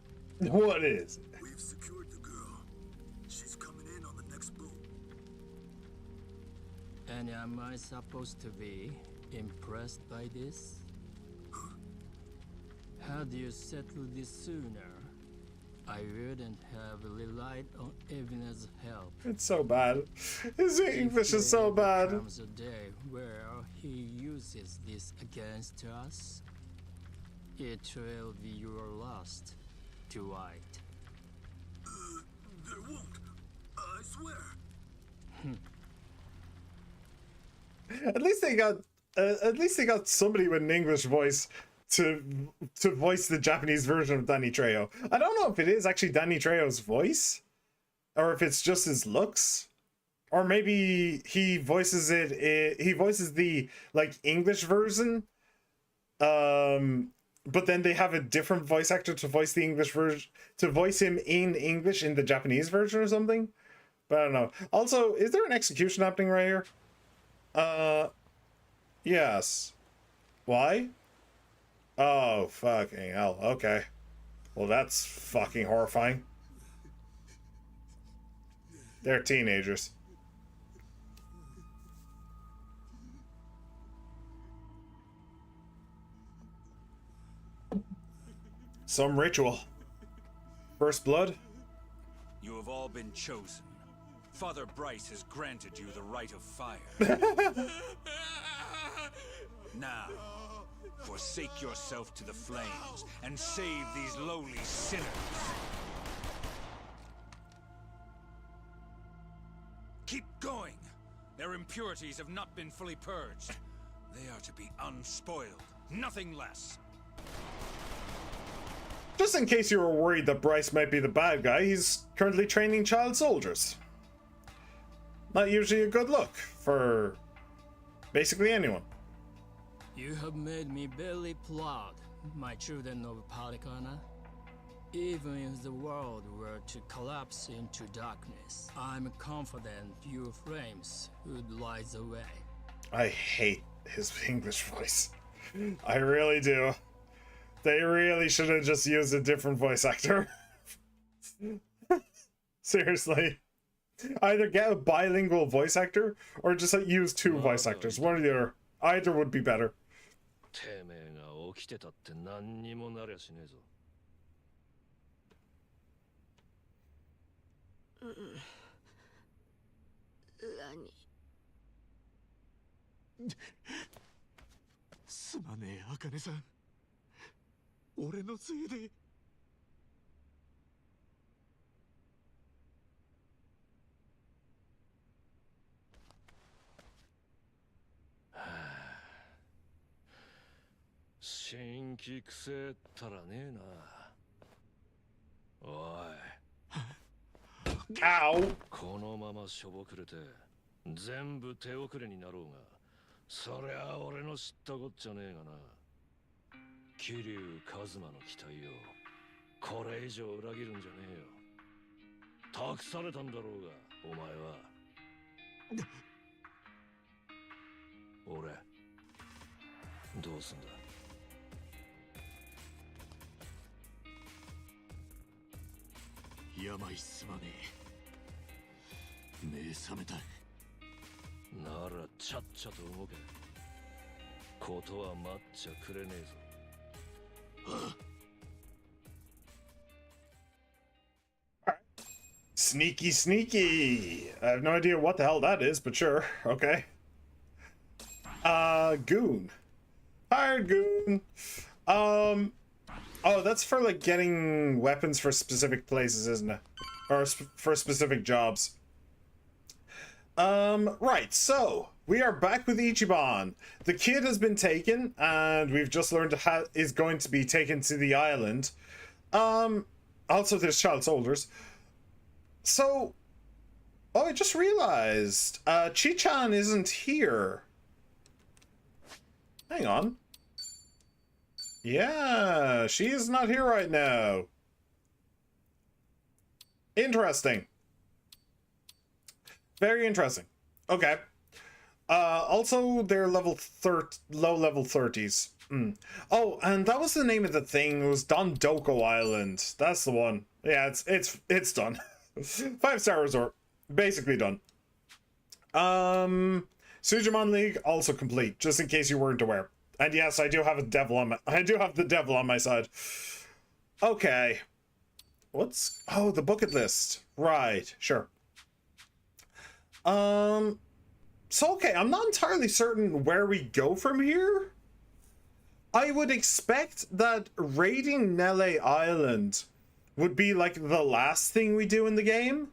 What is it? We've secured the girl. She's coming in on the next boat. And am I supposed to be impressed by this? Had you settled this sooner, I wouldn't have relied on Evan's help. It's so bad. His English is so bad. There comes a day where he uses this against us. It will be your last, Dwight. There won't. I swear. At least they got somebody with an English voice to voice the Japanese version of Danny Trejo. I don't know if it is actually Danny Trejo's voice, or if it's just his looks, or maybe he voices it. He voices the like English version, but then they have a different voice actor to voice the English version, to voice him in English in the Japanese version or something. But I don't know. Also, is there an execution happening right here? Yes. Why? Oh, fucking hell. Okay. Well, that's fucking horrifying. They're teenagers. Some ritual. First blood? You have all been chosen. Father Bryce has granted you the right of fire. Now, forsake yourself to the flames and save these lowly sinners. Keep going. Their impurities have not been fully purged. They are to be unspoiled, nothing less. Just in case you were worried that Bryce might be the bad guy, he's currently training child soldiers. Not usually a good look for basically anyone. You have made me very proud, my children of Palikana. Even if the world were to collapse into darkness, I'm confident your flames would light the way. I hate his English voice. I really do. They really should have just used a different voice actor. Seriously. Either get a bilingual voice actor or just use two voice actors. One or the other. Either would be better. てめえが起きてたって何にもなりゃしねえぞ。すまねえ、茜さん。俺のせいで。新規くせえったらねえな。おい。Ow! このまましょぼくれて全部手遅れになろうが、そりゃ俺の知ったこっちゃねえがな。桐生一馬の期待をこれ以上裏切るんじゃねえよ。託されたんだろうが、お前は。俺、どうすんだ。病すまねえ。目覚めた。ならちゃっちゃと動け。ことは待っちゃくれねえぞ。Sneaky, sneaky. I have no idea what the hell that is, but sure. Okay. Goon. Hired goon. Oh, that's for like getting weapons for specific places, isn't it? Or for specific jobs. Right, so we are back with Ichiban. The kid has been taken, and we've just learned is going to be taken to the island. Also there's child soldiers. So, oh, I just realized, Chi-chan isn't here. Hang on. Yeah, she is not here right now. Interesting. Very interesting. Okay. Also, they're low level 30s. Oh, and that was the name of the thing. It was Dondoko Island. That's the one. Yeah, it's done. 5-star resort. Basically done. Sujimon League also complete, just in case you weren't aware. And yes, I do have a devil on I do have the devil on my side. Okay. What's... Oh, the bucket list. Right, sure. So, okay, I'm not entirely certain where we go from here. I would expect that raiding Nele Island would be, like, the last thing we do in the game.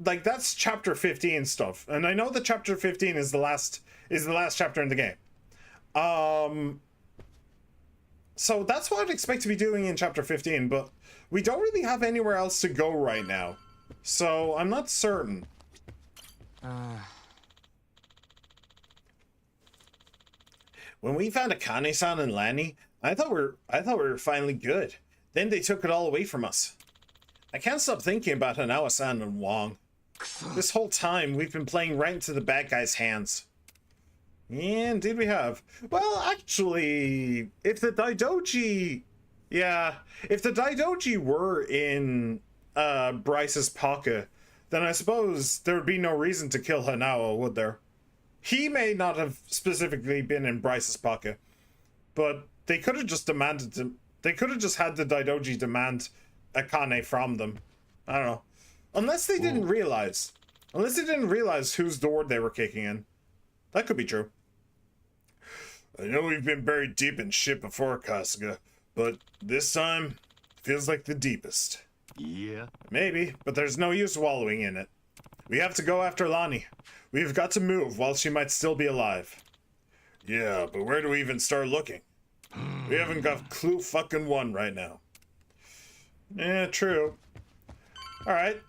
Like, that's chapter 15 stuff. And I know that chapter 15 is the last chapter in the game. So that's what I'd expect to be doing in chapter 15, but we don't really have anywhere else to go right now. So I'm not certain. When we found Akane-san and Lanny, I thought we were finally good. Then they took it all away from us. I can't stop thinking about Hanawa-san and Wong. This whole time we've been playing right into the bad guy's hands. Yeah, indeed we have. Well, actually, if the Daidoji... Yeah, if the Daidoji were in Bryce's pocket, then I suppose there would be no reason to kill Hanawa, would there? He may not have specifically been in Bryce's pocket, but they could have just demanded to... They could have just had the Daidoji demand Akane from them. I don't know. Unless they didn't realize. Unless they didn't realize whose door they were kicking in. That could be true. I know we've been buried deep in shit before, Kasuga, but this time feels like the deepest. Yeah. Maybe, but there's no use wallowing in it. We have to go after Lani. We've got to move while she might still be alive. Yeah, but where do we even start looking? We haven't got clue fucking one right now. Yeah, true. Alright.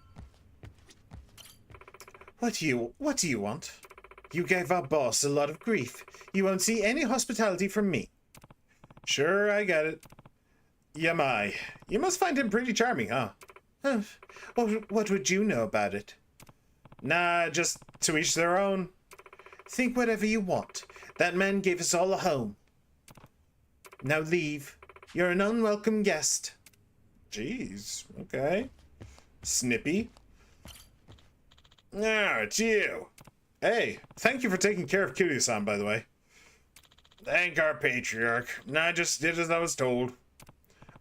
What do you want? You gave our boss a lot of grief. You won't see any hospitality from me. Sure, I get it. Yamai. You must find him pretty charming, huh? What would you know about it? Nah, just to each their own. Think whatever you want. That man gave us all a home. Now leave. You're an unwelcome guest. Jeez, okay. Snippy. Ah, it's you. Hey, thank you for taking care of Kiryu-san, by the way. Thank our patriarch. I just did as I was told.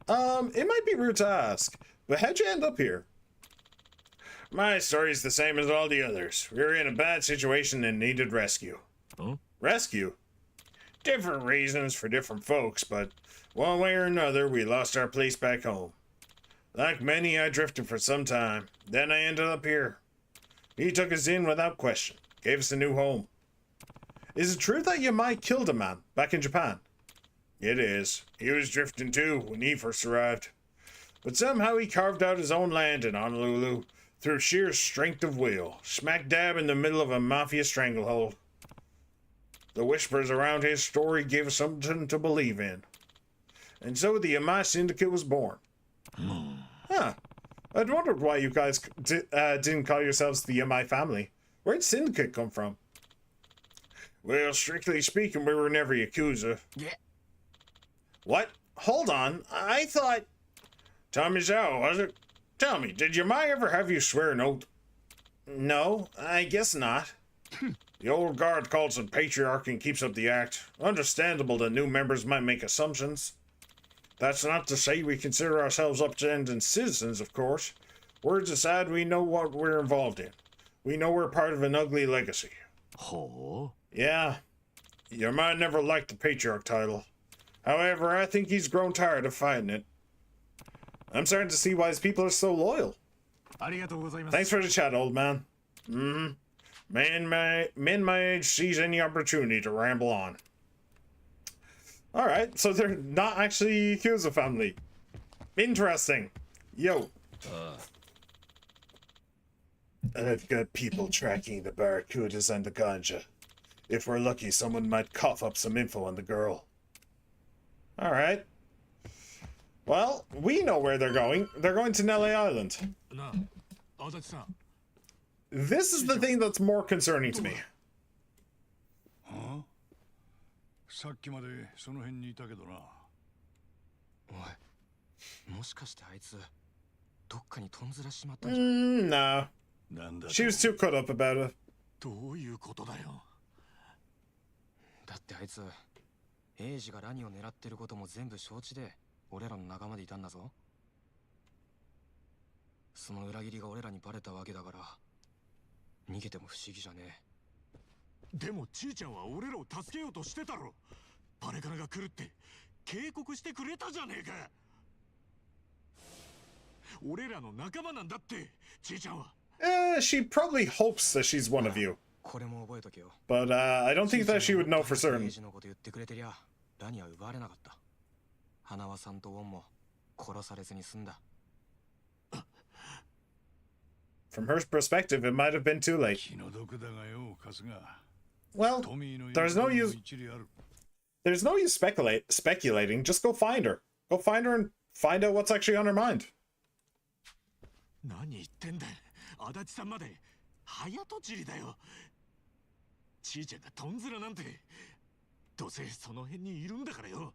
It might be rude to ask, but how'd you end up here? My story's the same as all the others. We were in a bad situation and needed rescue. Huh? Rescue? Different reasons for different folks, but one way or another, we lost our place back home. Like many, I drifted for some time. Then I ended up here. He took us in without question. Gave us a new home. Is it true that Yamai killed a man back in Japan? It is. He was drifting too when he first arrived. But somehow he carved out his own land in Honolulu through sheer strength of will, smack dab in the middle of a mafia stranglehold. The whispers around his story gave us something to believe in. And so the Yamai Syndicate was born. Huh. I'd wondered why you guys didn't call yourselves the Yamai family. Where'd Syndicate come from? Well, strictly speaking, we were never Yakuza. Yeah. What? Hold on. I thought... Tommy Zhao, was it? Tell me, did Yamai ever have you swear an oath? No, I guess not. The old guard calls it patriarch and keeps up the act. Understandable that new members might make assumptions. That's not to say we consider ourselves upstanding citizens, of course. Words aside, we know what we're involved in. We know we're part of an ugly legacy. Oh? Yeah. Yamai never liked the patriarch title. However, I think he's grown tired of fighting it. I'm starting to see why his people are so loyal. Thanks for the chat, old man. Mm-hmm. Men my age seize any opportunity to ramble on. Alright, so they're not actually Yakuza family. Interesting. Yo. I've got people tracking the Barracudas and the ganja. If we're lucky, someone might cough up some info on the girl. Alright. Well, we know where they're going. They're going to Nele Island. This is the thing that's more concerning to me. さっきまでその辺にいたけどな。おい、もしかしてあいつどっかにとんずらしまったんじゃ。No. She was too caught up about it. どういうことだよ。だってあいつエイジがラニを狙ってることも全部承知で俺らの仲間でいたんだぞ。その裏切りが俺らにバレたわけだから逃げても不思議じゃねえ。でもちーちゃんは俺らを助けようとしてたろ。パレカナが来るって警告してくれたじゃねえか。俺らの仲間なんだってちーちゃんは。She probably hopes that she's one of you. これも覚えとけよ。 But I don't think that she would know for certain. エイジのこと言ってくれてりゃラニは奪われなかった。花輪さんとウォンも殺されずに済んだ。From her perspective, it might have been too late. 気の毒だがよ、春日。 Well, there's no use. There's no use speculating. Just go find her. Go find her and find out what's actually on her mind. 何言ってんだ。足立さんまで早とちりだよ。ちーちゃんがトンズラなんてどうせその辺にいるんだからよ。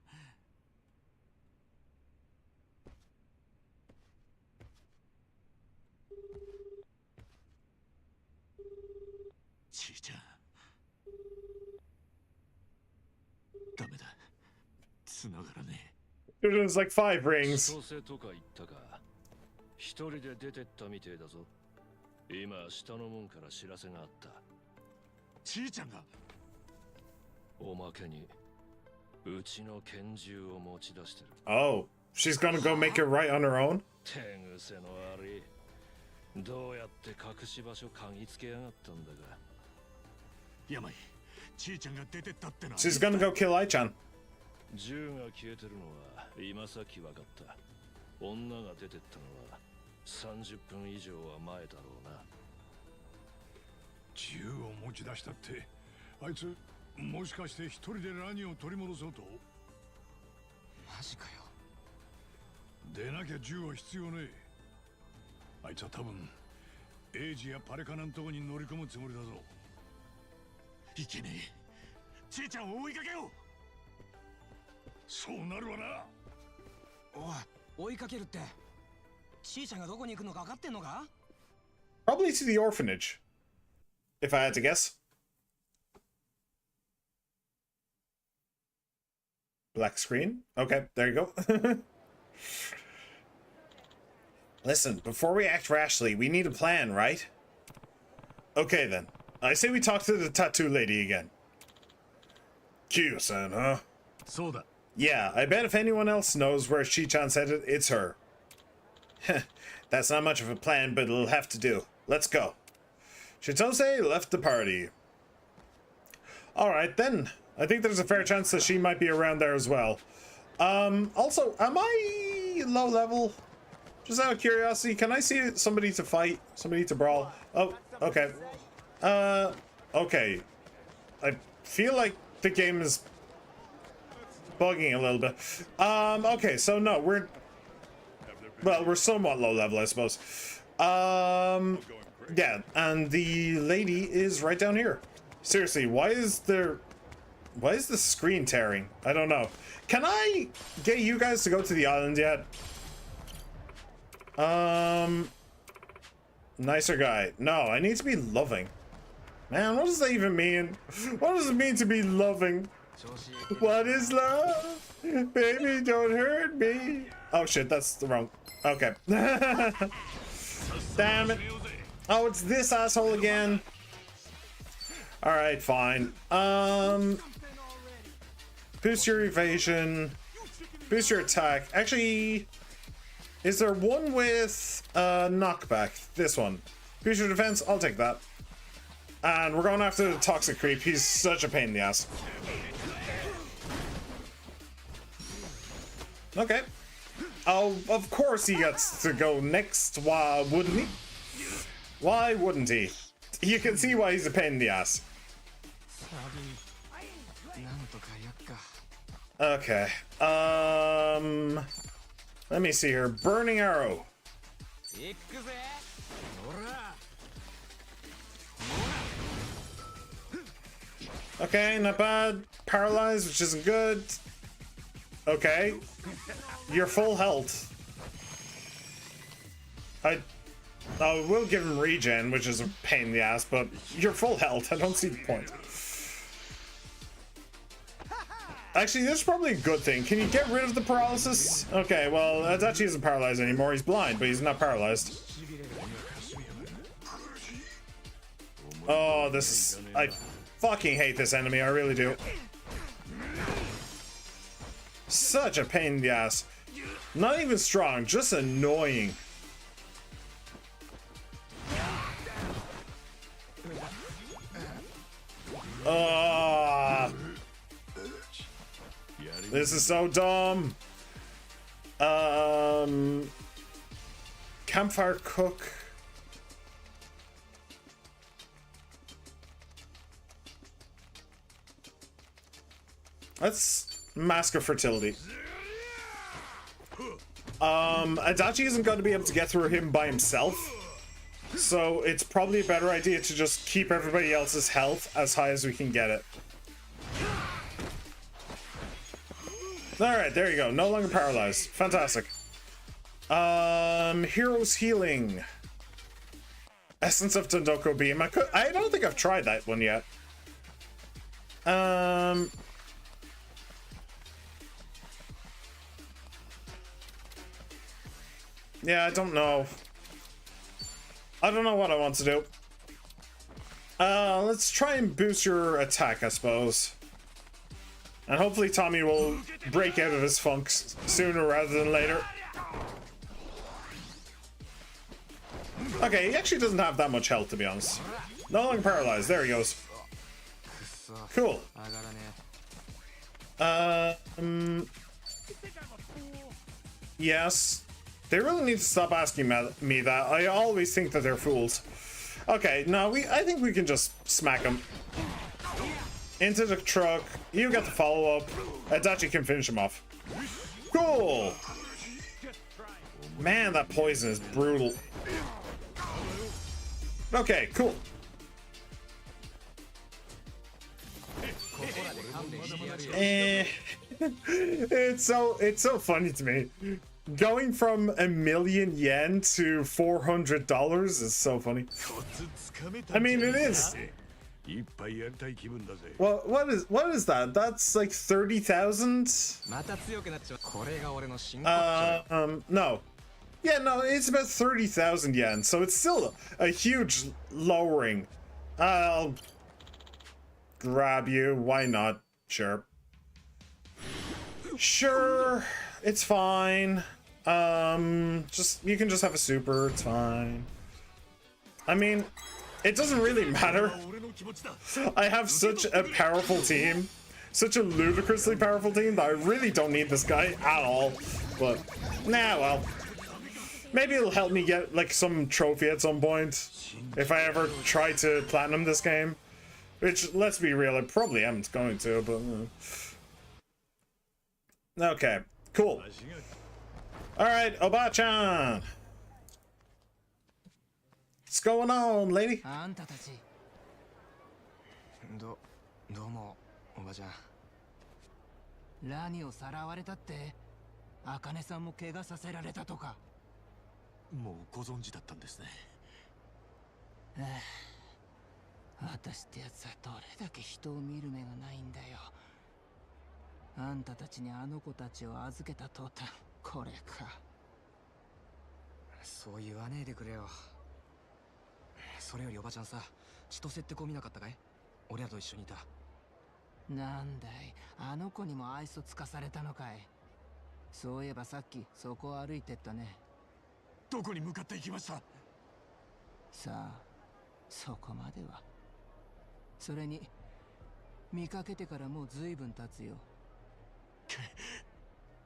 ちーちゃんダメだ、繋がらねえ。It was like 5 rings. 千歳とか言ったか。一人で出てったみてえだぞ。今下の門から知らせがあった。ちーちゃんが。おまけにうちの拳銃を持ち出してる。Oh, she's gonna go make it right on her own? 手癖の悪い。どうやって隠し場所嗅ぎつけやがったんだか。やまい、ちーちゃんが出てったってのは。 She's gonna go kill Ai-chan. 銃が消えてるのは今さっき分かった。女が出てったのは30分以上は前だろうな。銃を持ち出したって、あいつもしかして一人でラニを取り戻そうと？マジかよ。でなきゃ銃は必要ねえ。あいつは多分エイジやパレカナンとこに乗り込むつもりだぞ。いけねえ、ちーちゃんを追いかけよう。そうなるわな。おい、追いかけるってちーちゃんがどこに行くのか分かってんのか？ Probably to the orphanage, if I had to guess. Black screen. Okay, there you go. Listen, before we act rashly, we need a plan, right? Okay then. I say we talk to the tattoo lady again. Kyo-san, huh? そうだ。 Yeah, I bet if anyone else knows where Shi-chan's headed, it's her. That's not much of a plan, but it'll have to do. Let's go. Chitose left the party. Alright then. I think there's a fair chance that she might be around there as well. Also, am I low level? Just out of curiosity, can I see somebody to fight? Somebody to brawl? Oh, okay. Okay. I feel like the game is bugging a little bit. Okay, so no, we're somewhat low level, I suppose. Yeah, and the lady is right down here. Seriously, why is the screen tearing? I don't know. Can I get you guys to go to the island yet? Nicer guy. No, I need to be loving. Man, what does that even mean? What does it mean to be loving? What is love? Baby, don't hurt me. Oh shit, that's the wrong. Okay. Damn it. Oh, it's this asshole again. Alright, fine. Boost your evasion. Boost your attack. Actually, is there one with knockback? This one. Boost your defense. I'll take that. And we're going after the toxic creep. He's such a pain in the ass. Okay. Oh, of course he gets to go next. Why wouldn't he? Why wouldn't he? You can see why he's a pain in the ass. Okay. Let me see here. Burning arrow. Okay, not bad. Paralyzed, which isn't good. Okay. You're full health. I will give him regen, which is a pain in the ass, but you're full health. I don't see the point. Actually, that's probably a good thing. Can you get rid of the paralysis? Okay, well, Adachi isn't paralyzed anymore. He's blind, but he's not paralyzed. Oh, this is... I fucking hate this enemy. I really do. Such a pain in the ass. Not even strong, just annoying. This is so dumb. Campfire cook. Let's Mask of Fertility. Adachi isn't going to be able to get through him by himself, so it's probably a better idea to just keep everybody else's health as high as we can get it. Alright, there you go. No longer paralyzed. Fantastic. Heroes Healing. Essence of Tondoko Beam. I don't think I've tried that one yet. Yeah, I don't know. I don't know what I want to do. Let's try and boost your attack, I suppose. And hopefully Tommy will break out of his funks sooner rather than later. Okay, he actually doesn't have that much health, to be honest. No longer paralyzed. There he goes. Cool. Yes. They really need to stop asking me that. I always think that they're fools. Okay, no, I think we can just smack them. Into the truck. You get the follow-up. Adachi can finish him off. Cool. Man, that poison is brutal. Okay, cool. It's so funny to me. Going from 1,000,000 yen to $400 is so funny. I mean, it is. Well, what is that? That's like 30,000. No. Yeah, no, it's about 30,000 yen, so it's still a huge lowering. I'll grab you. Why not? Sure. Sure, it's fine. You can just have a super. It's fine. I mean, it doesn't really matter. I have such a powerful team, such a ludicrously powerful team that I really don't need this guy at all. But nah, well, maybe it'll help me get like some trophy at some point if I ever try to platinum this game. Which, let's be real, I probably am going to. But okay, cool. All right, Oba-chan. What's going on, lady? どうもおばちゃん。ラニをさらわれたって、茜さんも怪我させられたとか。もうご存知だったんですね。私ってやつはどれだけ人を見る目がないんだよ。あんたたちにあの子たちを預けた途端、これか。そう言わねえでくれよ。それよりおばちゃんさ、千歳って子見なかったかい？俺らと一緒にいた。なんだい、あの子にも愛想つかされたのかい。そういえばさっきそこを歩いてったね。どこに向かって行きました？さあ、そこまでは。それに見かけてからもう随分経つよ。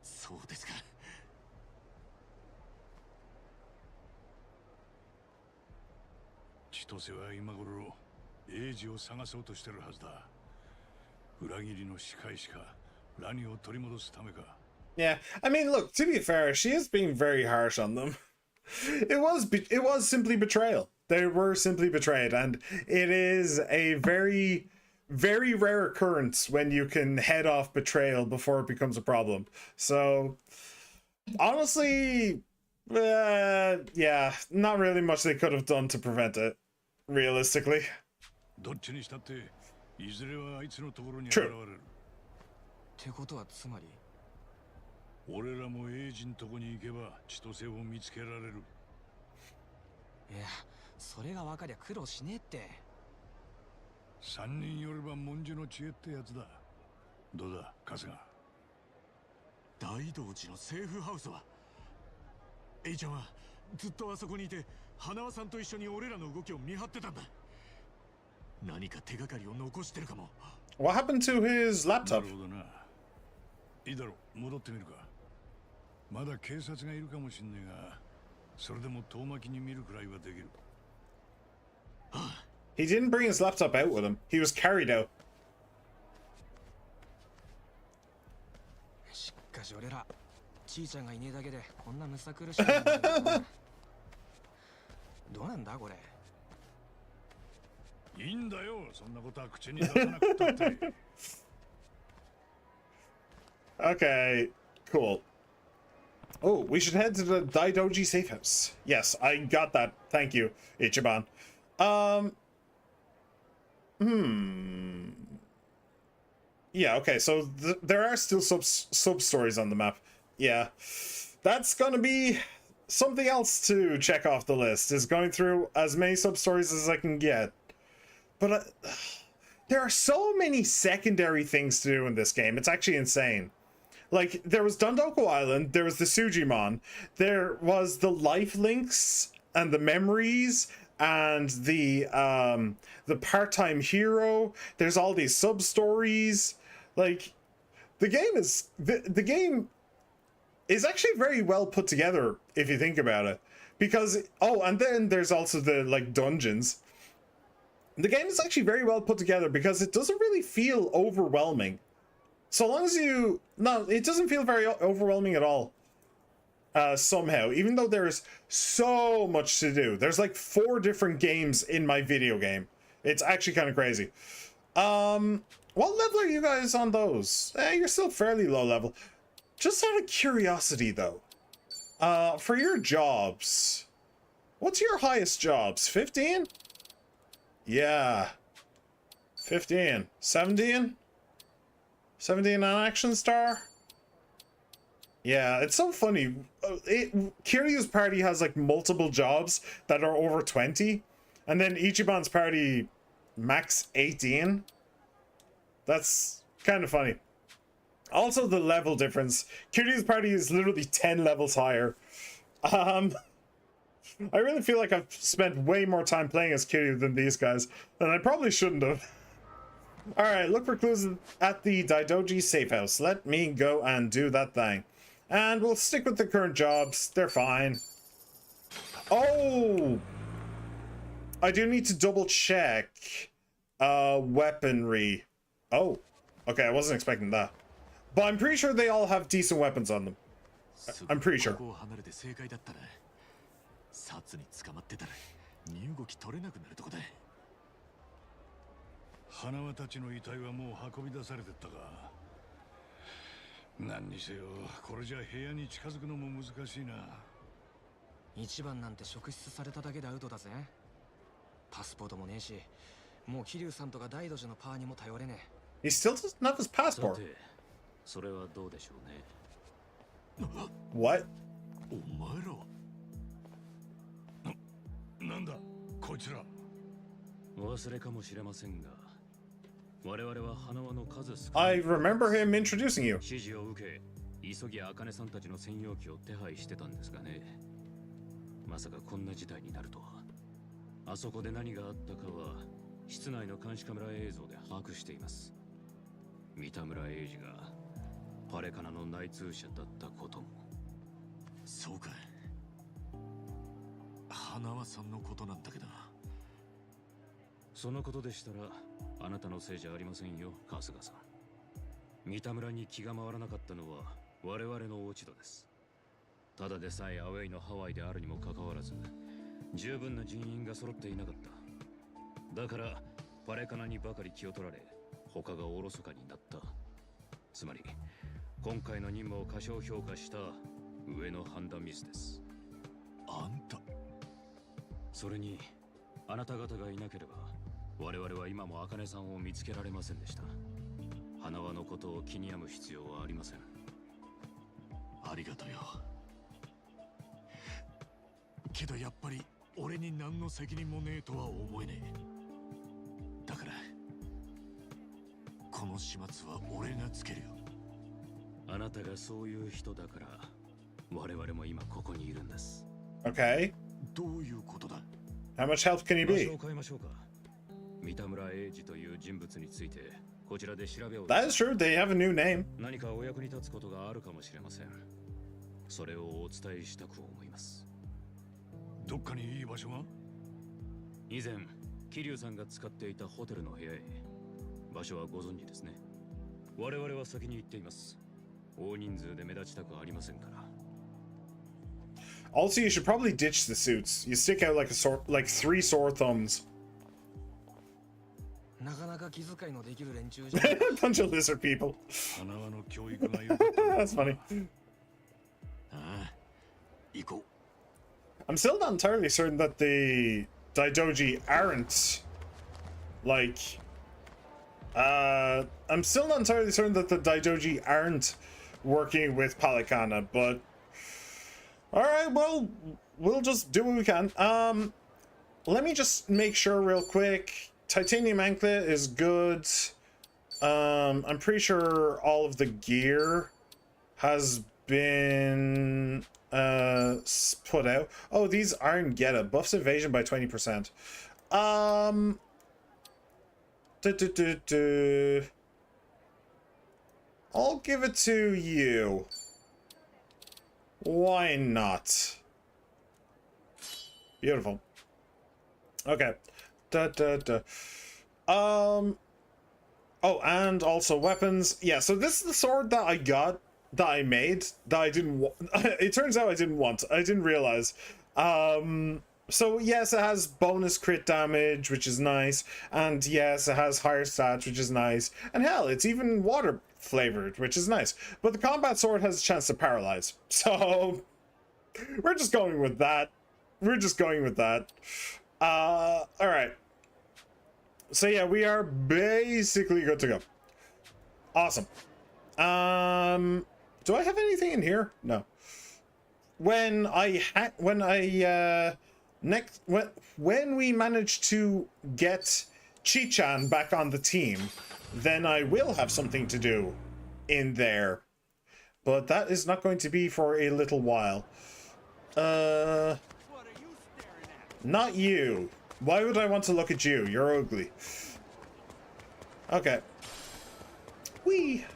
そうですか。千歳は今頃英治を探そうとしてるはずだ。裏切りの仕返しか、ラニを取り戻すためか。Yeah, I mean, look, to be fair, she is being very harsh on them. It was simply betrayal. They were simply betrayed, and it is a very, very rare occurrence when you can head off betrayal before it becomes a problem. So, honestly, yeah, not really much they could have done to prevent it, realistically. どっちにしたっていずれはあいつのところに現True. れる。てことはつまり俺らもエイジんとこに行けば千歳を見つけられる。いや、それが分かりゃ苦労しねえって。三人よれば文殊の知恵ってやつだ。どうだ春日。大道寺のセーフハウスは、エイちゃんはずっとあそこにいて花輪さんと一緒に俺らの動きを見張ってたんだ。何か手がかりを残してるかも。 What happened to his な laptop? るほどな。いいだろう、戻ってみるか。まだ警察がいるかもしんねえが、それでも遠巻きに見るくらいはできる。He didn't bring his laptop out with him. He was carried out. しかし俺らちいちゃんがいねえだけでこんなむさ苦しいことになるんだな。どうなんだこれ。いいんだよ、そんなことは口に出さなくたって。Okay, cool. Oh, we should head to the Daidoji safe house. Yes, I got that. Thank you, Ichiban. Yeah, okay, so there are still sub-stories on the map. Yeah, that's gonna be something else to check off the list, is going through as many sub-stories as I can get. But there are so many secondary things to do in this game, it's actually insane. Like, there was Dondoku Island, there was the Sujimon, there was the life links and the memories and the part-time hero. There's all these sub-stories. Like, the game is the game is actually very well put together if you think about it. Because and then there's also the like dungeons. The game is actually very well put together because it doesn't really feel overwhelming. So long as it doesn't feel very overwhelming at all. Somehow, even though there's so much to do. There's like 4 different games in my video game. It's actually kind of crazy. What level are you guys on those? You're still fairly low level. Just out of curiosity though, for your jobs, what's your highest jobs? 15? Yeah. 15. 17? 17 on Action Star? Yeah, it's so funny. Kiryu's party has like multiple jobs that are over 20, and then Ichiban's party max 18. That's kind of funny. Also the level difference. Kiryu's party is literally 10 levels higher. I really feel like I've spent way more time playing as Kiryu than these guys, and I probably shouldn't have. Alright, look for clues at the Daidoji safe house. Let me go and do that thing. And we'll stick with the current jobs. They're fine. Oh! I do need to double check weaponry. Oh. Okay, I wasn't expecting that. But I'm pretty sure they all have decent weapons on them. I'm pretty sure. 花輪たちの遺体はもう運び出されてったか。何にせよ、これじゃ部屋に近づくのも難しいな。一番なんて職質されただけでアウトだぜ。パスポートもねえし、もう桐生さんとか大道寺のパーにも頼れねえ。He still doesn't have his passport. それはどうでしょうね。What? お前らは。なんだ、こいつら。忘れかもしれませんが。我々は花輪の数少ない。I remember him introducing you. 指示を受け、急ぎ茜さんたちの専用機を手配してたんですがね。まさかこんな事態になるとは。あそこで何があったかは、室内の監視カメラ映像で把握しています。三田村英二がパレカナの内通者だったことも。そうか。花輪さんのことなんだけど。そのことでしたら、あなたのせいじゃありませんよ、春日さん。三田村に気が回らなかったのは我々の落ち度です。ただでさえアウェイのハワイであるにもかかわらず、十分な人員が揃っていなかった。だからパレカナにばかり気を取られ、他がおろそかになった。つまり今回の任務を過小評価した上の判断ミスです。あんた。それにあなた方がいなければ我々は今も茜さんを見つけられませんでした。花輪のことを気に病む必要はありません。ありがとうよ。けどやっぱり俺に何の責任もねえとは思えねえ。だからこの始末は俺がつけるよ。あなたがそういう人だから我々も今ここにいるんです。 Okay. どういうことだ？ How much help can you 場 be? 所を変えましょうか。三田村英二という人物についてこちらで調べを。 That is true. They have a new name. 何かお役に立つことがあるかもしれません。それをお伝えしたく思います。どっかにいい場所が？以前桐生さんが使っていたホテルの部屋へ。場所はご存知ですね。我々は先に行っています。大人数で目立ちたくありませんから。 Also, you should probably ditch the suits. You stick out like three sore thumbs. なかなか気遣いのできる連中じゃん。Bunch of lizard people. 花輪の教育が良かった。That's funny. ああ、行こう。 I'm still not entirely certain that the Daidoji aren't like. I'm still not entirely certain that the Daidoji aren't working with Palikana, but all right, well, we'll just do what we can. Let me just make sure real quick. Titanium anklet is good. I'm pretty sure all of the gear has been put out. Oh, these aren't Geta. Buffs evasion by 20%. I'll give it to you. Why not? Beautiful. Okay. Oh, and also weapons. Yeah, so this is the sword that I got, that I made, that I didn't want. It turns out I didn't want. I didn't realize. So yes, it has bonus crit damage, which is nice. And yes, it has higher stats, which is nice. And hell, it's even water flavored, which is nice. But the combat sword has a chance to paralyze. So we're just going with that. We're just going with that. All right. So yeah, we are basically good to go. Awesome. Do I have anything in here? No. When we manage to get Chi-chan back on the team, then I will have something to do in there. But that is not going to be for a little while. Not you. Why would I want to look at you? You're ugly. Okay. Whee!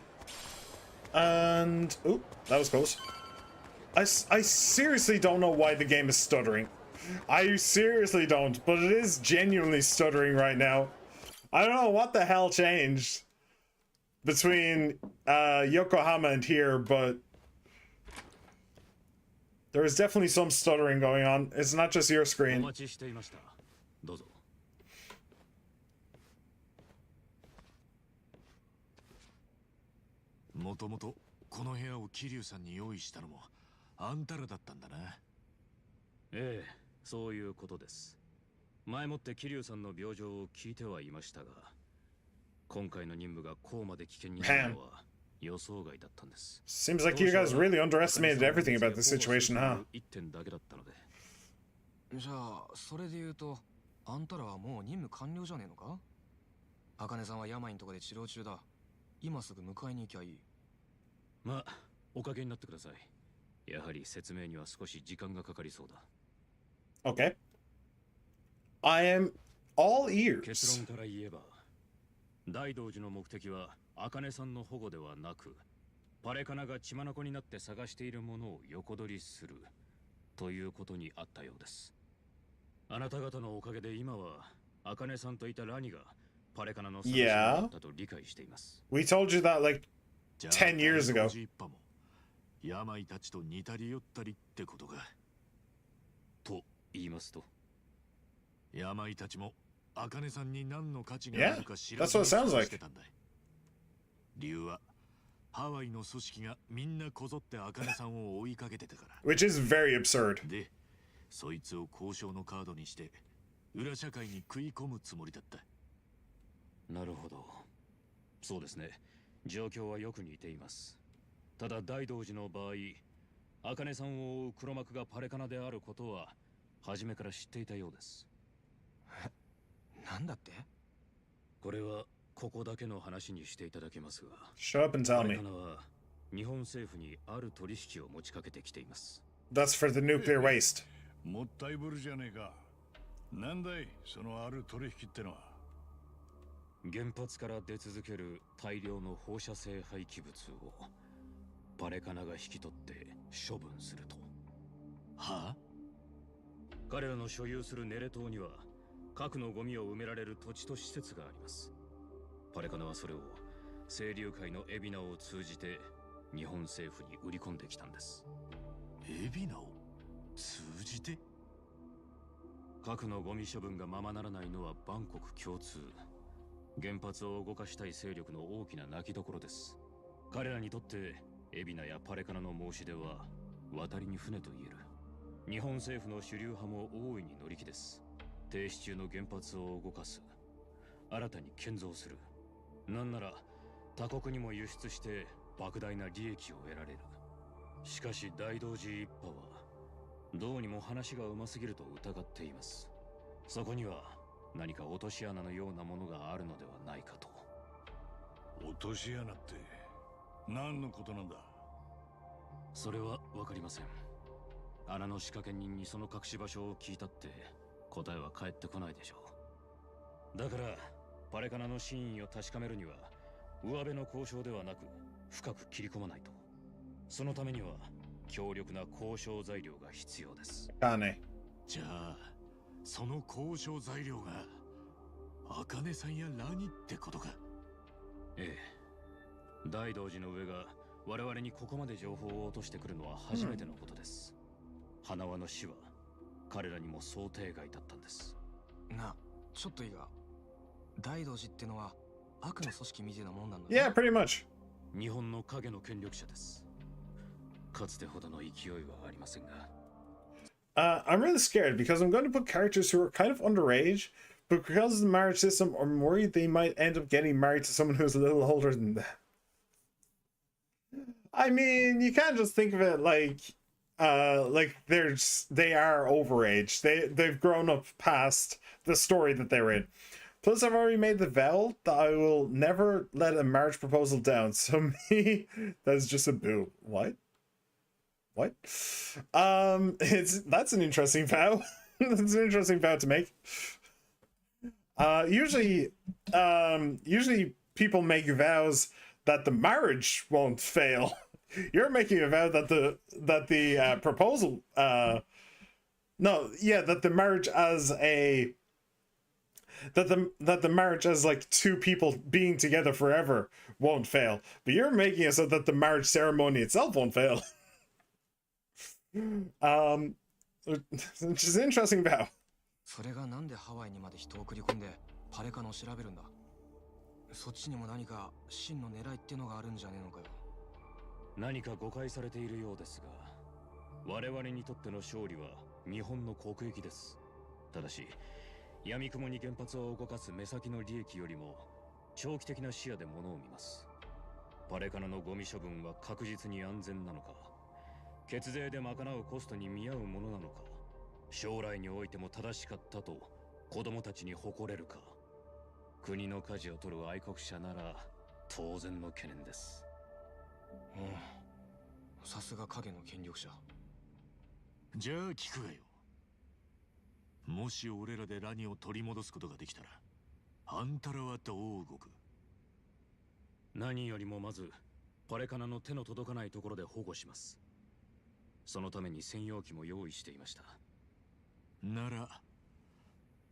And... oh, that was close. I seriously don't know why the game is stuttering. I seriously don't, but it is genuinely stuttering right now. I don't know what the hell changed between Yokohama and here, but there is definitely some stuttering going on. It's not just your screen. どうぞ。もともとこの部屋を桐生さんに用意したのもあんたらだったんだな。ええ、そういうことです。前もって桐生さんの病状を聞いてはいましたが、今回の任務がこうまで危険になるのは予想外だったんです。Seems like you guys really underestimated everything about the situation, huh? 一点だけだったので。じゃあそれで言うとあんたらはもう任務完了じゃねえのか？茜さんは病のとこで治療中だ。今すぐ迎えに行きゃいい。まあ、おかげになってください。やはり説明には少し時間がかかりそうだ。Okay. I am all ears. 結論から言えば、大道寺の目的は茜さんの保護ではなく、パレカナが血眼になって探しているものを横取りするということにあったようです。あなた方のおかげで今は茜さんといたラニがパレカナの探し物だったと理解しています。We told you that like 10 years ago. 病たちと似たり寄ったりってことか。と言いますと、病たちも茜さんに何の価値があるか知らずにしてたんだ。理由はハワイの組織がみんなこぞって茜さんを追いかけてたから。Which is very absurd. で、そいつを交渉のカードにして裏社会に食い込むつもりだった。なるほど。そうですね。状況はよく似ています。ただ大道寺の場合、茜さんを追う黒幕がパレカナであることは初めから知っていたようです。なんだって？これはここだけの話にしていただけますが、Shut up and tell パレ me. カナは日本政府にある取引を持ちかけてきています。That's for the nuclear waste. もったいぶるじゃねえか。なんだいそのある取引ってのは。原発から出続ける大量の放射性廃棄物をパレカナが引き取って処分すると。はあ？彼らの所有するネレ島には核のゴミを埋められる土地と施設があります。パレカナはそれを清流会のエビナを通じて日本政府に売り込んできたんです。エビナを通じて？核のゴミ処分がままならないのは万国共通。原発を動かしたい勢力の大きな泣きどころです。彼らにとってエビナやパレカナの申し出は渡りに船と言える。日本政府の主流派も大いに乗り気です。停止中の原発を動かす、新たに建造する、なんなら他国にも輸出して莫大な利益を得られる。しかし大道寺一派はどうにも話がうますぎると疑っています。そこには何か落とし穴のようなものがあるのではないかと。落とし穴って何のことなんだ？それはわかりません。穴の仕掛け人にその隠し場所を聞いたって答えは返ってこないでしょう。だからパレカナの真意を確かめるには上辺の交渉ではなく深く切り込まないと。そのためには強力な交渉材料が必要です。じゃあその交渉材料が茜さんやラニってことか？ええ。大道寺の上が我々にここまで情報を落としてくるのは初めてのことです。花輪の死は彼らにも想定外だったんです。な、ちょっといいが、大道寺ってのは悪の組織みたいなもんなんだ。Yeah, pretty much. 日本の影の権力者です。かつてほどの勢いはありませんが。I'm really scared because I'm going to put characters who are kind of underage, but because of the marriage system, I'm worried they might end up getting married to someone who's a little older than them. I mean, you can't just think of it like they are overage. They've grown up past the story that they were in. Plus, I've already made the vow that I will never let a marriage proposal down. So me, that's just a boo. What? That's an interesting vow. That's an interesting vow to make. Usually people make vows that the marriage won't fail. You're making a vow that the proposal that the marriage as a that the marriage as like two people being together forever won't fail. But you're making it so that the marriage ceremony itself won't fail. Which is an interesting vow. それがなんでハワイにまで人を送り込んでパレカノを調べるんだ。そっちにも何か真の狙いってのがあるんじゃねえのかよ。何か誤解されているようですが、我々にとっての勝利は日本の国益です。ただし闇雲に原発を動かす目先の利益よりも長期的な視野で物を見ます。パレカナのゴミ処分は確実に安全なのか、血税で賄うコストに見合うものなのか、将来においても正しかったと子供たちに誇れるか、国の舵を取る愛国者なら当然の懸念です。さすが影の権力者。じゃあ聞くがよ。もし俺らでラニを取り戻すことができたら、あんたらはどう動く？何よりもまずパレカナの手の届かないところで保護します。そのために専用機も用意していました。なら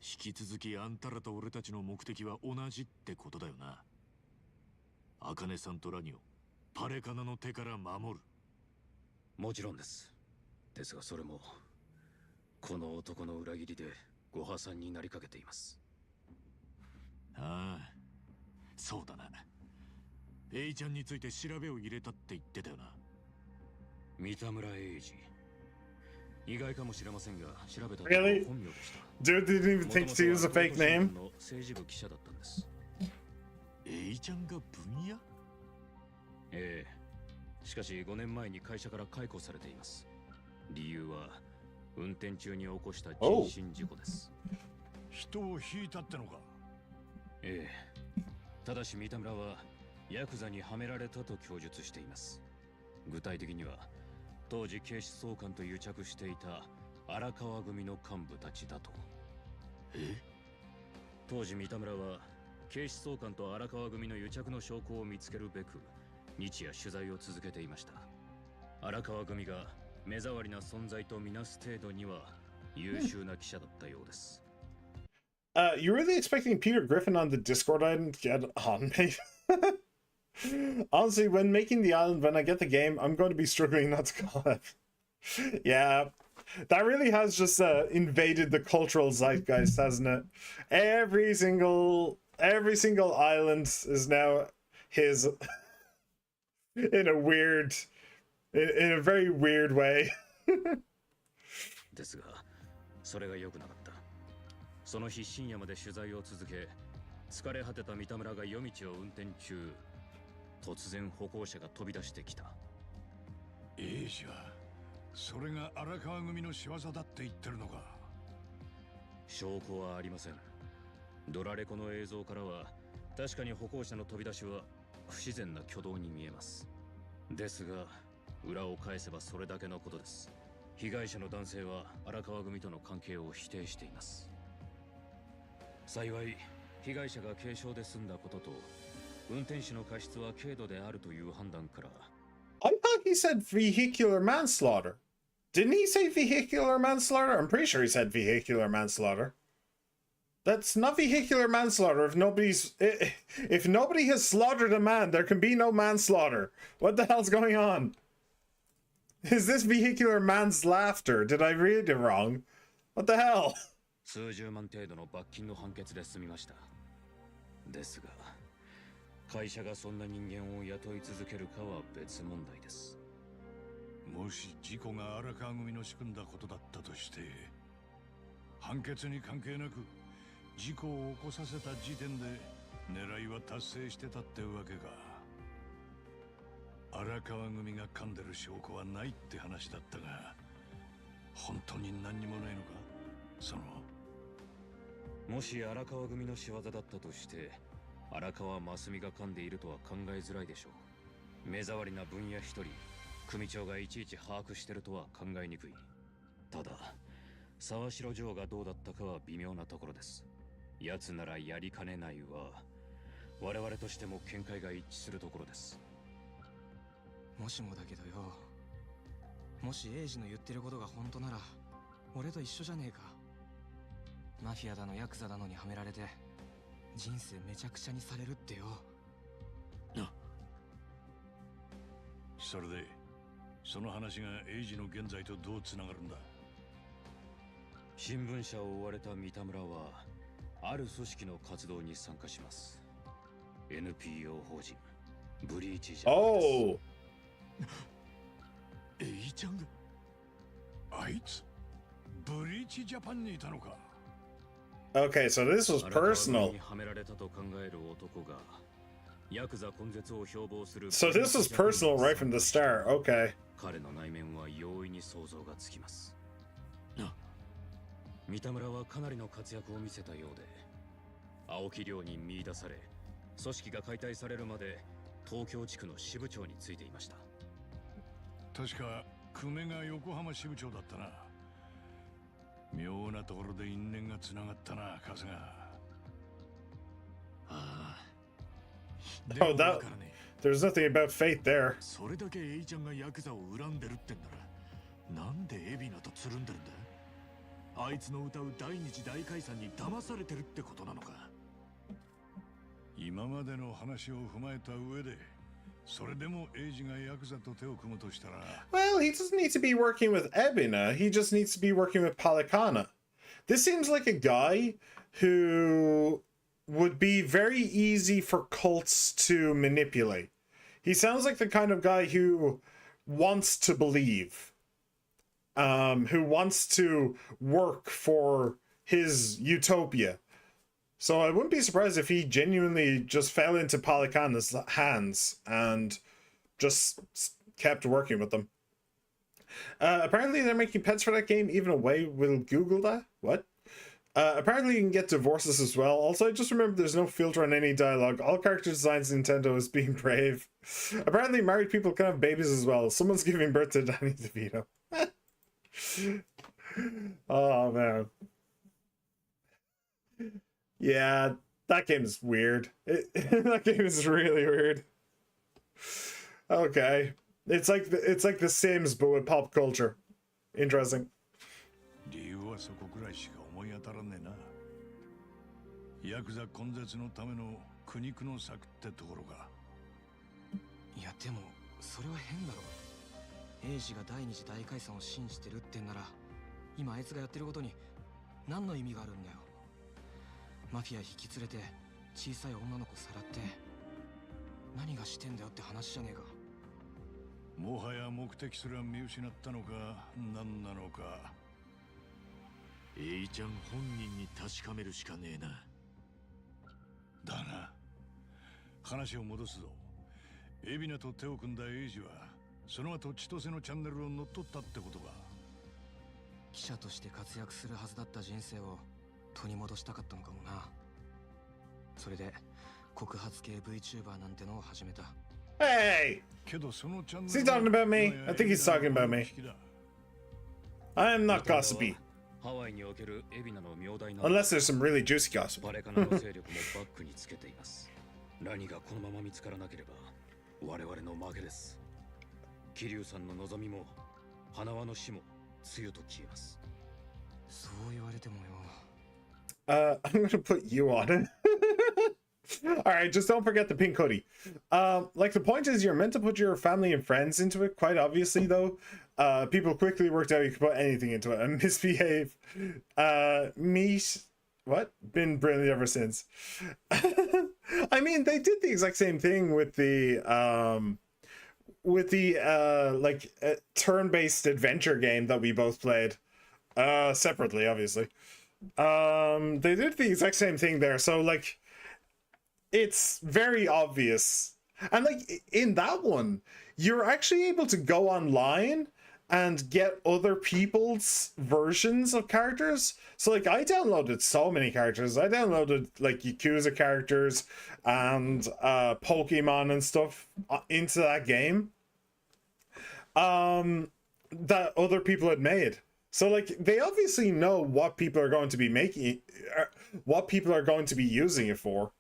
引き続きあんたらと俺たちの目的は同じってことだよな。茜さんとラニをパレカナの手から守る。もちろんです。ですがそれもこの男の裏切りでご破産になりかけています。ああ、そうだな。エイちゃんについて調べを入れたって言ってたよな。三田村英二。意外かもしれませんが、調べたと Really? 本名でした。 Dude didn't even think to use a fake name. 政治部記者だったんです。エイちゃんが分野？ええ。しかし5年前に会社から解雇されています。理由は運転中に起こした人身事故です。人を引いたってのか？ええ。ただし三田村はヤクザにはめられたと供述しています。具体的には当時警視総監と癒着していた荒川組の幹部たちだと。当時三田村は警視総監と荒川組の癒着の証拠を見つけるべく日夜取材を続けていました。荒川組が目障りな存在とみなす程度には優秀な記者だったようです。You really expecting Peter Griffin on the Discord island to get on me? Honestly, when making the island, when I get the game, I'm going to be struggling not to call it. Yeah, that really has just invaded the cultural zeitgeist, hasn't it? Every single island is now his in a very weird way. ですが、それが良くなかった。その日深夜まで取材を続け、疲れ果てた三田村が夜道を運転中、突然歩行者が飛び出してきた。エイジはそれが荒川組の仕業だって言ってるのか？証拠はありません。ドラレコの映像からは確かに歩行者の飛び出しは不自然な挙動に見えます。ですが裏を返せばそれだけのことです。被害者の男性は荒川組との関係を否定しています。幸い被害者が軽傷で済んだことと運転手の過失は軽度であるという判断から。 I thought he said vehicular manslaughter. Didn't he say vehicular manslaughter? I'm pretty sure he said vehicular manslaughter. That's not vehicular manslaughter if nobody has slaughtered a man, there can be no manslaughter. What the hell's going on? Is this vehicular manslaughter? Did I read it wrong? What the hell? 数十万程度の罰金の判決で済みました。ですが会社がそんな人間を雇い続けるかは別問題です。もし事故が荒川組の仕組んだことだったとして、判決に関係なく事故を起こさせた時点で狙いは達成してたってわけか。荒川組が噛んでる証拠はないって話だったが、本当に何にもないのか？そのもし荒川組の仕業だったとして荒川真澄が噛んでいるとは考えづらいでしょう。目障りな分野一人組長がいちいち把握してるとは考えにくい。ただ沢城城がどうだったかは微妙なところです。奴ならやりかねないは我々としても見解が一致するところです。もしもだけどよ、もしエイジの言ってることが本当なら俺と一緒じゃねえか。マフィアだのヤクザだのにはめられて人生めちゃくちゃにされるってよ。それでその話がエイジの現在とどうつながるんだ？新聞社を追われた三田村はある組織の活動に参加します。 NPO 法人ブリーチジャパンです。Oh. エイちゃんがあいつブリーチジャパンにいたのか？ Okay, so this was personal. So this was personal right from the start. Okay. 彼の内面は容易に想像がつきます。三田村はかなりの活躍を見せたようで、青木寮に見出され、組織が解体されるまで東京地区の支部長についていました。確か久米が横浜支部長だったな。妙なところで因縁がつながったな、春日。Oh, that there's nothing about fate there. それだけエイちゃんがヤクザを恨んでるってんなら、なんでエビナとつるんでるんだ？あいつの歌う大日大解散に騙されてるってことなのか？今までの話を踏まえた上で、それでもエイジがヤクザと手を組むとしたら。 Well, he doesn't need to be working with Ebina. He just needs to be working with Palikana. This seems like a guy who would be very easy for cults to manipulate. He sounds like the kind of guy who wants to believe, who wants to work for his utopia. So I wouldn't be surprised if he genuinely just fell into Palikana's hands and just kept working with them. Apparently they're making pets for that game. Even away, will Google that? What? Apparently you can get divorces as well. Also, I just remember there's no filter on any dialogue. All character designs in Nintendo is being brave. Apparently married people can have babies as well. Someone's giving birth to Danny DeVito. Oh, man. Yeah, that game is weird. That game is really weird. Okay. It's like the Sims, but with pop culture. Interesting. 理由はそこくらいしか思い当たらねえな。ヤクザ根絶のための苦肉の策ってところか。いやでもそれは変だろ。エイジが第二次大解散を信じてるってんなら、今あいつがやってることに何の意味があるんだよ。マフィア引き連れて小さい女の子さらって何がしてんだよって話じゃねえか。もはや目的すら見失ったのか何なのか。エイちゃん本人に確かめるしかねえな。だな。話を戻すぞ。海老名と手を組んだエイジはその後千歳のチャンネルを乗っ取ったってことか。記者として活躍するはずだった人生を取り戻したかったのかもな。それで告発系 VTuber なんてのを始めた。Hey! Is he talking about me? I think he's talking about me. I am not gossipy. Unless there's some really juicy gossip. 何がこのまま見つからなければ我々の負けです。桐生さんの望みも花輪の死も露と消えます。そう言われてもよ。I'm gonna put you on it. Alright, just don't forget the pink hoodie. Like the point is you're meant to put your family and friends into it, quite obviously though. People quickly worked out you could put anything into it and misbehave. Meat what? Been brilliant ever since. I mean, they did the exact same thing with the turn-based adventure game that we both played separately, obviously. They did the exact same thing there, so like it's very obvious. And like in that one, you're actually able to go online and get other people's versions of characters. So like I downloaded so many characters. I downloaded like Yakuza characters and Pokemon and stuff into that game that other people had made. So like they obviously know what people are going to be making, what people are going to be using it for.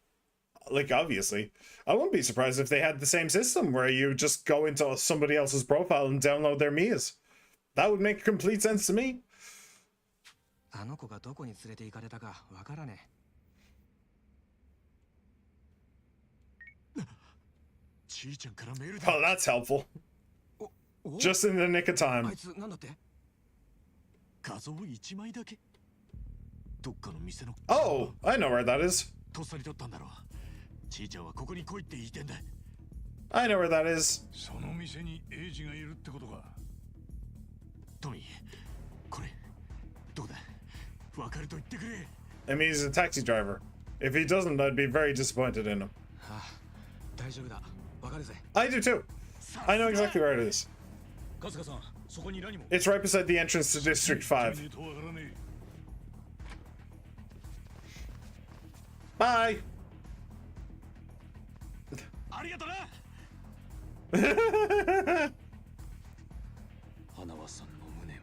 Like obviously, I wouldn't be surprised if they had the same system where you just go into somebody else's profile and download their Mias. That would make complete sense to me. あの子がどこに連れて行かれたかわからねえ。ちいちゃんからメールだ。Oh, that's helpful. Just in the nick of time. あいつなんだって？画像1枚だけ。どっかの店の。Oh, I know where that is. とっさに撮ったんだろう。ちいちゃんはここに来いって言いてんだ。I know where that is. その店にエイジがいるってことか。トミー、これどうだ？わかると言ってくれ。I mean, he's a taxi driver. If he doesn't, I'd be very disappointed in him. 大丈夫だ。わかるぜ。I do too. I know exactly where it is. 春日さん、そこに何も。It's right beside the entrance to District 5. Bye. ありがとな。花輪さんの無念、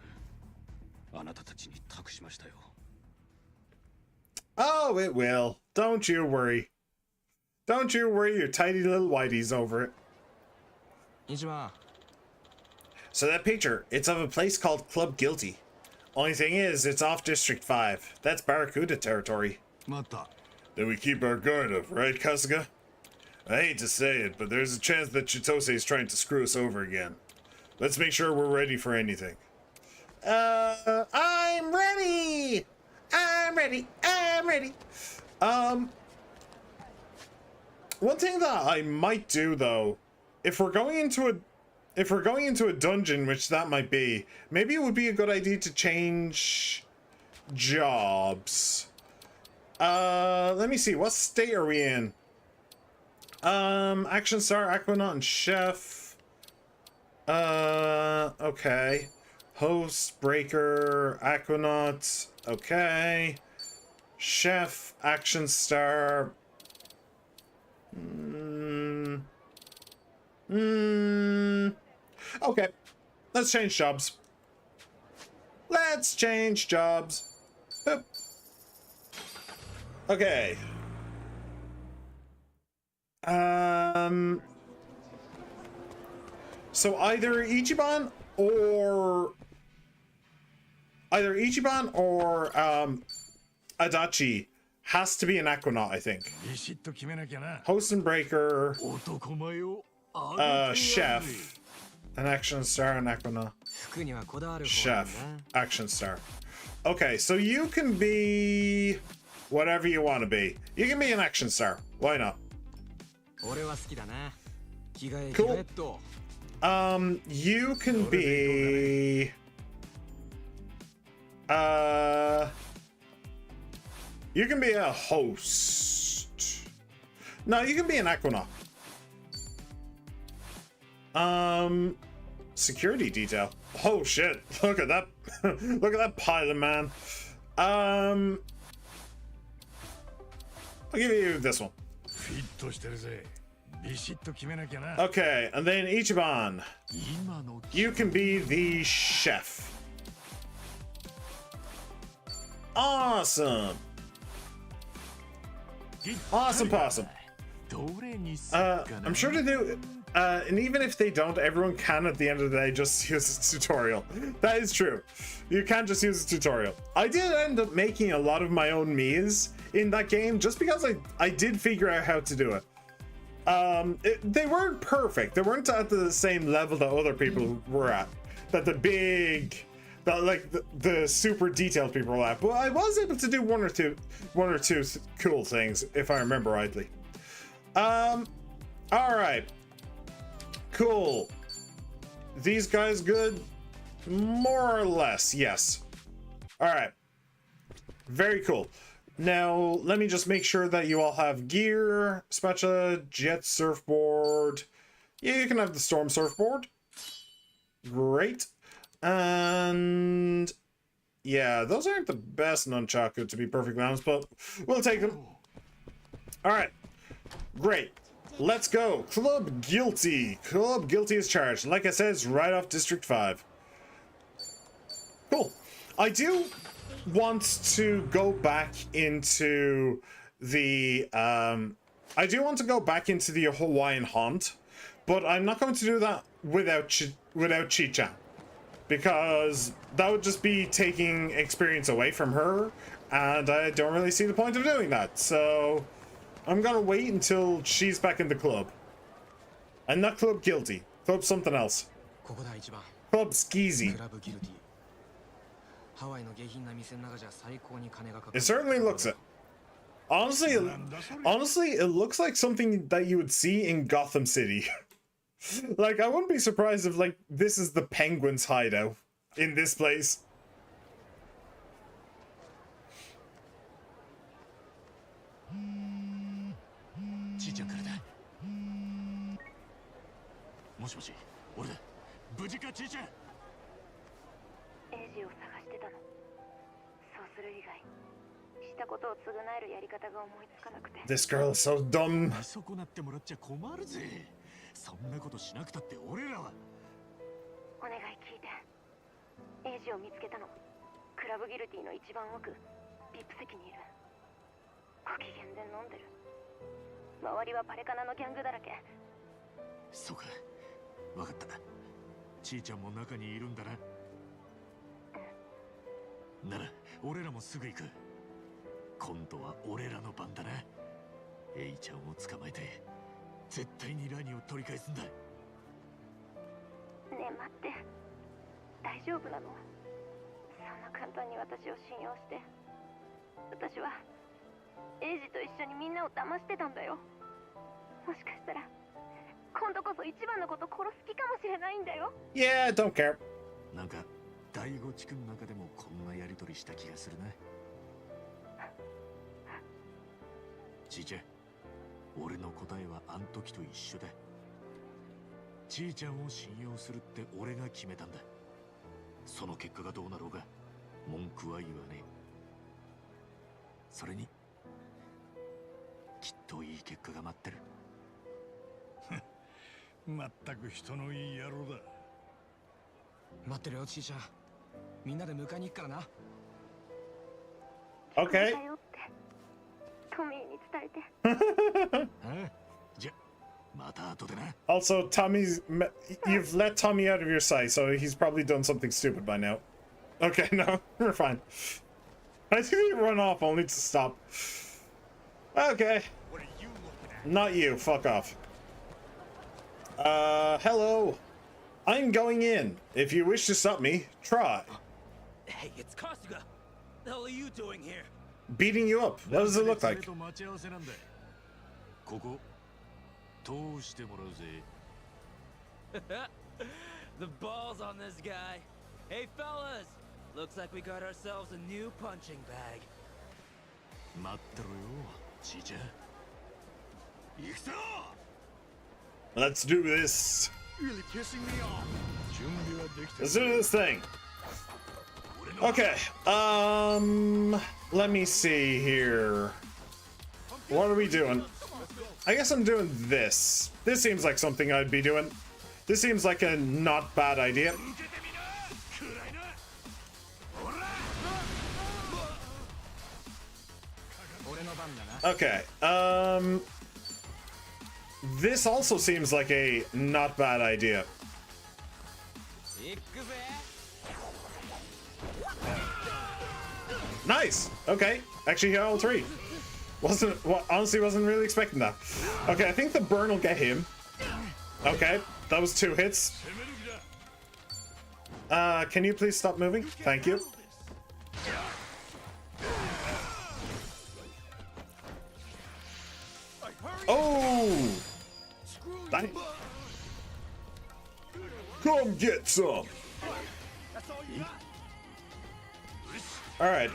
あなたたちに託しましたよ。Oh, it will. Don't you worry. Don't you worry your tidy little whitey's over it. 一番。 So that picture, it's of a place called Club Guilty. Only thing is, it's off District 5. That's Barracuda territory. Then we keep our guard up, right, Kasuga? I hate to say it, but there's a chance that Chitose is trying to screw us over again. Let's make sure we're ready for anything. I'm ready! I'm ready! I'm ready! One thing that I might do, though, if we're going into a dungeon, which that might be, maybe it would be a good idea to change jobs. Let me see, what state are we in? Action Star, Aquanaut, and Chef. Okay. Host, Breaker, Aquanaut. Okay. Chef, Action Star. Okay. Let's change jobs. Let's change jobs. Boop. Okay. So either Ichiban or Adachi has to be an Aquanaut, I think. Host and Breaker, Chef, an Action Star, and Aquanaut. Chef, Action Star. Okay, so you can be whatever you want to be. You can be an Action Star. Why not? Cool. You can be you can be a host. No, you can be an Aquanaut. Security detail. Oh shit. Look at that. Look at that pilot, man. I'll give you this one. Okay, and then Ichiban. You can be the chef. Awesome. Awesome possum. I'm sure to do, and even if they don't, everyone can at the end of the day just use a tutorial. That is true. You can't just use a tutorial. I did end up making a lot of my own Miis in that game just because I did figure out how to do it. They weren't perfect. They weren't at the same level that other people were at. That the super detailed people were at. But I was able to do one or two cool things, if I remember rightly. All right. Cool. These guys good? More or less, yes. All right. Very cool. Now, let me just make sure that you all have gear, spatula, jet surfboard. Yeah, you can have the storm surfboard. Great. And yeah, those aren't the best nunchaku, to be perfectly honest, but we'll take them. All right. Great. Let's go. Club Guilty. Club Guilty is charged. Like I said, it's right off District 5. Cool. I do want to go back into the Hawaiian Haunt, but I'm not going to do that without Chi-chan, because that would just be taking experience away from her, and I don't really see the point of doing that. So I'm gonna wait until she's back in the club. And not Club Guilty. Club something else. Club Skeezy. It certainly looks it. Honestly, it looks like something that you would see in Gotham City. Like, I wouldn't be surprised if, like, this is the Penguin's hideout in this place. This girl is so dumb. そんなことしなくたって俺らはお願い聞いて。エイジを見つけたの。クラブギルティの一番奥、VIP席にいる。ご機嫌で飲んでる。周りはパレカナのギャングだらけ。そうか、わかった。ちーちゃんも中にいるんだな。なら俺らもすぐ行く。今度は俺らの番だな。エイちゃんを捕まえて絶対にラニを取り返すんだ。ねえ待って、大丈夫なの？そんな簡単に私を信用して。私はエイジと一緒にみんなを騙してたんだよ。もしかしたら今度こそ一番のこと殺す気かもしれないんだよ。Yeah, don't care. なんか第五地区の中でもこんなやり取りした気がするな。ちいちゃん、俺の答えはあん時と一緒だ。ちーちゃんを信用するって俺が決めたんだ。その結果がどうなろうが文句は言わねえ。それにきっといい結果が待ってる。まったく人のいい野郎だ。待ってるよちーちゃん。みんなで迎えに行くからな。 Okay. だよってトミーに伝えて。じゃまた後でな。 Also, you've let Tommy out of your sight, so he's probably done something stupid by now. Okay, no, we're fine. I think he run off only to stop. Okay. Not you, fuck off. Hello. I'm going in. If you wish to stop me, try. Hey, it's Kasuga. The hell are you doing here? Beating you up. What does it look like? ここ通してもらうぜ。The balls on this guy. Hey fellas, looks like we got ourselves a new punching bag. 待ってろよ、ちーちゃん。行くぞ。 Let's do this. Really pissing me off. Let's do this thing. Okay. Let me see here. What are we doing? I guess I'm doing this. This seems like something I'd be doing. This seems like a not bad idea. Okay. This also seems like a not bad idea. Nice. Okay. Actually, hit all three. Honestly, wasn't really expecting that. Okay, I think the burn will get him. Okay, that was 2 hits. Can you please stop moving? Thank you. Oh! Dang. Come get some. All right.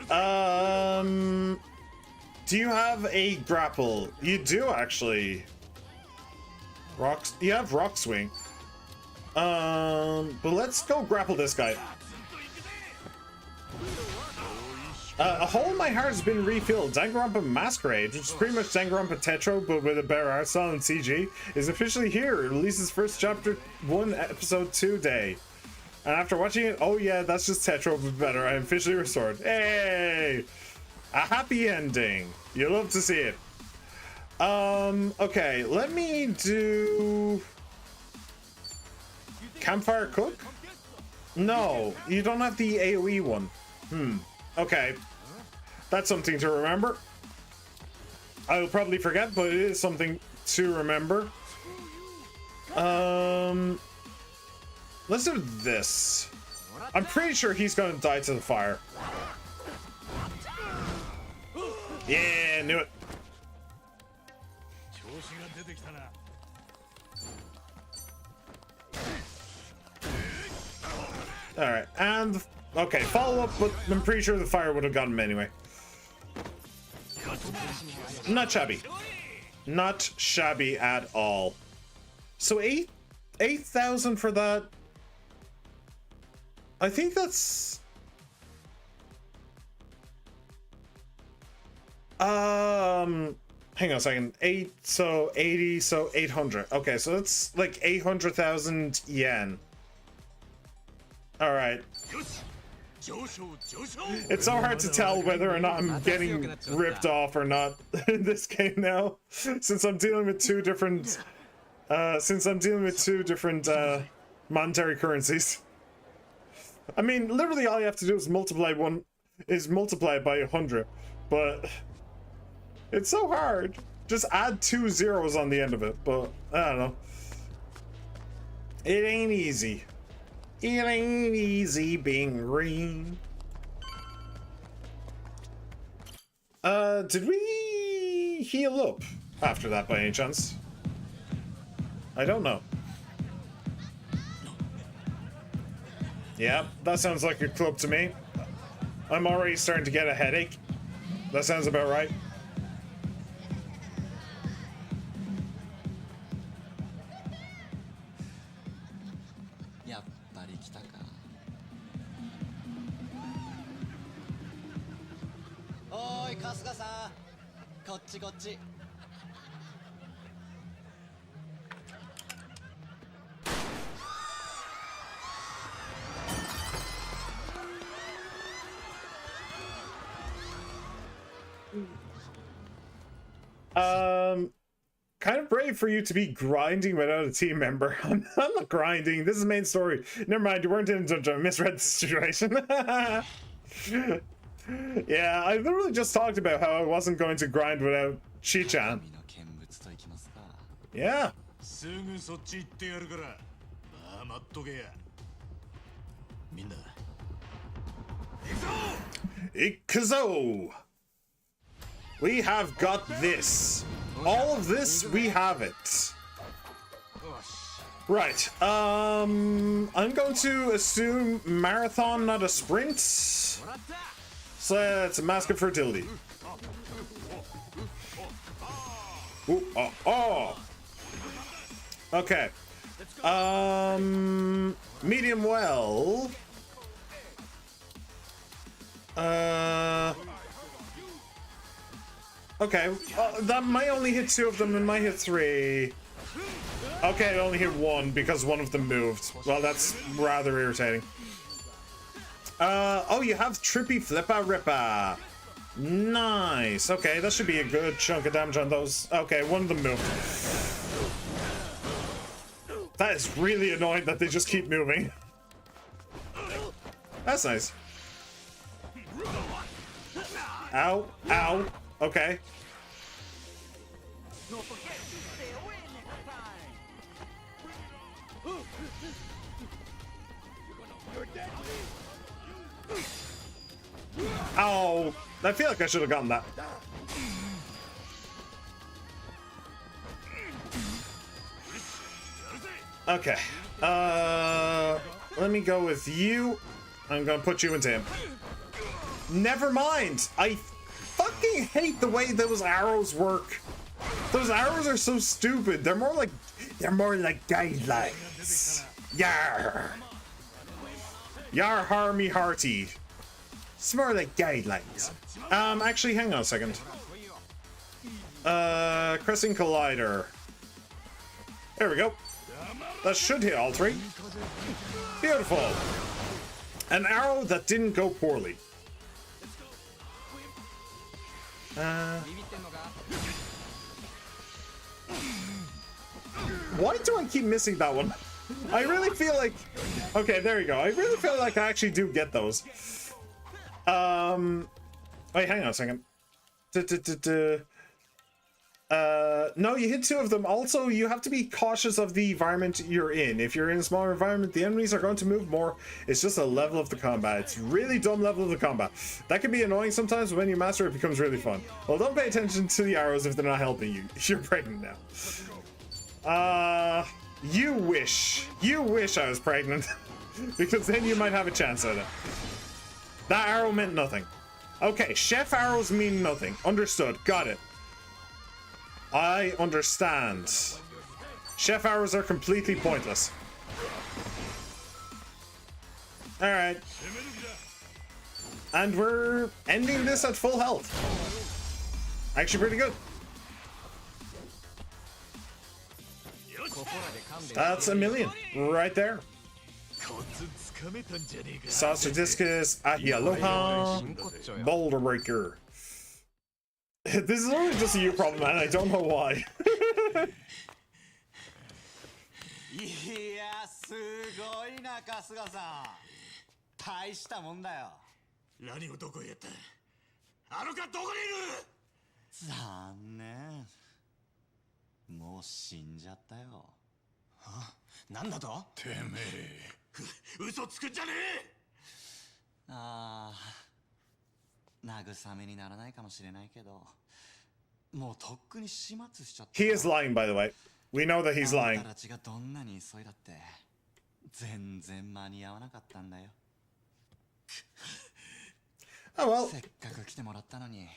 Do you have a grapple? You do actually. Rocks. You have rock swing. But let's go grapple this guy. A hole in my heart has been refilled. Danganronpa Masquerade, which is pretty much Danganronpa Tetro, but with a better art style and CG, is officially here. It releases first chapter 1, episode 2 day. And after watching it, oh yeah, that's just Tetro, but better. I am officially restored. Hey! A happy ending. You love to see it. Okay, let me do... Campfire Cook? No, you don't have the AoE one. Okay. That's something to remember. I'll probably forget, but it is something to remember. Let's do this. I'm pretty sure he's gonna die to the fire. Yeah, knew it. Alright, and... Okay, follow up, but I'm pretty sure the fire would have gotten him anyway. Not shabby. Not shabby at all. So 8,000 for that. I think that's... Hang on a second. 8, so 80, so 800. Okay, so that's like 800,000 yen. All right. It's so hard to tell whether or not I'm getting ripped off or not in this game now, since I'm dealing with two different monetary currencies. I mean, literally all you have to do is multiply it by 100, but it's so hard. Just add 2 zeros on the end of it, but I don't know. It ain't easy. It ain't easy being green. Did we heal up after that by any chance? I don't know. Yeah, that sounds like a club to me. I'm already starting to get a headache. That sounds about right. い春日さん、こっちこっち。Kind of brave for you to be grinding without a team member. I'm not grinding. This is main story. Never mind, you weren't in a dungeon. I misread the situation. Yeah, I literally just talked about how I wasn't going to grind without Chi-chan. Yeah. すぐそっち行ってやるから。まあ待っとけや。みんな。Ikuzo! We have got this. All of this, we have it. Right. I'm going to assume marathon, not a sprint. So it's a mask of fertility. Ooh, oh, oh. Okay. Medium well. Okay, that might only hit 2 of them, it might hit 3. Okay, it only hit 1 because one of them moved. Well, that's rather irritating. Oh, you have Trippy Flippa Rippa. Nice. Okay, that should be a good chunk of damage on those. Okay, one of them moved. That is really annoying that they just keep moving. That's nice. Ow, ow. Okay. Oh, I feel like I should have gotten that. Okay. Let me go with you. I'm gonna put you into him. Never mind. I fucking hate the way those arrows work. Those arrows are so stupid. They're more like guidelines. Yar. Yar harmy hearty. It's more like guidelines. Actually, hang on a second. Crescent Collider. There we go. That should hit all 3. Beautiful. An arrow that didn't go poorly. Why do I keep missing that one? I really feel like... Okay, there you go. I really feel like I actually do get those. Wait, hang on a second. No, you hit 2 of them. Also, you have to be cautious of the environment you're in. If you're in a smaller environment, the enemies are going to move more. It's just a level of the combat. It's really dumb level of the combat. That can be annoying sometimes, but when you master it, it becomes really fun. Well, don't pay attention to the arrows if they're not helping you. You're pregnant now. You wish. You wish I was pregnant. Because then you might have a chance at it. That arrow meant nothing. Okay, chef arrows mean nothing. Understood. Got it. I understand. Chef arrows are completely pointless. Alright. And we're ending this at full health. Actually pretty good. That's a million right there. Saucer Discus, Aloha, Boulder Breaker. This is only just a you problem, and I don't know why. いや、すごいな、春日さん。大したもんだよ。何をどこへやった？あのかどこにいる？残念。もう死んじゃったよ。は？なんだと？てめえ、嘘つくんじゃねえ！ああ、慰めにならないかもしれないけど、もうとっくに始末しちゃった。He is lying, by the way. We know that he's lying. あんたたちがどんなに急いだって、全然間に合わなかったんだよ。Oh well. せっかく来てもらったのに。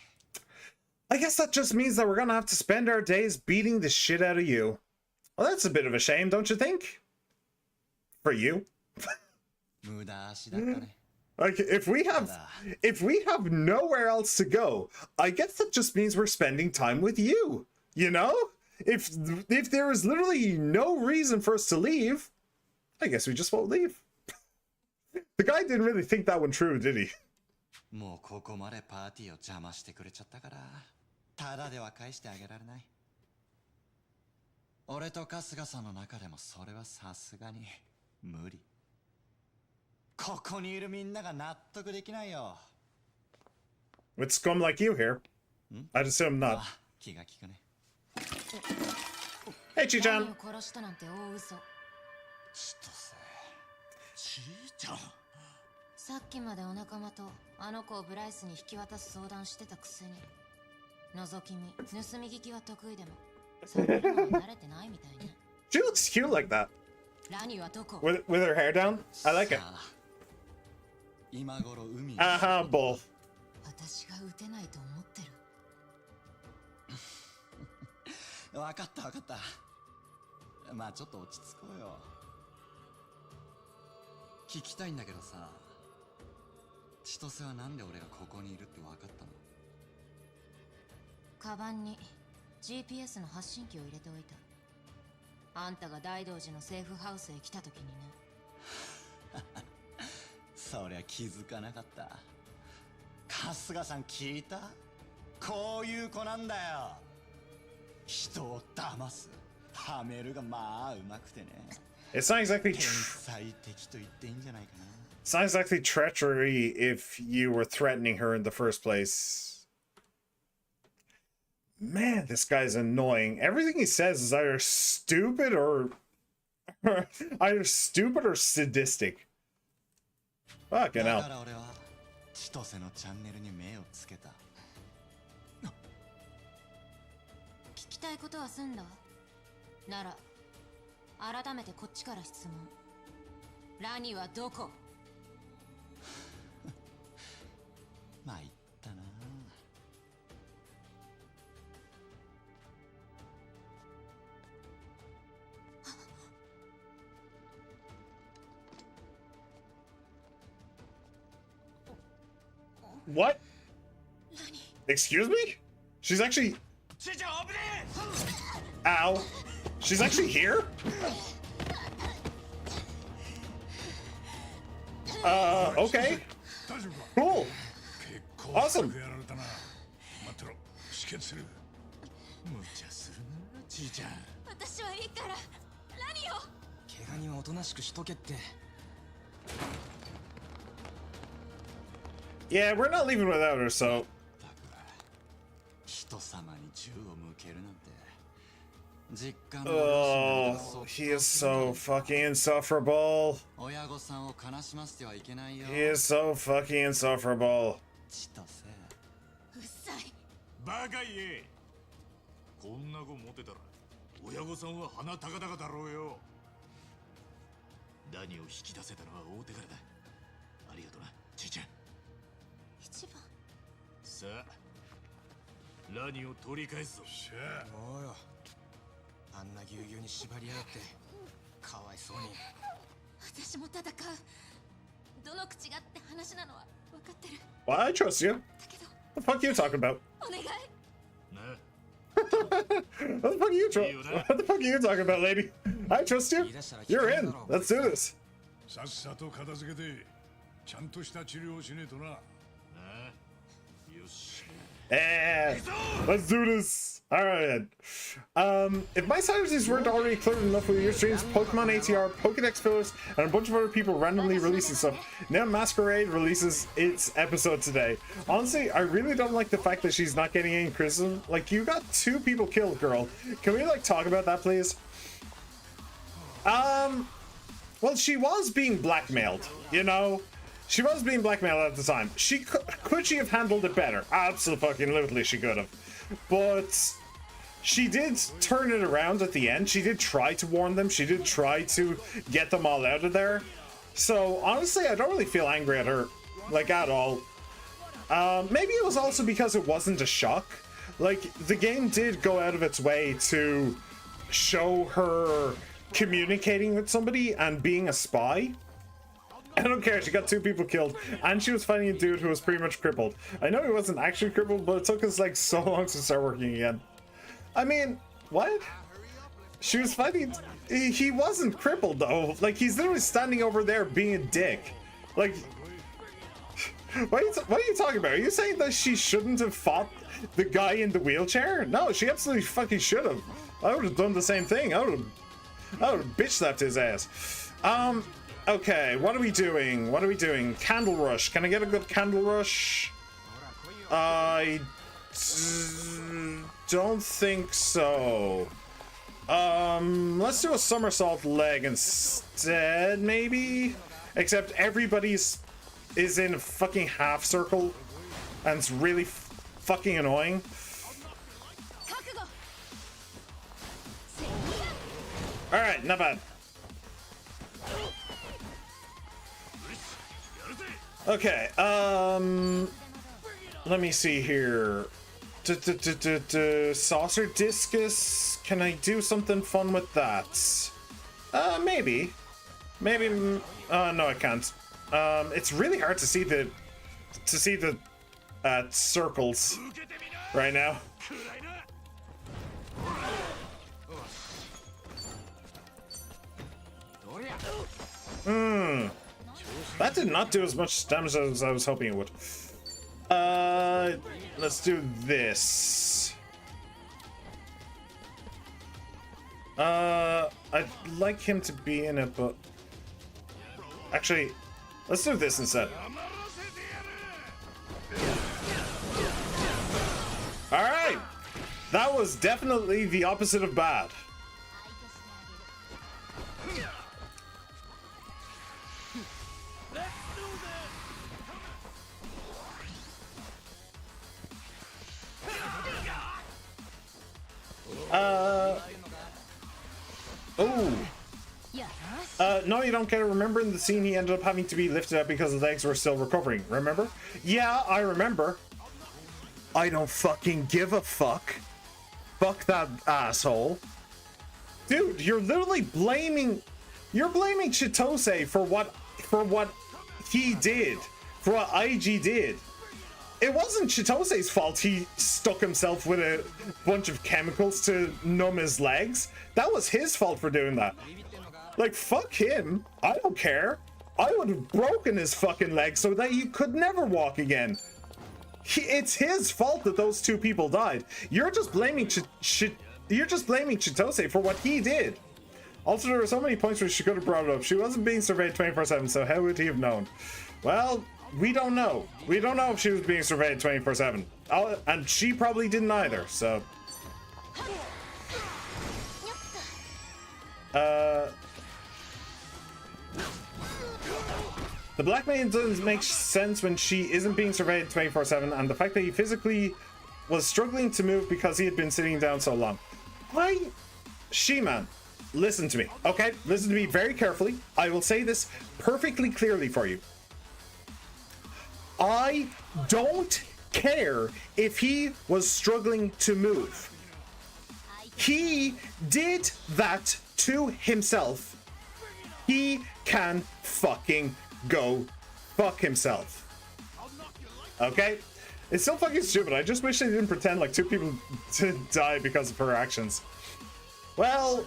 I guess that just means that we're gonna have to spend our days beating the shit out of you. Well, that's a bit of a shame, don't you think? For you. 無駄足だったね。Like, if we have nowhere else to go, I guess that just means we're spending time with you. You know? If there is literally no reason for us to leave, I guess we just won't leave. The guy didn't really think that one true, did he? もうここまでパーティーを邪魔してくれちゃったから、ただでは返してあげられない。俺と春日さんの中でもそれはさすがに無理。ここにいるみんなが納得できないよ。With scum like you here, I'd assume not. 気が利くね。Hey, Chi-chan. 殺したなんて大嘘。ちとせ。ちーちゃん。さっきまでお仲間とあの子をブライスに引き渡す相談してたくせに、覗き見、盗み聞きは得意でも、そんなの慣れてないみたいね。She looks cute like that. ラニはどこ? With her hair down? I like it. 今頃海。both. 私が撃てないと思ってる。わかったわかった。まあちょっと落ち着こうよ。聞きたいんだけどさ、千歳はなんで俺がここにいるってわかったの？カバンに GPS の発信機を入れておいた。あんたが大道寺のセーフハウスへ来た時にね。そりゃ気づかなかった。春日さん聞いた？こういう子なんだよ。人を騙す、はめるがまあうまくてね。It's not exactly It's not exactly treachery if you were threatening her in the first place. Man, this guy's annoying. Everything he says is either stupid or sadistic. Fucking hell. 千歳のチャンネルに目をつけた。聞きたいことは済んだ？なら改めてこっちから質問。ラニはどこ？まあ言ったな。What? Excuse me? She's actually... Ow. She's actually here? Okay. Cool. Awesome. 私はいいから、何を。怪我人はおとなしくしとけって。Yeah, we're not leaving without her, so. 人様に銃を向けるなんて。Oh, he is so fucking insufferable. He is so fucking insufferable. うっさい。バカ言え。こんな子持てたら親御さんは鼻高々だろうよ。何を引き出せたのは大手柄だ。ありがとな、ちいちゃん。一番。さあ、ラニを取り返すぞ。もうよ。あんなぎゅうぎゅうに縛りやがってかわいそうに。私も戦う。どの口がって話なのは分かってる。 Well, I trust you. What the fuck are you talking about? お願い。What the fuck are you What the fuck are you talking about, lady? I trust you. You're in. Let's do this. さっさと片付けてちゃんとした治療をしねえとな。よし。Let's do this. Alright. If my strategies weren't already clear enough with your streams, Pokemon ATR, Pokedex fillers, and a bunch of other people randomly releasing stuff, now Masquerade releases its episode today. Honestly, I really don't like the fact that she's not getting any criticism. Like, you got 2 people killed, girl. Can we, like, talk about that, please? Well, she was being blackmailed, you know? She was being blackmailed at the time. Could she have handled it better? Absolutely she could have. But she did turn it around at the end. She did try to warn them. She did try to get them all out of there. So honestly, I don't really feel angry at her, like, at all. Maybe it was also because it wasn't a shock. Like, the game did go out of its way to show her communicating with somebody and being a spy. I don't care, she got 2 people killed, and she was fighting a dude who was pretty much crippled. I know he wasn't actually crippled, but it took us like so long to start working again. I mean, what? She was fighting... He wasn't crippled though. Like, he's literally standing over there being a dick. Like... What are you talking about? Are you saying that she shouldn't have fought the guy in the wheelchair? No, she absolutely fucking should have. I would have done the same thing. I would have bitch slapped his ass. Okay, what are we doing? What are we doing? Candle rush. Can I get a good candle rush? I don't think so. Let's do a somersault leg instead, maybe? Except everybody's is in a fucking half circle, and it's really fucking annoying. Alright, not bad. Okay, let me see here. Saucer discus. Can I do something fun with that? Maybe. Maybe. No, I can't. It's really hard to see the circles right now. That did not do as much damage as I was hoping it would. Let's do this. I'd like him to be in it, but actually, let's do this instead. Alright! That was definitely the opposite of bad. No, you don't get it. Remember in the scene he ended up having to be lifted up because his legs were still recovering, remember? Yeah, I remember. I don't fucking give a fuck. Fuck that asshole. Dude, you're literally blaming... You're blaming Chitose for what he did. For what IG did. It wasn't Chitose's fault he stuck himself with a bunch of chemicals to numb his legs. That was his fault for doing that. Like, fuck him. I don't care. I would have broken his fucking leg so that you could never walk again. It's his fault that those 2 people died. You're just blaming Chitose for what he did. Also, there were so many points where she could have brought it up. She wasn't being surveyed 24/7, so how would he have known? Well, we don't know. We don't know if she was being surveyed 24/7. And she probably didn't either, so... The blackmail doesn't make sense when she isn't being surveyed 24/7, and the fact that he physically was struggling to move because he had been sitting down so long. She-Man, listen to me, okay? Listen to me very carefully. I will say this perfectly clearly for you. I don't care if he was struggling to move. He did that to himself. He can fucking go fuck himself. Okay? It's so fucking stupid. I just wish they didn't pretend like 2 people didn't die because of her actions. Well,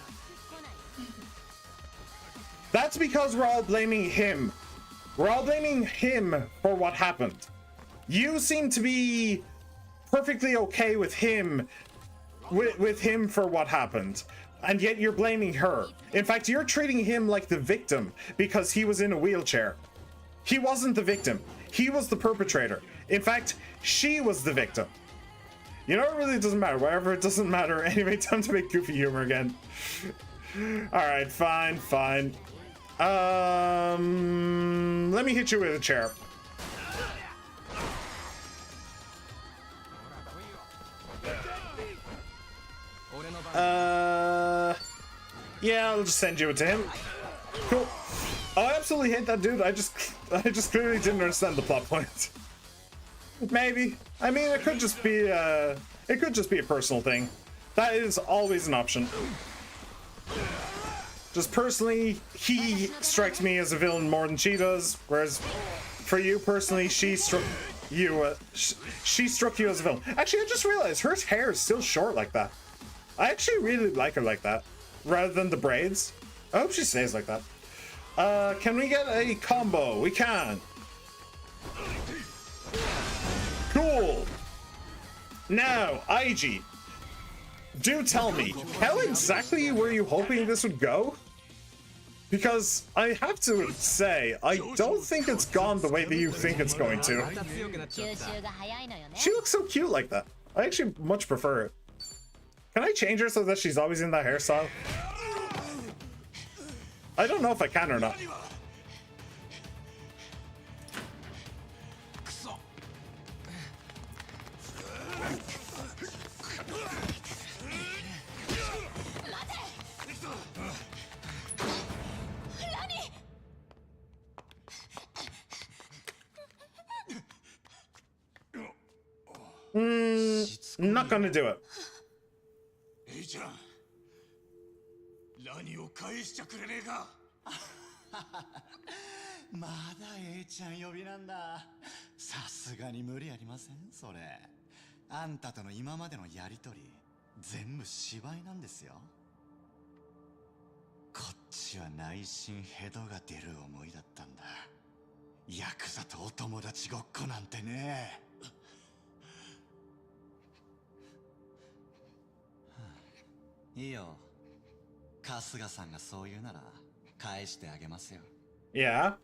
that's because we're all blaming him. We're all blaming him for what happened. You seem to be perfectly okay with him, with him for what happened. And yet you're blaming her. In fact, you're treating him like the victim because he was in a wheelchair. He wasn't the victim. He was the perpetrator. In fact, she was the victim. You know, it really doesn't matter. Whatever, it doesn't matter. Anyway, time to make goofy humor again. Alright, fine. Let me hit you with a chair. Yeah, I'll just send you it to him. Cool. Oh, I absolutely hate that dude. I just clearly didn't understand the plot point. Maybe. I mean, it could just be a personal thing. That is always an option. Just personally, he strikes me as a villain more than she does, whereas for you personally, she struck you she struck you as a villain. Actually, I just realized her hair is still short like that. I actually really like her like that, rather than the braids. I hope she stays like that. Can we get a combo? We can. Cool. Now, IG, do tell me, how exactly were you hoping this would go? Because I have to say, I don't think it's gone the way that you think it's going to. She looks so cute like that. I actually much prefer it. Can I change her so that she's always in that hairstyle? I don't know if I can or not. Not gonna do it. Yeah.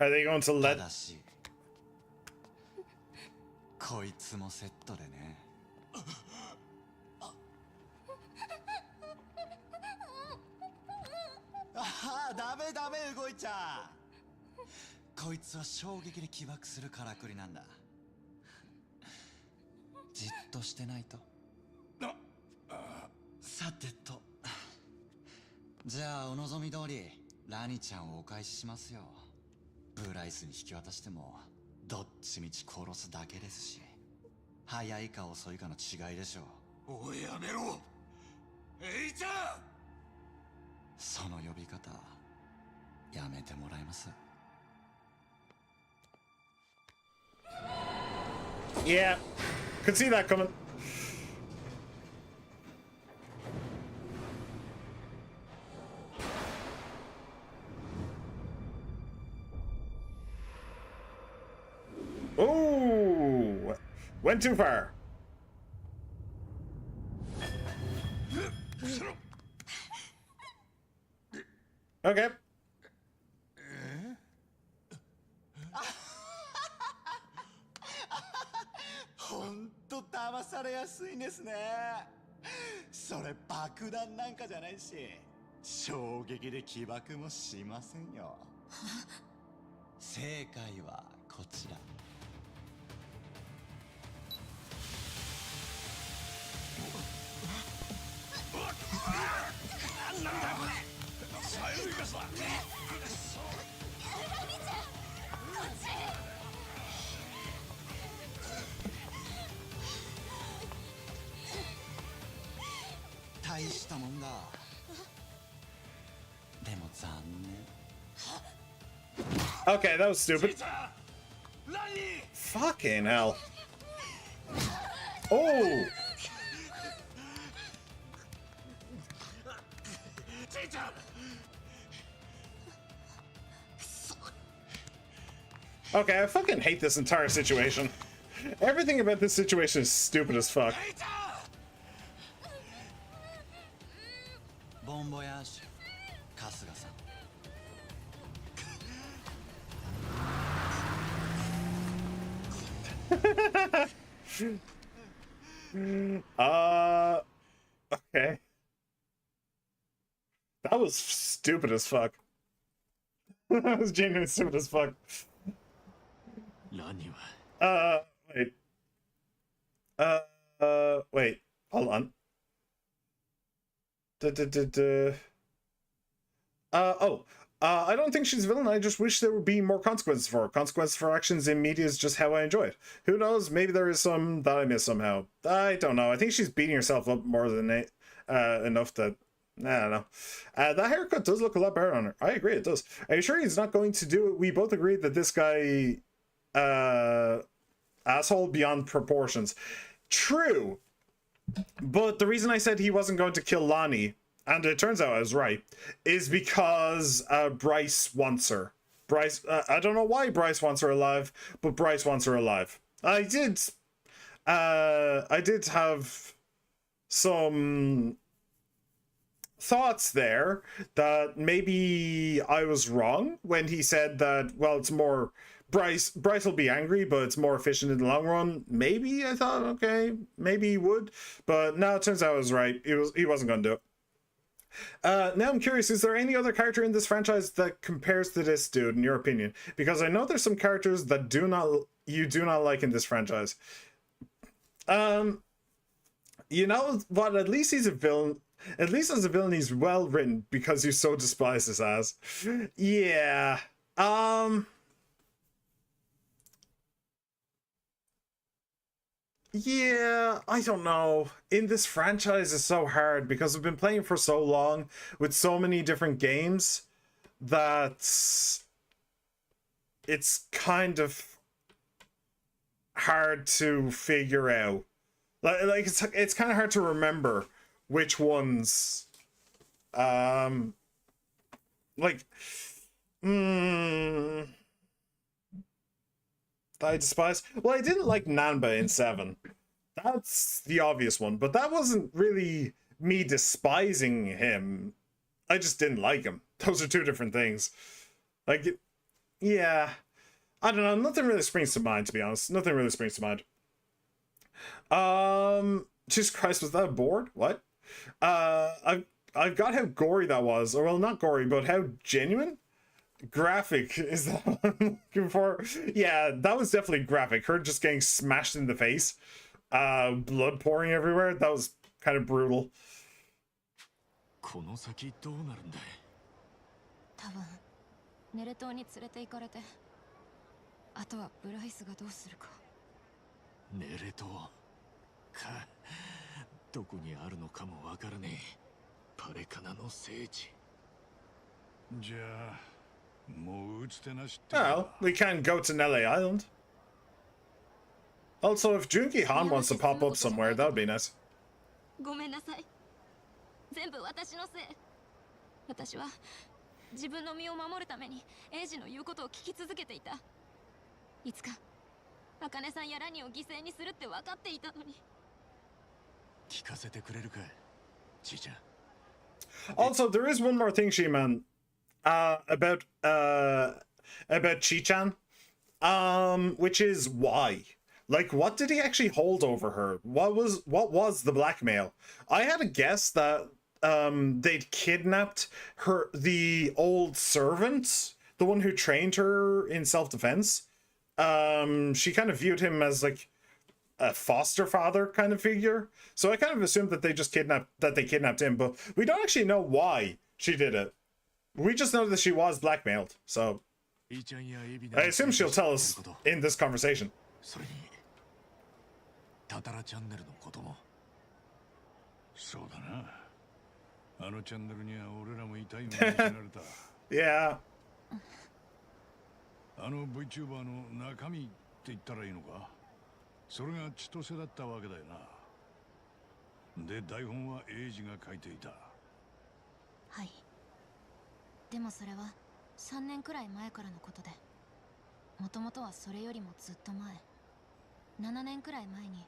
Are they going to let? Yeah, could see that coming. Oh, went too far. Okay. Okay, that was stupid. Fucking hell. Oh! Okay, I fucking hate this entire situation. Everything about this situation is stupid as fuck. Bon voyage, Kasuga-san. Okay. That was stupid as fuck. That was genuinely stupid as fuck. Wait. Wait. Hold on. I don't think she's a villain. I just wish there would be more consequences for her. Consequences for actions in media is just how I enjoy it. Who knows? Maybe there is some that I miss somehow. I don't know. I think she's beating herself up more than enough that I don't know. That haircut does look a lot better on her. I agree, it does. Are you sure he's not going to do it? We both agreed that this guy, asshole beyond proportions. True. But the reason I said he wasn't going to kill Lonnie, and it turns out I was right, is because Bryce wants her. Bryce, I don't know why Bryce wants her alive, but Bryce wants her alive. I did have some thoughts there that maybe I was wrong when he said that, well, it's more Bryce will be angry, but it's more efficient in the long run. Maybe I thought, okay, maybe he would, but no, it turns out I was right. He wasn't going to do it. Now I'm curious, is there any other character in this franchise that compares to this dude, in your opinion? Because I know there's some characters that you do not like in this franchise. You know what? At least he's a villain. At least as a villain, he's well written because you so despise his ass. Yeah. Yeah, I don't know. In this franchise is so hard because I've been playing for so long with so many different games that it's kind of hard to figure out. Like it's kind of hard to remember which ones like I despise. Well, I didn't like Nanba in 7. That's the obvious one, but that wasn't really me despising him. I just didn't like him. Those are two different things. Like, yeah. I don't know. Nothing really springs to mind, to be honest. Nothing really springs to mind. Jesus Christ, was that a board? What? I've got how gory that was. Or, well, not gory, but how genuine? Graphic is that what I'm looking for? Yeah, that was definitely graphic. Her just getting smashed in the face, blood pouring everywhere. That was kind of brutal. 多分ネレ島に連れて行かれて、あとはブライスがどうするか。ネレ島か、どこにあるのかもわからねえ。パレカナの聖地。じゃあ。Well, we can go to Nele Island. Also, if Junki Han wants to pop up somewhere, that would be nice. ごめんなさい。全部私のせい。私は自分の身を守るためにエイジの言うことを聞き続けていた。いつか茜さんやラニを犠牲にするって分かっていたのに。聞かせてくれるか、ちいちゃん。Also, there is one more thing, She-Man. About Chi-chan, which is why. Like, what did he actually hold over her? What was the blackmail? I had a guess that they'd kidnapped the old servant, the one who trained her in self-defense. She kind of viewed him as like a foster father kind of figure. So I kind of assumed that they kidnapped him, but we don't actually know why she did it. We just know that she was blackmailed, so I assume she'll tell us in this conversation. それにタタラチャンネルのことも。そうだな。あのチャンネルには俺らも痛い目を見せられた。Yeah. あの VTuber の中身って言ったらいいのか。それが千歳だったわけだよな。で、台本はエイジが書いていた。はい。でもそれは3年くらい前からのことで、もともとはそれよりもずっと前、7年くらい前に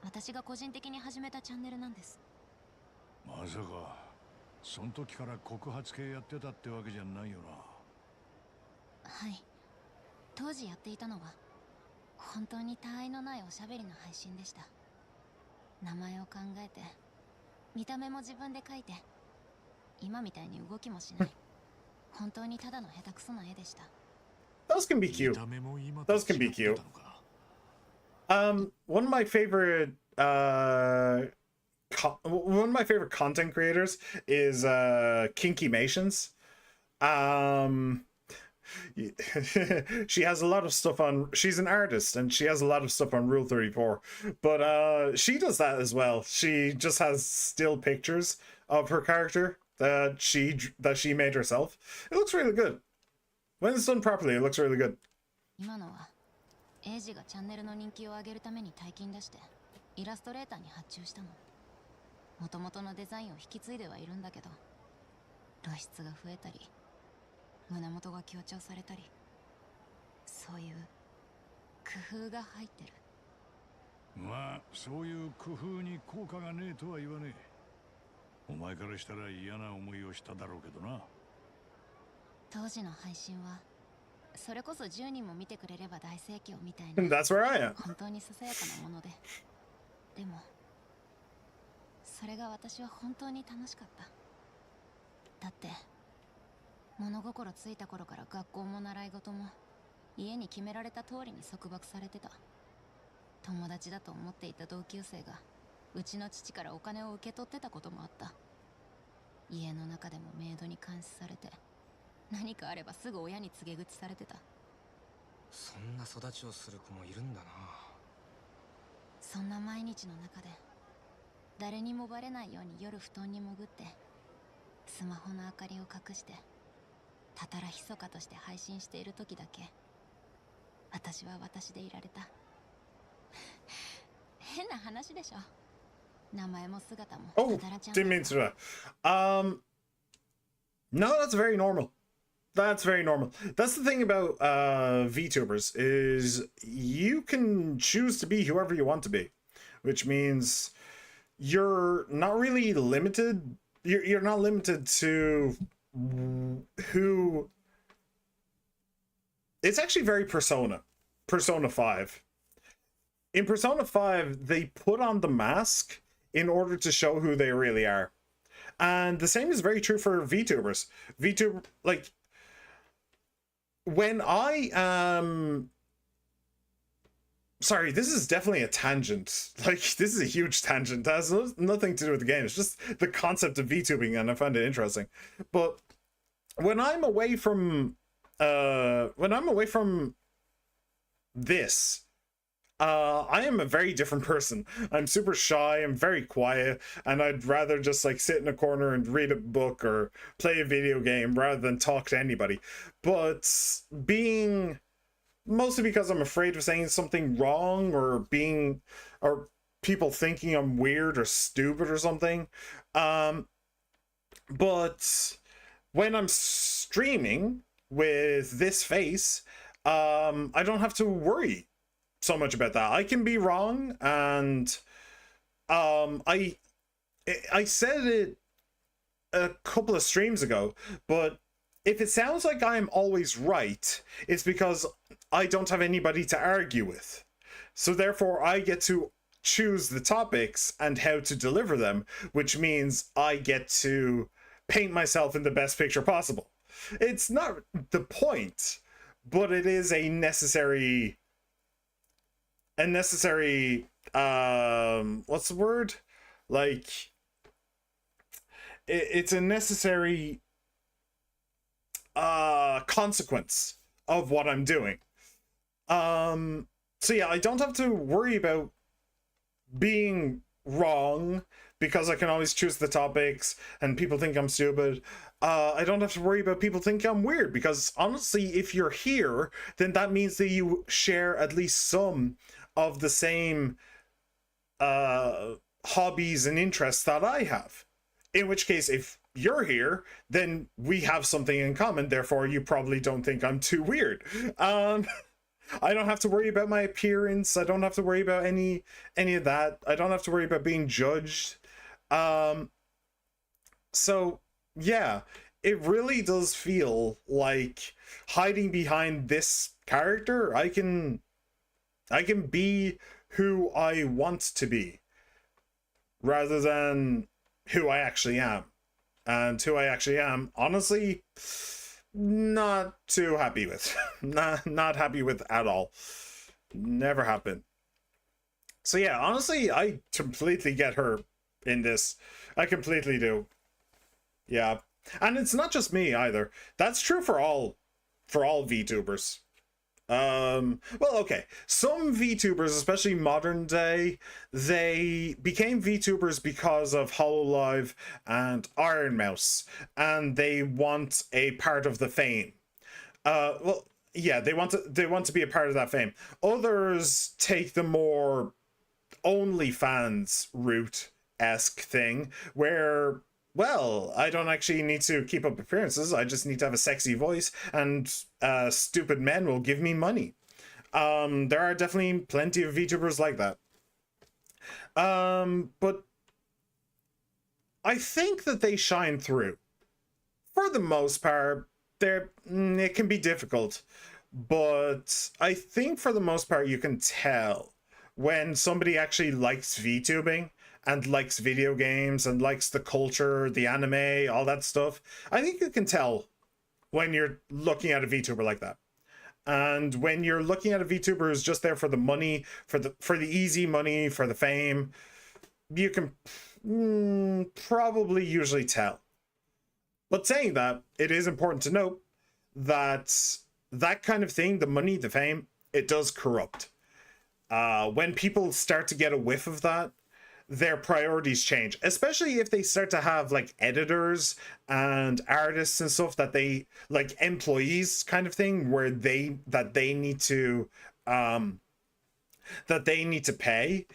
私が個人的に始めたチャンネルなんです。まさかその時から告発系やってたってわけじゃないよな。はい、当時やっていたのは本当に他愛のないおしゃべりの配信でした。名前を考えて、見た目も自分で描いて、今みたいに動きもしない。本当にただの下手くそな絵でした。Those can be cute. Those can be cute. One of my favorite content creators is Kinky Mations. she has a lot of stuff on. She's an artist and she has a lot of stuff on Rule 34. But she does that as well. She just has still pictures of her character that she made herself. It looks really good. When it's done properly, it looks really good. 今のはエイジがチャンネルの人気を上げるために大金出してイラストレーターに発注したの。もともとのデザインを引き継いではいるんだけど、露出が増えたり胸元が強調されたり、そういう工夫が入ってる。まあそういう工夫に効果がねえとは言わねえ。お前からしたら嫌な思いをしただろうけどな。当時の配信はそれこそ10人も見てくれれば大盛況みたいな That's where I am. 本当にささやかなもので、でもそれが私は本当に楽しかった。だって物心ついた頃から学校も習い事も家に決められた通りに束縛されてた。友達だと思っていた同級生がうちの父からお金を受け取ってたこともあった。家の中でもメイドに監視されて、何かあればすぐ親に告げ口されてた。そんな育ちをする子もいるんだな。そんな毎日の中で誰にもバレないように夜布団に潜ってスマホの明かりを隠してたたらひそかとして配信している時だけ私は私でいられた。変な話でしょ。名前も姿も Oh, たたらちゃん。 didn't mean to do that. No, that's very normal. That's very normal. That's the thing about VTubers is you can choose to be whoever you want to be, which means you're not really limited. You're not limited to who. It's actually very Persona 5. In Persona 5, they put on the mask in order to show who they really are. And the same is very true for VTubers. VTuber, like, when I sorry, this is definitely a tangent. Like, this is a huge tangent. It has nothing to do with the game. It's just the concept of VTubing, and I find it interesting. But when I'm away from this, I am a very different person. I'm super shy, I'm very quiet, and I'd rather just like sit in a corner and read a book or play a video game rather than talk to anybody. But mostly because I'm afraid of saying something wrong or people thinking I'm weird or stupid or something. But when I'm streaming with this face, I don't have to worry so much about that. I can be wrong, and I said it a couple of streams ago, but if it sounds like I'm always right, it's because I don't have anybody to argue with. So therefore I get to choose the topics and how to deliver them, which means I get to paint myself in the best picture possible. It's not the point, but it is a necessary what's the word? Like, it's a necessary consequence of what I'm doing. So yeah, I don't have to worry about being wrong because I can always choose the topics and people think I'm stupid. I don't have to worry about people think I'm weird because honestly, if you're here, then that means that you share at least some of the same hobbies and interests that I have. In which case, if you're here, then we have something in common, therefore you probably don't think I'm too weird. I don't have to worry about my appearance. I don't have to worry about any of that. I don't have to worry about being judged. So yeah, it really does feel like hiding behind this character, I can be who I want to be rather than who I actually am. And who I actually am, honestly, not too happy with. not happy with at all. Never have been. So yeah, honestly, I completely get her in this. I completely do. Yeah. And it's not just me either. That's true for all for all VTubers. Well, okay. Some VTubers, especially modern day, they became VTubers because of HoloLive and Iron Mouse, and they want a part of the fame. Well, yeah, they want to be a part of that fame. Others take the more OnlyFans route-esque thing, where, well, I don't actually need to keep up appearances. I just need to have a sexy voice, and stupid men will give me money. There are definitely plenty of VTubers like that. But I think that they shine through. For the most part, it can be difficult, but I think for the most part you can tell when somebody actually likes VTubing and likes video games and likes the culture, the anime, all that stuff. I think you can tell when you're looking at a VTuber like that. And when you're looking at a VTuber who's just there for the money, for the easy money, for the fame, you can probably usually tell. But saying that, it is important to note that that kind of thing, the money, the fame, it does corrupt. When people start to get a whiff of that, their priorities change, especially if they start to have like editors and artists and stuff that they like, employees kind of thing, where they need to pay.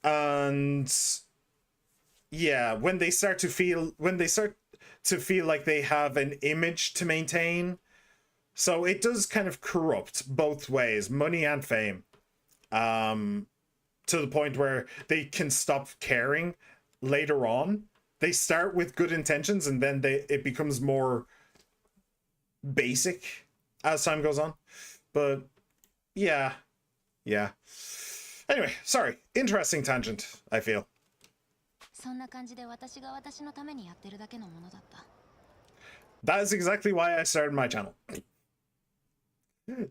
And yeah, when they start to feel like they have an image to maintain, so it does kind of corrupt both ways, money and fame. To the point where they can stop caring later on. They start with good intentions and then it becomes more basic as time goes on. But yeah. Anyway, sorry. Interesting tangent, I feel. That is exactly why I started my channel.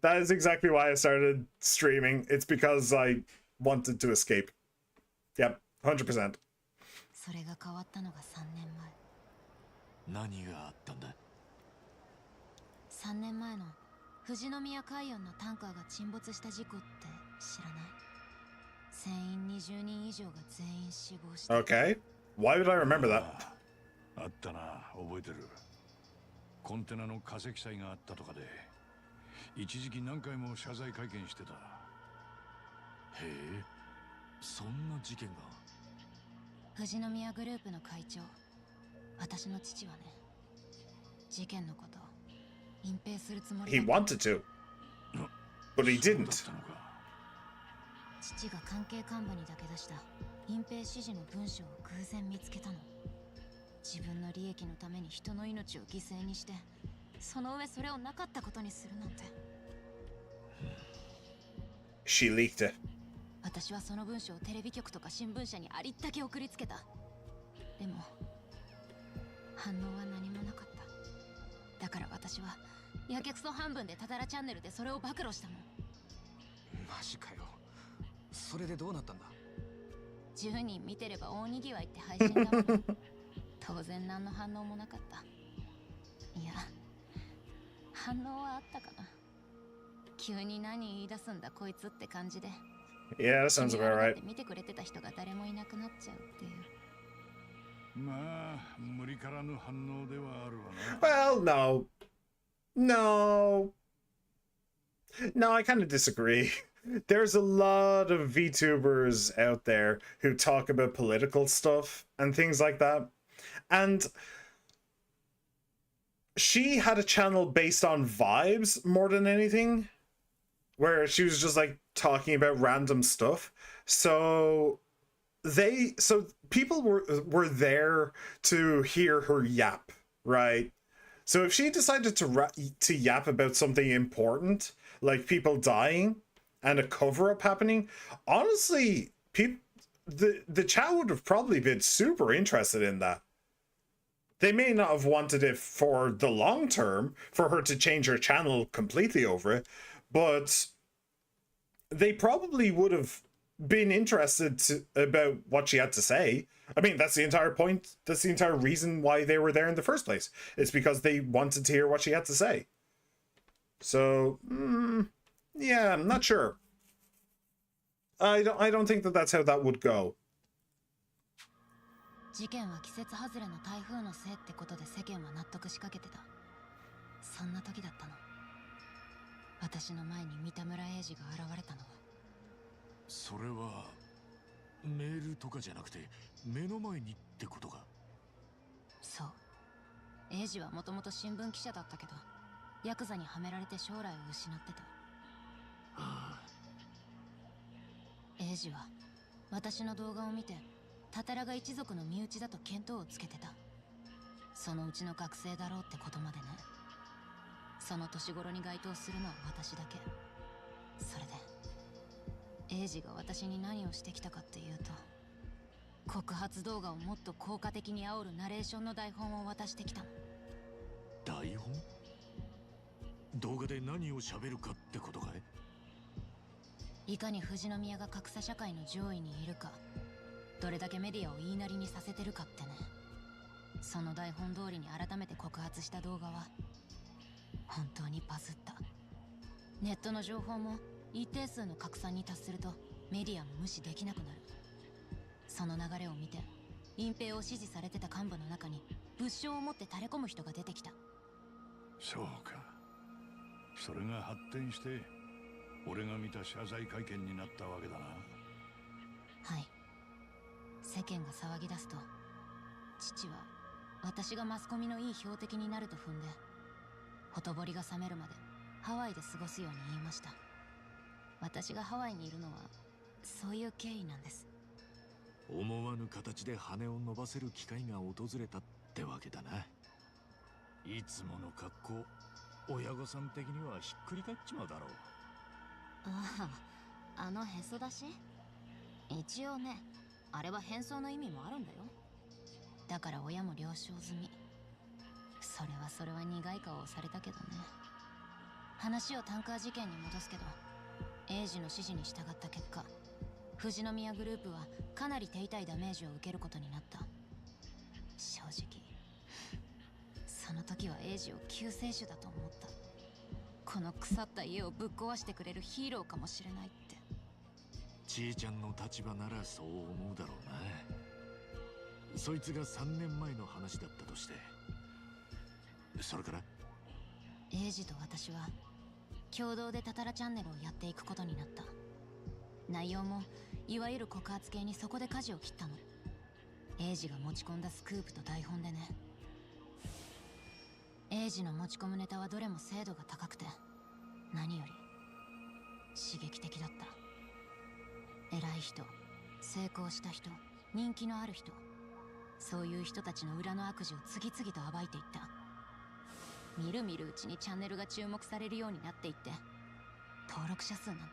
That is exactly why I started streaming. It's because I wanted to escape. Yep, 100%. それが変わったのが3年前。何があったんだ。3年前の富士宮海運のタンカーが沈没した事故って知らない？船員20人以上が全員死亡した。Okay. Why would I remember that? あったな、覚えてる。コンテナの化石災があったとかで、一時期何回も謝罪会見してた。へえ、そんな事件が。富士宮グループの会長、私の父はね、事件のことを隠蔽するつもりだった。 He wanted to, but he didn't. 父が関係幹部にだけ出した隠蔽指示の文章を偶然見つけたの。自分の利益のために人の命を犠牲にして、その上それをなかったことにするなんて。She leaked it. 私はその文章をテレビ局とか新聞社にありったけ送りつけた。でも反応は何もなかった。だから私はやけくそ半分でタタラチャンネルでそれを暴露したの。マジかよ。それでどうなったんだ。10人見てれば大にぎわいって配信だもん。当然何の反応もなかった。いや、反応はあったかな。急に何言い出すんだこいつって感じで。Yeah, that sounds about right. 見てくれてた人が誰もいなくなっちゃうっていう。まあ、無理からぬ反応ではあるわな。Well, no, I kind of disagree. There's a lot of VTubers out there who talk about political stuff and things like that. And she had a channel based on vibes more than anything, where she was just like talking about random stuff. So people were there to hear her yap, right? So if she decided to yap about something important, like people dying and a cover-up happening, honestly, the chat would have probably been super interested in that. They may not have wanted it for the long term, for her to change her channel completely over it, but they probably would have been interested about what she had to say. I mean, that's the entire point. That's the entire reason why they were there in the first place. It's because they wanted to hear what she had to say. So, yeah, I'm not sure. I don't think that that's how that would go. 事件は季節外れの台風のせいってことで世間は納得しかけてた。そんな時だったの。私の前に三田村英二が現れたのは。それはメールとかじゃなくて目の前にってことか。そう。英二はもともと新聞記者だったけど、ヤクザにはめられて将来を失ってた。英二は私の動画を見てタタラが一族の身内だと見当をつけてた。そのうちの学生だろうってことまでね。その年頃に該当するのは私だけ。それで英二が私に何をしてきたかっていうと、告発動画をもっと効果的に煽るナレーションの台本を渡してきたの。台本？動画で何を喋るかってことかい？いかに富士宮が格差社会の上位にいるか、どれだけメディアを言いなりにさせてるかってね。その台本通りに改めて告発した動画は本当にバズった。ネットの情報も一定数の拡散に達するとメディアも無視できなくなる。その流れを見て隠蔽を指示されてた幹部の中に物証を持って垂れ込む人が出てきた。そうか。それが発展して俺が見た謝罪会見になったわけだな。はい。世間が騒ぎ出すと父は私がマスコミのいい標的になると踏んで、ほとぼりが冷めるまでハワイで過ごすように言いました。私がハワイにいるのはそういう経緯なんです。思わぬ形で羽を伸ばせる機会が訪れたってわけだな。いつもの格好、親御さん的にはひっくり返っちまうだろう。ああ、あのへそ出し？一応ね、あれは変装の意味もあるんだよ。だから親も了承済み。それは苦い顔をされたけどね。話をタンカー事件に戻すけど、英二の指示に従った結果、富士宮グループはかなり手痛いダメージを受けることになった。正直その時は英二を救世主だと思った。この腐った家をぶっ壊してくれるヒーローかもしれないって。ちいちゃんの立場ならそう思うだろうな。そいつが3年前の話だったとして、それから英二と私は共同でタタラチャンネルをやっていくことになった。内容もいわゆる告発系にそこで舵を切ったの。英二が持ち込んだスクープと台本でね。英二の持ち込むネタはどれも精度が高くて、何より刺激的だった。偉い人、成功した人、人気のある人、そういう人たちの裏の悪事を次々と暴いていった。みるみるうちにチャンネルが注目されるようになっていって、登録者数なんて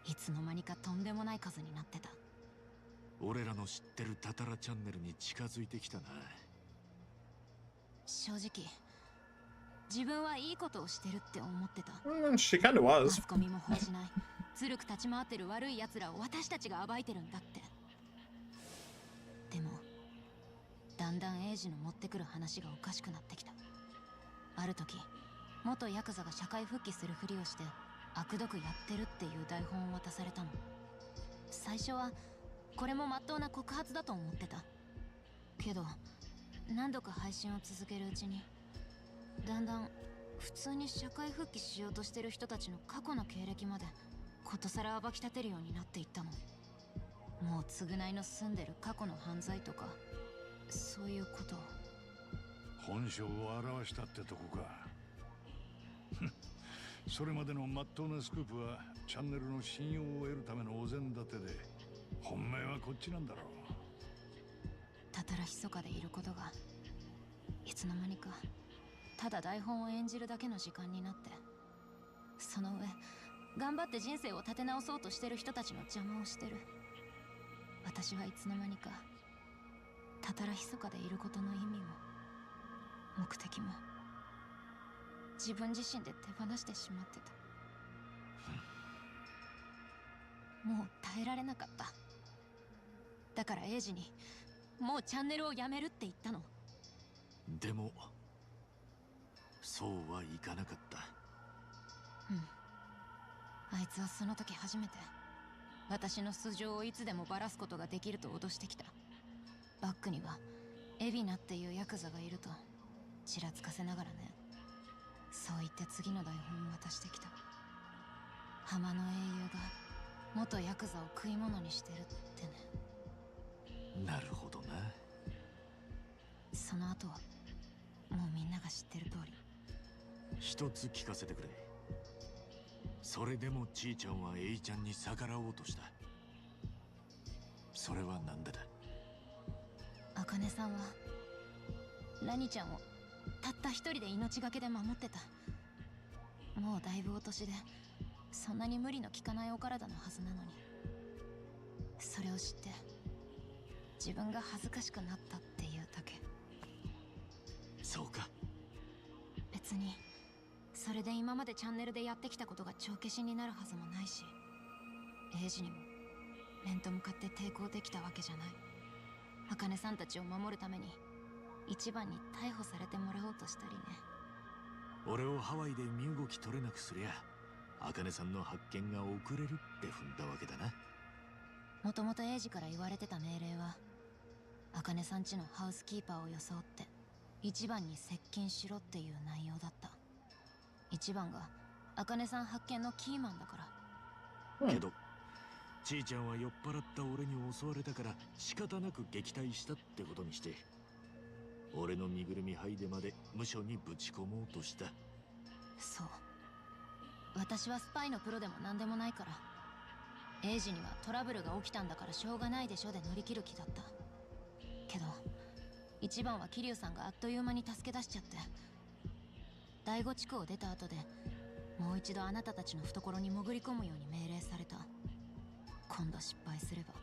いつの間にかとんでもない数になってた。俺らの知ってるタタラチャンネルに近づいてきたな。正直自分はいいことをしてるって思ってた。She kind of was. マスコミも報じない、ずるく立ち回ってる悪い奴らを私たちが暴いてるんだって。でもだんだん英二の持ってくる話がおかしくなってきた。ある時、元ヤクザが社会復帰するふりをして悪毒やってるっていう台本を渡されたの。最初はこれも真っ当な告発だと思ってたけど、何度か配信を続けるうちにだんだん普通に社会復帰しようとしてる人たちの過去の経歴までことさら暴き立てるようになっていったの。もう償いの住んでる過去の犯罪とかそういうことを。本性を表したってとこか。それまでの真っ当なスクープはチャンネルの信用を得るためのお膳立てで、本命はこっちなんだろう。たたらひそかでいることがいつの間にかただ台本を演じるだけの時間になって、その上頑張って人生を立て直そうとしてる人たちの邪魔をしてる。私はいつの間にかたたらひそかでいることの意味も目的も自分自身で手放してしまってた。もう耐えられなかった。だから英二にもうチャンネルをやめるって言ったの。でもそうはいかなかった。あいつはその時初めて私の素性をいつでもバラすことができると脅してきた。バックにはエビナっていうヤクザがいるとちらつかせながらね。そう言って次の台本を渡してきた。浜の英雄が元ヤクザを食い物にしてるってね。なるほどな。その後はもうみんなが知ってる通り。一つ聞かせてくれ。それでもちーちゃんはエイちゃんに逆らおうとした。それはなんでだ。茜さんはラニちゃんをたった一人で命がけで守ってた。もうだいぶお年でそんなに無理の効かないお体のはずなのに、それを知って自分が恥ずかしくなったっていうだけ。そうか。別にそれで今までチャンネルでやってきたことが帳消しになるはずもないし、エイジにも面と向かって抵抗できたわけじゃない。茜さんたちを守るために一番に逮捕されてもらおうとしたりね。俺をハワイで身動き取れなくすりゃ茜さんの発見が遅れるって踏んだわけだな。もともとエイジから言われてた命令は、茜さんちのハウスキーパーを装って一番に接近しろっていう内容だった。一番が茜さん発見のキーマンだから。けどちーちゃんは酔っ払った俺に襲われたから仕方なく撃退したってことにして、俺の身ぐるみ剥いでまで無所にぶち込もうとした。そう。私はスパイのプロでも何でもないから、エイジにはトラブルが起きたんだからしょうがないでしょで乗り切る気だった。けど一番は桐生さんがあっという間に助け出しちゃって、第五地区を出た後でもう一度あなたたちの懐に潜り込むように命令された。今度失敗すれば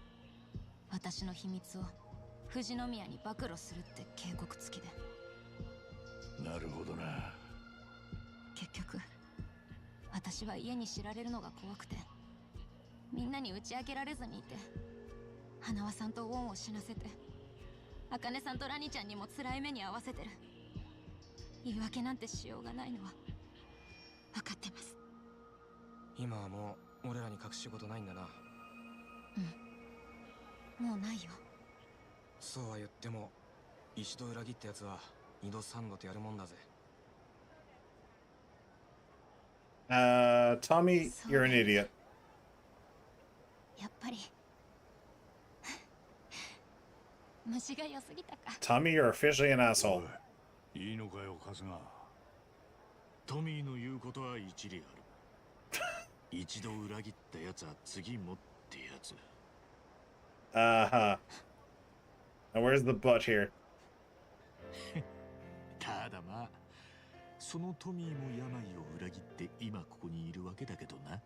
私の秘密を富士宮に暴露するって警告付きで。なるほどな。結局私は家に知られるのが怖くてみんなに打ち明けられずにいて、花輪さんとウォンを死なせて茜さんとラニちゃんにも辛い目に遭わせてる。言い訳なんてしようがないのは分かってます。今はもう俺らに隠し事ないんだな。もうないよ。そうは言っても一度裏切ったやつは二度三度とやるもんだぜ。Tommy, you're an idiot. やっぱり虫が良すぎたか。 Tommy, you're officially an asshole. いいのかよ、春日。トミーの言うことは一理ある。一度裏切ったやつは次もってやつ。Uh-huh. Now where's the butt here? ただまあそのトミーも病を裏切って今ここにいるわけだけどな。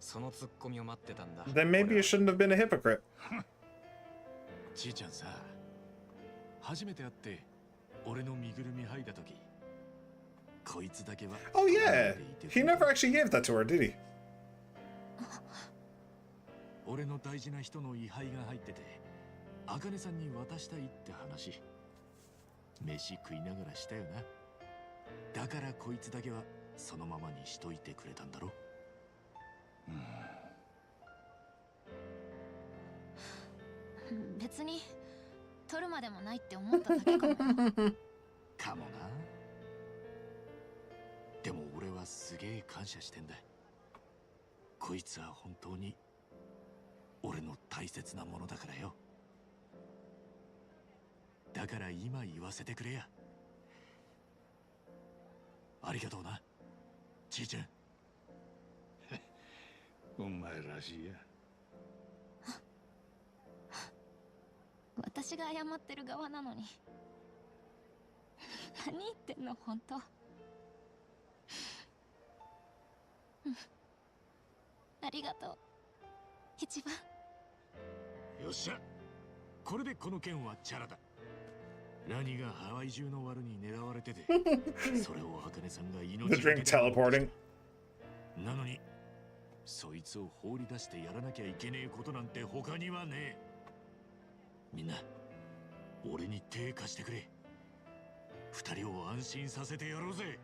そのツッコミを待ってたんだ。 Then maybe you shouldn't have been a hypocrite. ちーちゃんさ、初めて会って俺の身ぐるみ剥いだ時、こいつだけは Oh yeah, he never actually gave that to her, did he? 俺の大事な人の位牌が入ってて茜さんに渡したいって話、飯食いながらしたよな。だからこいつだけはそのままにしといてくれたんだろ。別に取るまでもないって思っただけかも。かもな。でも俺はすげえ感謝してんだ。こいつは本当に俺の大切なものだからよ。だから今言わせてくれや。ありがとうな、ちーちゃん。お前らしいや。私が謝ってる側なのに何言ってんの本当。ありがとう一番。よっしゃ、これでこの件はチャラだ。ラニがハワイ中のワルに狙われててそれを茜さんが命 The drink teleporting. なのにそいつを放り出してやらなきゃいけねえことなんて他にはねえ。みんな俺に手貸してくれ。二人を安心させてやろうぜ。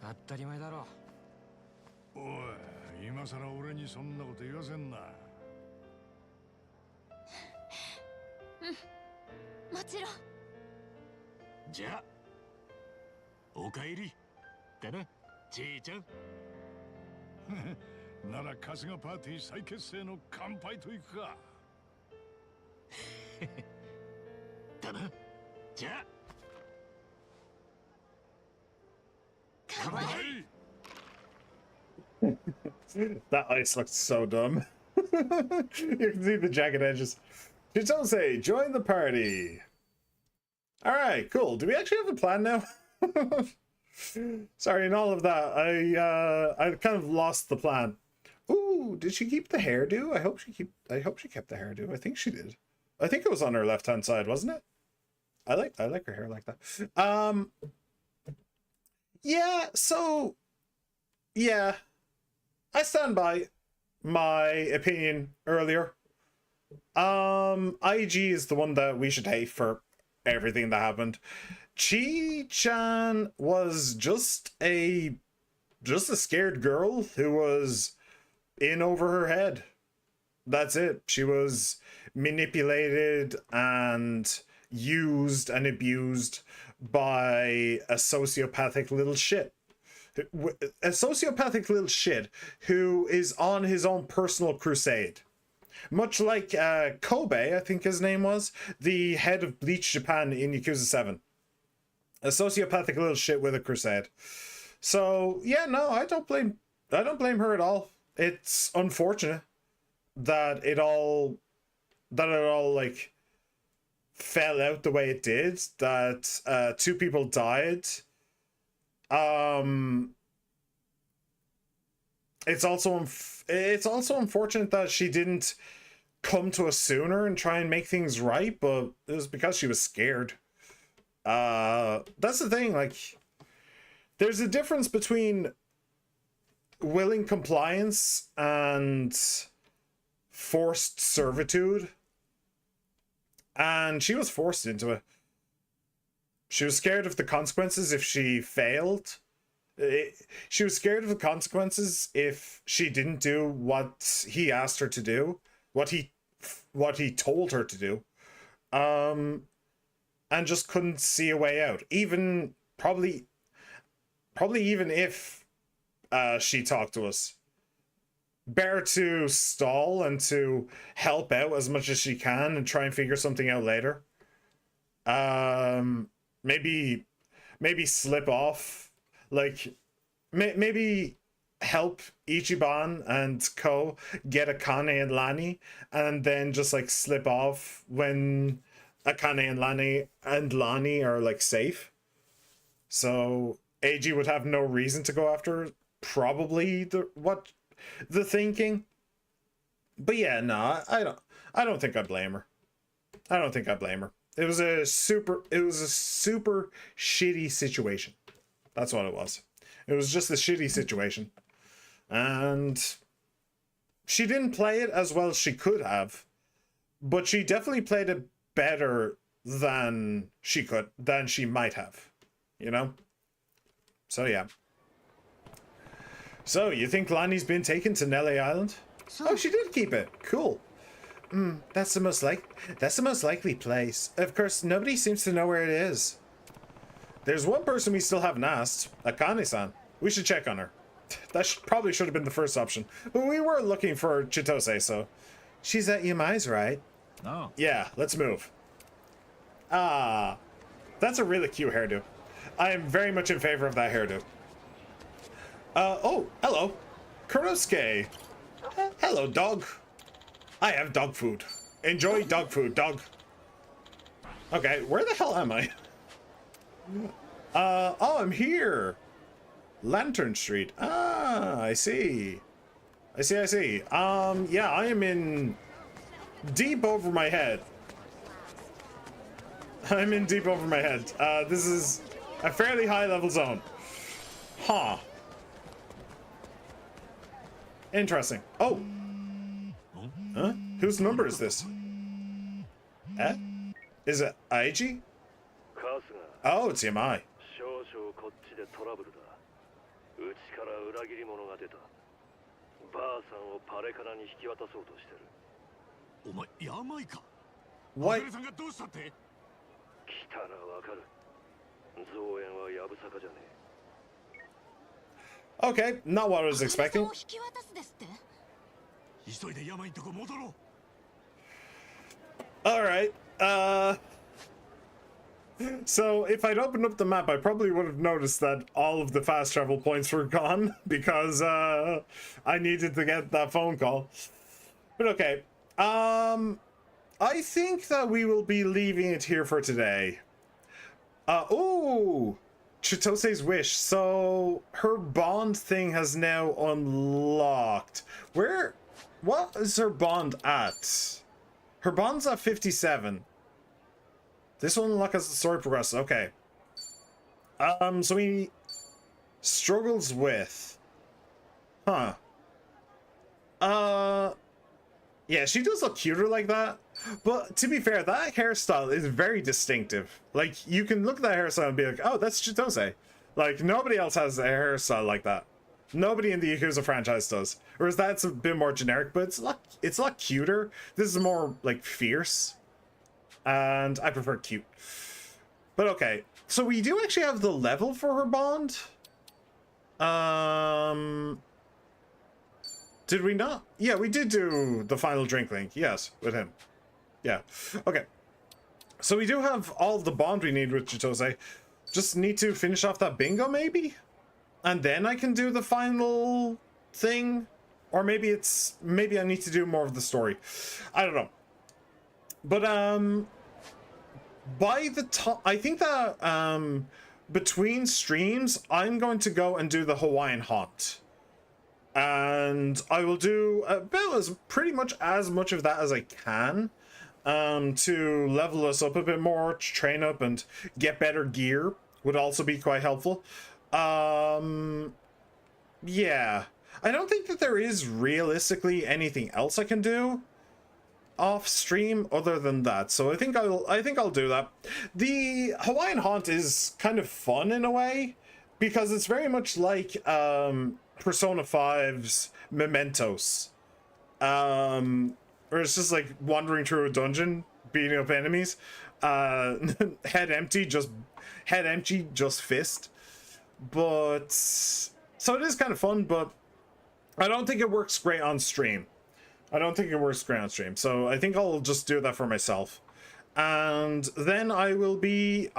当たり前だろ。おい、今さら俺にそんなこと言わせんな。うん、もちろん。じゃあおかえりだな、ちいちゃん。なら春日パーティー再結成の乾杯といくか。だな。じゃあ乾杯。 That ice looks so dumb. You can see the jagged edges. Chitose, join the party. All right, cool. Do we actually have a plan now? Sorry, in all of that, I kind of lost the plan. Ooh, did she keep the hairdo? I hope she kept the hairdo. I think she did. I think it was on her left-hand side, wasn't it? I like her hair like that. Yeah, so yeah. I stand by my opinion earlier. IG is the one that we should hate for everything that happened. Chi-chan was just a scared girl who was in over her head. That's it. She was manipulated and used and abused by a sociopathic little shit. A sociopathic little shit who is on his own personal crusade. Much like Kobe, I think his name was, the head of Bleach Japan in Yakuza 7. A sociopathic little shit with a crusade. So, yeah, no, I don't blame her at all. It's unfortunate that it all like fell out the way it did, that two people died. It's also unfortunate that she didn't come to us sooner and try and make things right, but it was because she was scared. That's the thing, like, there's a difference between willing compliance and forced servitude, and she was forced into it. She was scared of the consequences if she failed. She was scared of the consequences if she didn't do what he asked her to do, what he told her to do, and just couldn't see a way out. Even probably even if she talked to us. Better to stall and to help out as much as she can and try and figure something out later. Maybe slip off, like maybe help Ichiban and Ko get Akane and Lani, and then just like slip off when Akane and Lani are like safe. So Eiji would have no reason to go after probably the thinking. But yeah, no, I don't think I blame her. I don't think I blame her. It was a super shitty situation. That's what it was. It was just a shitty situation. And she didn't play it as well as she could have, but she definitely played it better than she might have, you know? So yeah. So you think Lani's been taken to Nele Island? Oh, she did keep it. Cool. That's the most likely place. Of course, nobody seems to know where it is. There's one person we still haven't asked, Akane-san. We should check on her. That probably should have been the first option. But we were looking for Chitose, so... She's at Yamai's, right? No. Yeah, let's move. Ah, that's a really cute hairdo. I am very much in favor of that hairdo. Oh, hello. Kurosuke. Hello, dog. I have dog food. Enjoy dog food, dog. Okay, where the hell am I? Oh, I'm here. Lantern Street. Ah, I see. I see. Yeah, I am in deep over my head. I'm in deep over my head. This is a fairly high level zone. Huh. Interesting. Oh. Huh? Whose number is this? Eh? Is it Aiji? Oh, it's Yamai. をパレカラに引き渡そうとしてる。お前病か。 What? アベレさんがどうしたって？来たらわかる。増援はやぶさかじゃねえ。 Okay, not what I was expecting. 引き渡すですって。急いで山にとこ戻ろう。 All right. So if I'd opened up the map, I probably would have noticed that all of the fast travel points were gone because I needed to get that phone call. But okay. I think that we will be leaving it here for today. Oh, Chitose's wish. So her bond thing has now unlocked. What is her bond at? Her bond's at 57. This will unlock as the story progresses. Okay. So he struggles with. Huh. Yeah, she does look cuter like that. But to be fair, that hairstyle is very distinctive. Like, you can look at that hairstyle and be like, oh, that's Chitose. Like, nobody else has a hairstyle like that. Nobody in the Yakuza franchise does. Whereas that's a bit more generic, but it's a lot cuter. This is more, like, fierce. And I prefer cute. But okay. So we do actually have the level for her bond. Did we not? Yeah, we did do the final drink link. Yes, with him. Yeah. Okay. So we do have all of the bond we need with Chitose. Just need to finish off that bingo, maybe? And then I can do the final thing? Or maybe I need to do more of the story. I don't know. But, by the time, I think that, between streams, I'm going to go and do the Hawaiian Haunt. And I will do about pretty much as much of that as I can, to level us up a bit more, to train up and get better gear would also be quite helpful. Yeah. I don't think that there is realistically anything else I can do off stream other than that, so I think I'll do that. The Hawaiian Haunt is kind of fun in a way because it's very much like Persona 5's Mementos, where it's just like wandering through a dungeon beating up enemies, head empty, just fist. But so it is kind of fun, but I don't think it works great on stream. So I think I'll just do that for myself. And then I will be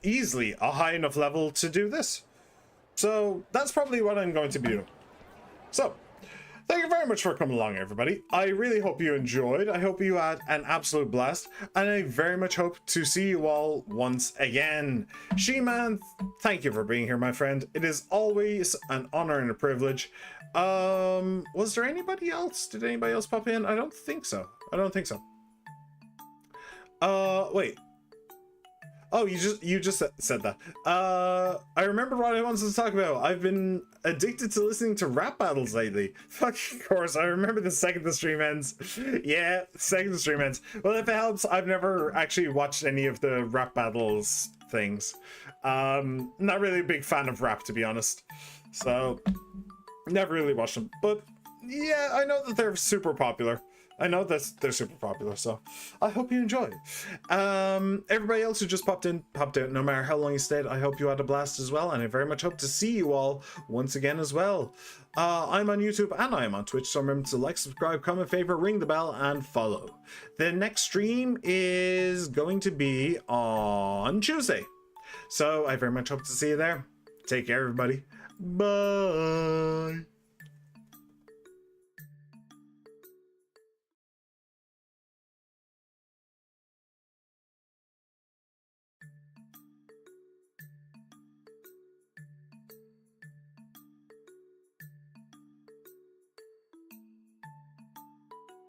easily a high enough level to do this. So that's probably what I'm going to be doing. So, thank you very much for coming along, everybody. I really hope you enjoyed. I hope you had an absolute blast. And I very much hope to see you all once again. She-Man, thank you for being here, my friend. It is always an honor and a privilege. Was there anybody else? Did anybody else pop in? I don't think so. Wait. Oh, you just said that. I remember what I wanted to talk about. I've been addicted to listening to rap battles lately. Fucking course, I remember the second the stream ends. Yeah, second the stream ends. Well, if it helps, I've never actually watched any of the rap battles things. Not really a big fan of rap, to be honest. So, never really watched them. But yeah, I know that they're super popular. So I hope you enjoyed. Everybody else who just popped out, no matter how long you stayed, I hope you had a blast as well, and I very much hope to see you all once again as well. I'm on YouTube and I am on Twitch, so remember to like, subscribe, comment, favorite, ring the bell, and follow. The next stream is going to be on Tuesday, so I very much hope to see you there. Take care, everybody. Bye.